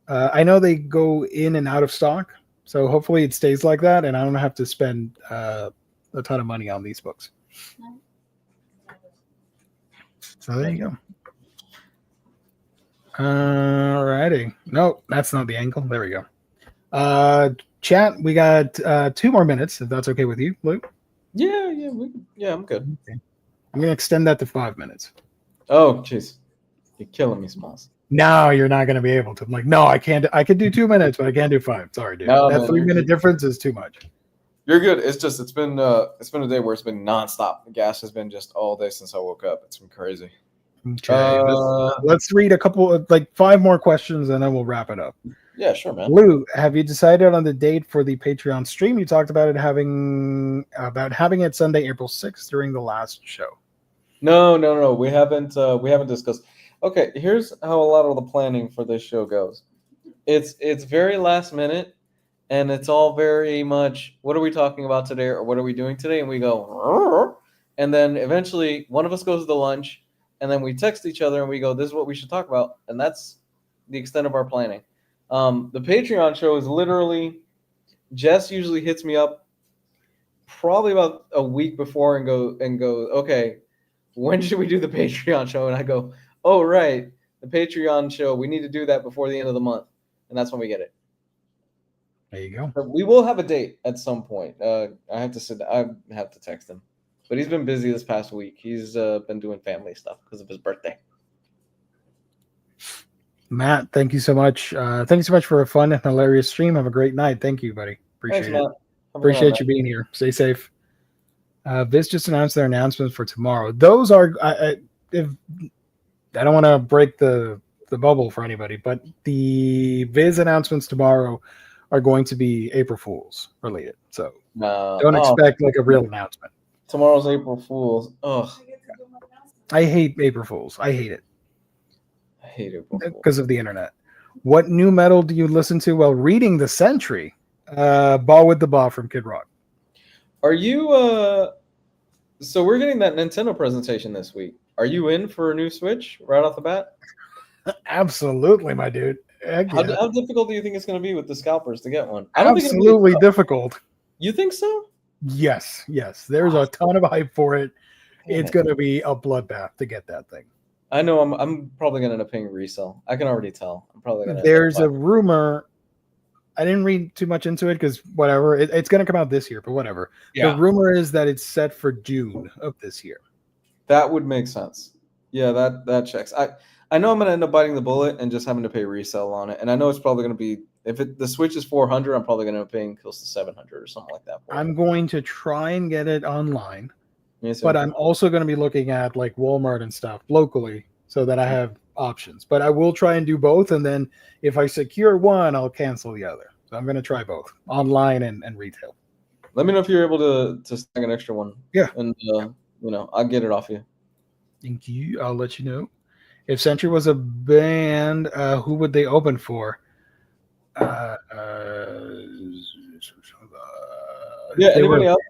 I know they go in and out of stock. So hopefully it stays like that, and I don't have to spend a ton of money on these books. So there you go. Alrighty. No, that's not the angle. There we go. Chat, we got 2 more minutes, if that's okay with you, Luke. Yeah, I'm good. Okay. I'm gonna extend that to 5 minutes. Oh, jeez, you're killing me, Smalls. No, you're not gonna be able to. I'm like, no, I can't. I could do 2 minutes, but I can't do 5. Sorry, dude. No, that man, 3-minute difference is too much. You're good. It's been a day where it's been nonstop. The gas has been just all day since I woke up. It's been crazy. Okay, let's read a couple of 5 more questions and then we'll wrap it up. Yeah, sure, man. Lou, have you decided on the date for the Patreon stream? You talked about having it Sunday, April 6th during the last show. No. We haven't discussed. Okay, here's how a lot of the planning for this show goes. It's very last minute, and it's all very much, what are we talking about today, or what are we doing today? And we go, and then eventually one of us goes to lunch, and then we text each other and we go, this is what we should talk about, and that's the extent of our planning. The Patreon show is literally, Jess usually hits me up probably about a week before and go, okay, when should we do the Patreon show? And I go, oh, right, the Patreon show, we need to do that before the end of the month. And that's when we get it. There you go. But we will have a date at some point. I have to text him. But he's been busy this past week. He's been doing family stuff because of his birthday. Matt, thank you so much. Thank you so much for a fun and hilarious stream. Have a great night. Thank you, buddy. Appreciate it. Matt. Appreciate you being here. Stay safe. Viz just announced their announcements for tomorrow. Those are, if I don't want to break the bubble for anybody, but the Viz announcements tomorrow are going to be April Fools related. So don't expect like a real announcement. Tomorrow's April Fools. Ugh. I hate April Fools. I hate it. I hate April Fools. Because of the internet. What new metal do you listen to while reading The Sentry? Ball with the Ball from Kid Rock. Are you so we're getting that Nintendo presentation this week. Are you in for a new Switch right off the bat? Absolutely, my dude. How difficult do you think it's going to be with the scalpers to get one? I don't think absolutely difficult. You think so? Yes. There's a ton of hype for it. It's going to be a bloodbath to get that thing. I know I'm probably going to end up paying resale. I can already tell. I'm probably going to. There's a rumor. I didn't read too much into it because whatever. It's going to come out this year, but whatever. Yeah. The rumor is that it's set for June of this year. That would make sense. Yeah, that checks. I know I'm going to end up biting the bullet and just having to pay resale on it. And I know it's probably going to be, if the Switch is $400, I'm probably going to end up paying close to $700 or something like that. I'm going to try and get it online. Yes, but I'm also going to be looking at like Walmart and stuff locally so that I have options. But I will try and do both. And then if I secure one, I'll cancel the other. So I'm going to try both online and retail. Let me know if you're able to snag an extra one. Yeah. And, I'll get it off you. Thank you. I'll let you know. If Sentry was a band, who would they open for? Anybody else?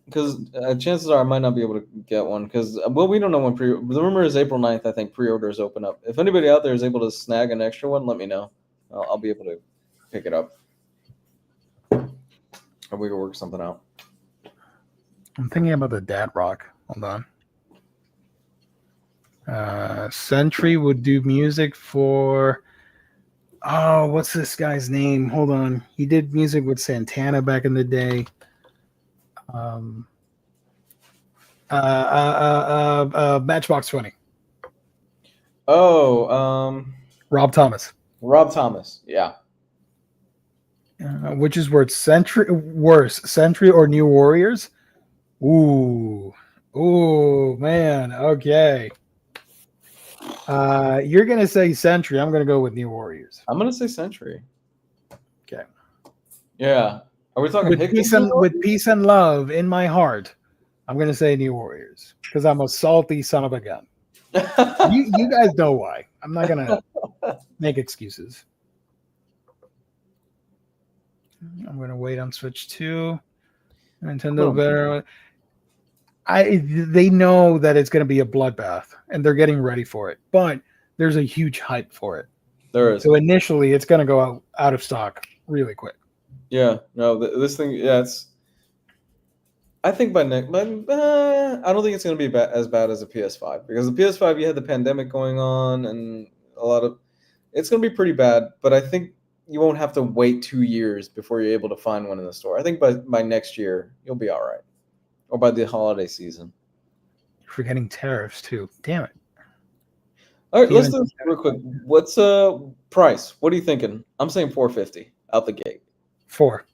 Because chances are I might not be able to get one because, we don't know when the rumor is April 9th, I think pre-orders open up. If anybody out there is able to snag an extra one, let me know. I'll be able to pick it up. Or we can work something out. I'm thinking about the Dad Rock. Hold on. Sentry would do music for what's this guy's name? Hold on. He did music with Santana back in the day. Matchbox 20. Rob Thomas. Rob Thomas, yeah. Which is worse, Sentry or New Warriors? Ooh, man. Okay. You're gonna say Sentry. I'm gonna go with New Warriors. I'm gonna say Sentry. Okay. Yeah. Are we talking with peace and love in my heart? I'm gonna say New Warriors because I'm a salty son of a gun. you guys know why. I'm not gonna make excuses. I'm gonna wait on Switch 2. Nintendo better. They know that it's going to be a bloodbath, and they're getting ready for it. But there's a huge hype for it. There is. So initially, it's going to go out of stock really quick. Yeah. No. This thing. Yeah. I think by next. I don't think it's going to be as bad as a PS5 because the PS5 you had the pandemic going on and a lot of. It's going to be pretty bad, but I think you won't have to wait 2 years before you're able to find one in the store. I think by next year you'll be all right. Or by the holiday season. You're forgetting tariffs too. Damn it. All right, let's do this real quick. What's price? What are you thinking? I'm saying $450 out the gate. 4.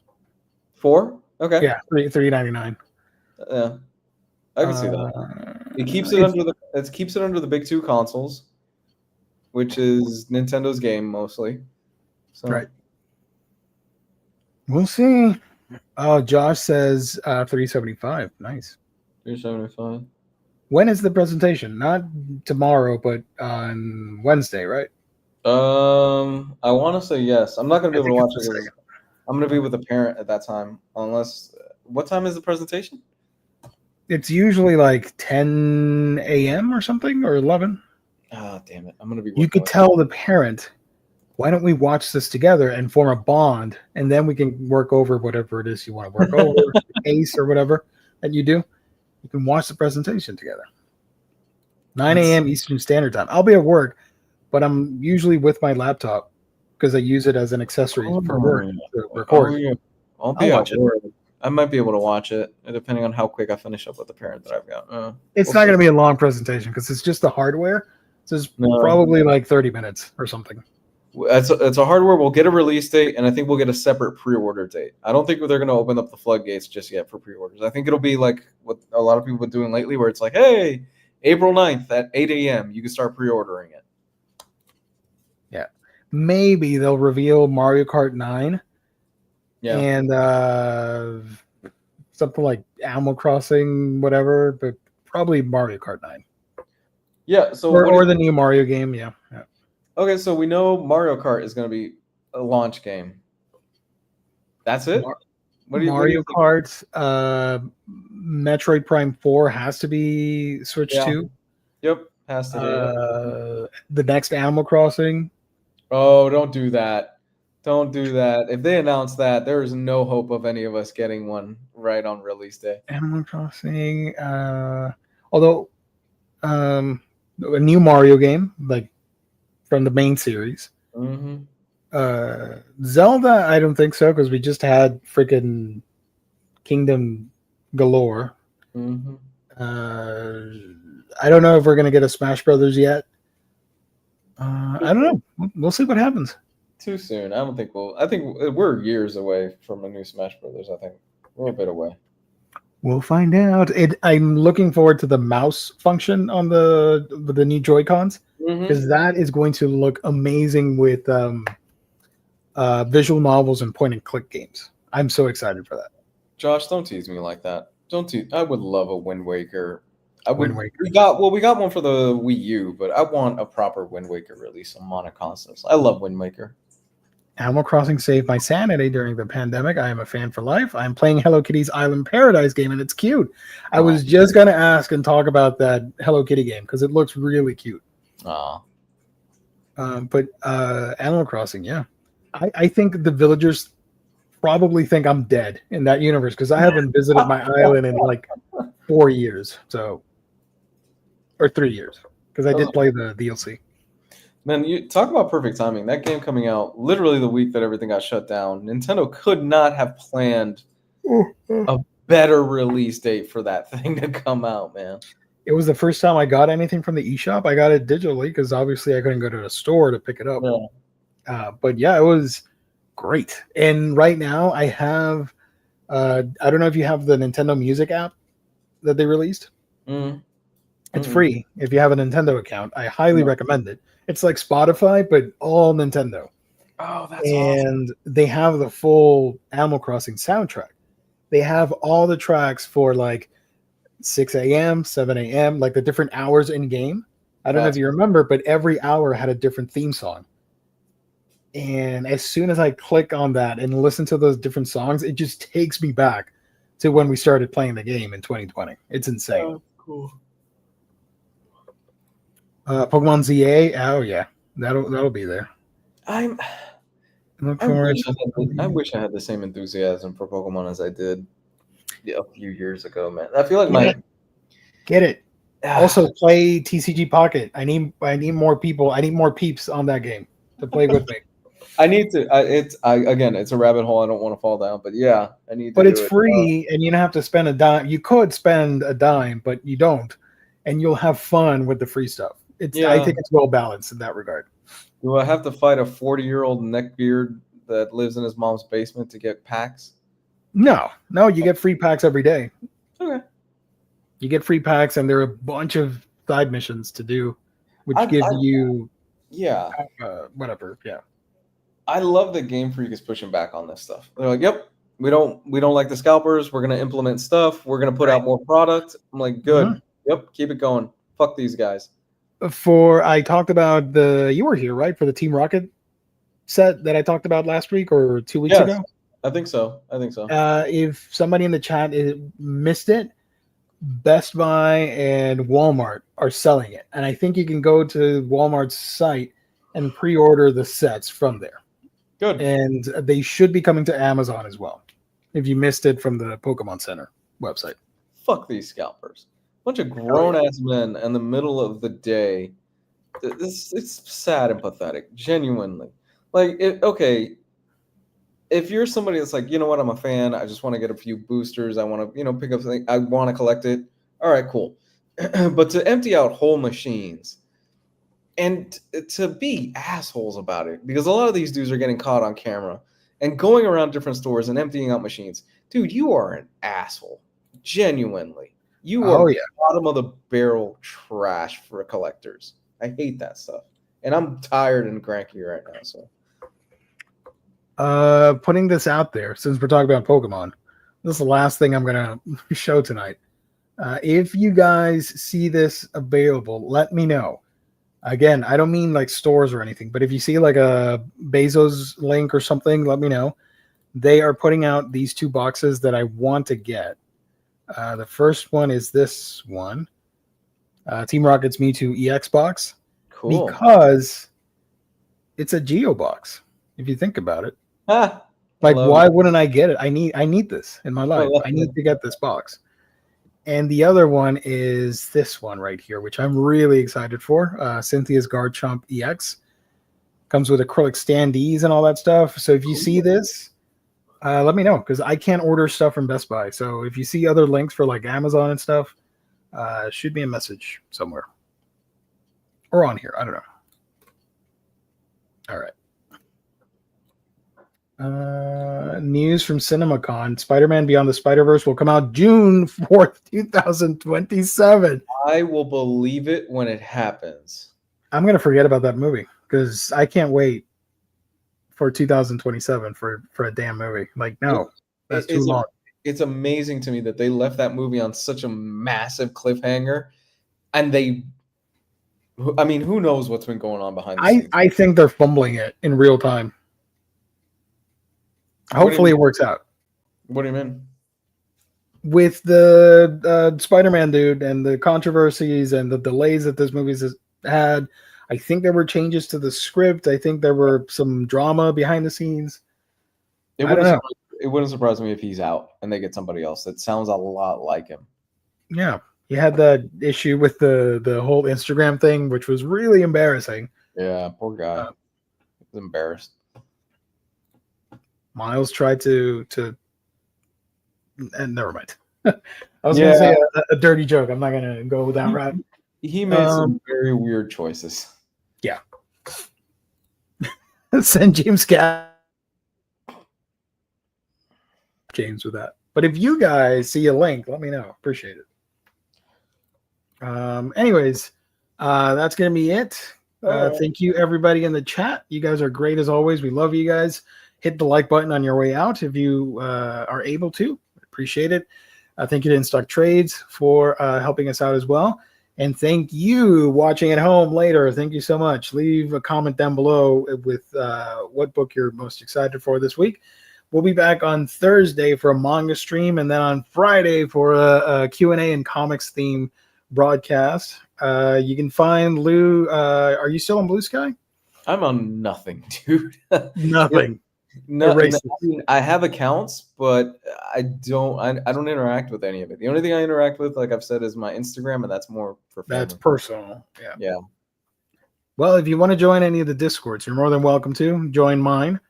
4? Okay. Yeah, $399. Yeah, I can see that. It keeps it under the big two consoles, which is Nintendo's game mostly. So. Right. We'll see. Oh, Josh says $375. Nice. $375. When is the presentation? Not tomorrow, but on Wednesday, right? I want to say yes. I'm not going to be able to watch it. I'm going to be with a parent at that time. Unless, what time is the presentation? It's usually like 10 a.m. or something, or 11. Ah, damn it! I'm going to be. You could tell the parent, why don't we watch this together and form a bond, and then we can work over whatever it is you want to work over, the case or whatever that you do. You can watch the presentation together. 9 a.m. Eastern Standard Time. I'll be at work, but I'm usually with my laptop because I use it as an accessory for work to record. I'll be at work. I might be able to watch it, depending on how quick I finish up with the parent that I've got. It's not going to be a long presentation because it's just the hardware. So it's probably like 30 minutes or something. It's a hardware. We'll get a release date, and I think we'll get a separate pre-order date. I don't think they're going to open up the floodgates just yet for pre-orders. I think it'll be like what a lot of people have been doing lately, where it's like, hey, April 9th at 8 a.m., you can start pre-ordering it. Yeah. Maybe they'll reveal Mario Kart 9 and something like Animal Crossing, whatever, but probably Mario Kart 9. Yeah, so or the new Mario game, yeah. Okay, so we know Mario Kart is going to be a launch game. That's it? Mario Kart, Metroid Prime 4 has to be Switch 2. Yep, has to be. The next Animal Crossing. Oh, don't do that. Don't do that. If they announce that, there is no hope of any of us getting one right on release day. Animal Crossing, although a new Mario game, like from the main series. Mm-hmm. Zelda, I don't think so, because we just had freaking Kingdom Galore. Mm-hmm. I don't know if we're gonna get a Smash Brothers yet. I don't know. We'll see what happens. Too soon. I don't think we'll. I think we're years away from a new Smash Brothers. I think we're a bit away. We'll find out. I'm looking forward to the mouse function on the new Joy-Cons, because that is going to look amazing with visual novels and point-and-click games. I'm so excited for that. Josh, don't tease me like that. Don't tease. I would love a Wind Waker. Wind Waker. We got one for the Wii U, but I want a proper Wind Waker release on monoconsoles. I love Wind Waker. Animal Crossing saved my sanity during the pandemic. I am a fan for life. I'm playing Hello Kitty's Island Paradise game, and it's cute. I was just going to ask and talk about that Hello Kitty game, because it looks really cute. But Animal Crossing, yeah. I think the villagers probably think I'm dead in that universe, because I haven't visited my island in like 4 years. Or 3 years, because I did play the DLC. Man, you talk about perfect timing. That game coming out literally the week that everything got shut down. Nintendo could not have planned a better release date for that thing to come out, man. It was the first time I got anything from the eShop. I got it digitally because obviously I couldn't go to a store to pick it up. Yeah. But yeah, it was great. And right now I have, I don't know if you have the Nintendo Music app that they released. It's free if you have a Nintendo account. I highly recommend it. It's like Spotify, but all Nintendo. Oh, that's awesome. And they have the full Animal Crossing soundtrack. They have all the tracks for like 6 a.m., 7 a.m., like the different hours in game. I don't know if you remember, but every hour had a different theme song. And as soon as I click on that and listen to those different songs, it just takes me back to when we started playing the game in 2020. It's insane. Oh, cool. Pokemon ZA, oh yeah, that'll be there. I wish I had the same enthusiasm for Pokemon as I did a few years ago, man. I feel like get it. Also, play TCG Pocket. I need more people. I need more peeps on that game to play with me. I need to. Again, it's a rabbit hole. I don't want to fall down, but yeah, I need to. But it's free, and you don't have to spend a dime. You could spend a dime, but you don't, and you'll have fun with the free stuff. I think it's well balanced in that regard. Do I have to fight a 40-year-old neckbeard that lives in his mom's basement to get packs? No, you get free packs every day. Okay. You get free packs, and there are a bunch of side missions to do, which give you whatever. Yeah. I love that Game Freak is pushing back on this stuff. They're like, "Yep, we don't like the scalpers. We're gonna implement stuff. We're gonna put out more product." I'm like, "Good. Yep, keep it going. Fuck these guys." I talked about you were here, right, for the Team Rocket set that I talked about last week or 2 weeks ago? I think so. If somebody in the chat missed it, Best Buy and Walmart are selling it. And I think you can go to Walmart's site and pre-order the sets from there. Good. And they should be coming to Amazon as well, if you missed it from the Pokemon Center website. Fuck these scalpers. Bunch of grown-ass men in the middle of the day. It's sad and pathetic, genuinely. Like, if you're somebody that's like, you know what, I'm a fan, I just want to get a few boosters, I want to, pick up something, I want to collect it, all right, cool. But to empty out whole machines and to be assholes about it, because a lot of these dudes are getting caught on camera and going around different stores and emptying out machines. Dude, you are an asshole. Genuinely. You are bottom of the barrel trash for collectors. I hate that stuff. And I'm tired and cranky right now. So putting this out there, since we're talking about Pokemon, this is the last thing I'm gonna show tonight. If you guys see this available, let me know. Again, I don't mean like stores or anything, but if you see like a Bezos link or something, let me know. They are putting out these 2 boxes that I want to get. The first one is this one, Team Rocket's Mewtwo EX box. cool. Because it's a Geo box. If you think about it, Ah, like love why it. wouldn't I get it? I need this in my life. love I need to get this box. And the other one is this one right here, which I'm really excited for. Cynthia's Garchomp EX comes with acrylic standees and all that stuff. So if you see this, let me know, because I can't order stuff from Best Buy. So if you see other links for like Amazon and stuff, shoot me a message somewhere or on here. I don't know. All right. News from CinemaCon: Spider-Man Beyond the Spider-Verse will come out June 4th, 2027. I will believe it when it happens. I'm gonna forget about that movie because I can't wait for 2027 for a damn movie. Like, no, that's too long. It's amazing to me that they left that movie on such a massive cliffhanger, and I mean, who knows what's been going on behind the scenes? I think they're fumbling it in real time. Hopefully it works out. What do you mean? With the Spider-Man dude and the controversies and the delays that this movie has had, I think there were changes to the script. I think there were some drama behind the scenes. It wouldn't surprise me if he's out and they get somebody else that sounds a lot like him. Yeah. He had that issue with the whole Instagram thing, which was really embarrassing. Yeah, poor guy. He was embarrassed. Miles tried to and never mind. I was going to say a dirty joke. I'm not going to go that route. He made some very weird choices. Yeah. Send James with that. But if you guys see a link, let me know. Appreciate it. Anyways, that's going to be it. Thank you, everybody in the chat. You guys are great as always. We love you guys. Hit the like button on your way out if you are able to. Appreciate it. Thank you to InStock Trades for helping us out as well. And thank you watching at home later. Thank you so much. Leave a comment down below with what book you're most excited for this week. We'll be back on Thursday for a manga stream, and then on Friday for a Q&A and comics theme broadcast. You can find Lou. Are you still on Blue Sky? I'm on nothing, dude. Nothing. No, I have accounts, but I don't interact with any of it. The only thing I interact with, like I've said, is my Instagram, and that's more for family. That's personal. Yeah. Well, if you want to join any of the Discords, you're more than welcome to join mine.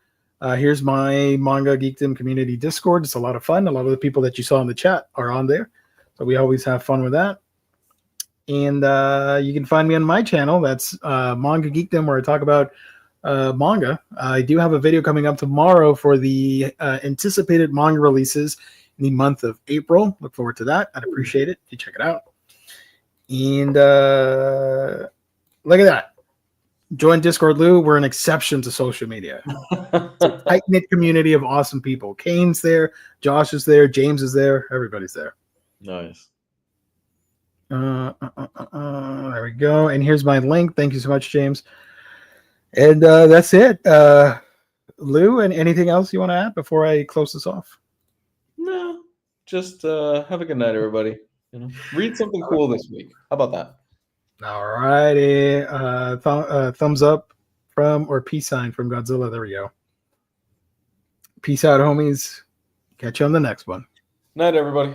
Here's my Manga Geekdom community Discord. It's a lot of fun. A lot of the people that you saw in the chat are on there, so we always have fun with that. And you can find me on my channel. That's Manga Geekdom, where I talk about manga. I do have a video coming up tomorrow for the anticipated manga releases in the month of April. Look forward to that. I'd appreciate it if you check it out. And look at that. Join Discord, Lou. We're an exception to social media. It's a tight-knit community of awesome people. Kane's there. Josh is there. James is there. Everybody's there. Nice. There we go. And here's my link. Thank you so much, James. And that's it. Lou, and anything else you want to add before I close this off? No, just have a good night, everybody. Read something cool this week. How about that? All righty. Thumbs up or peace sign from Godzilla. There we go. Peace out, homies. Catch you on the next one. Night, everybody.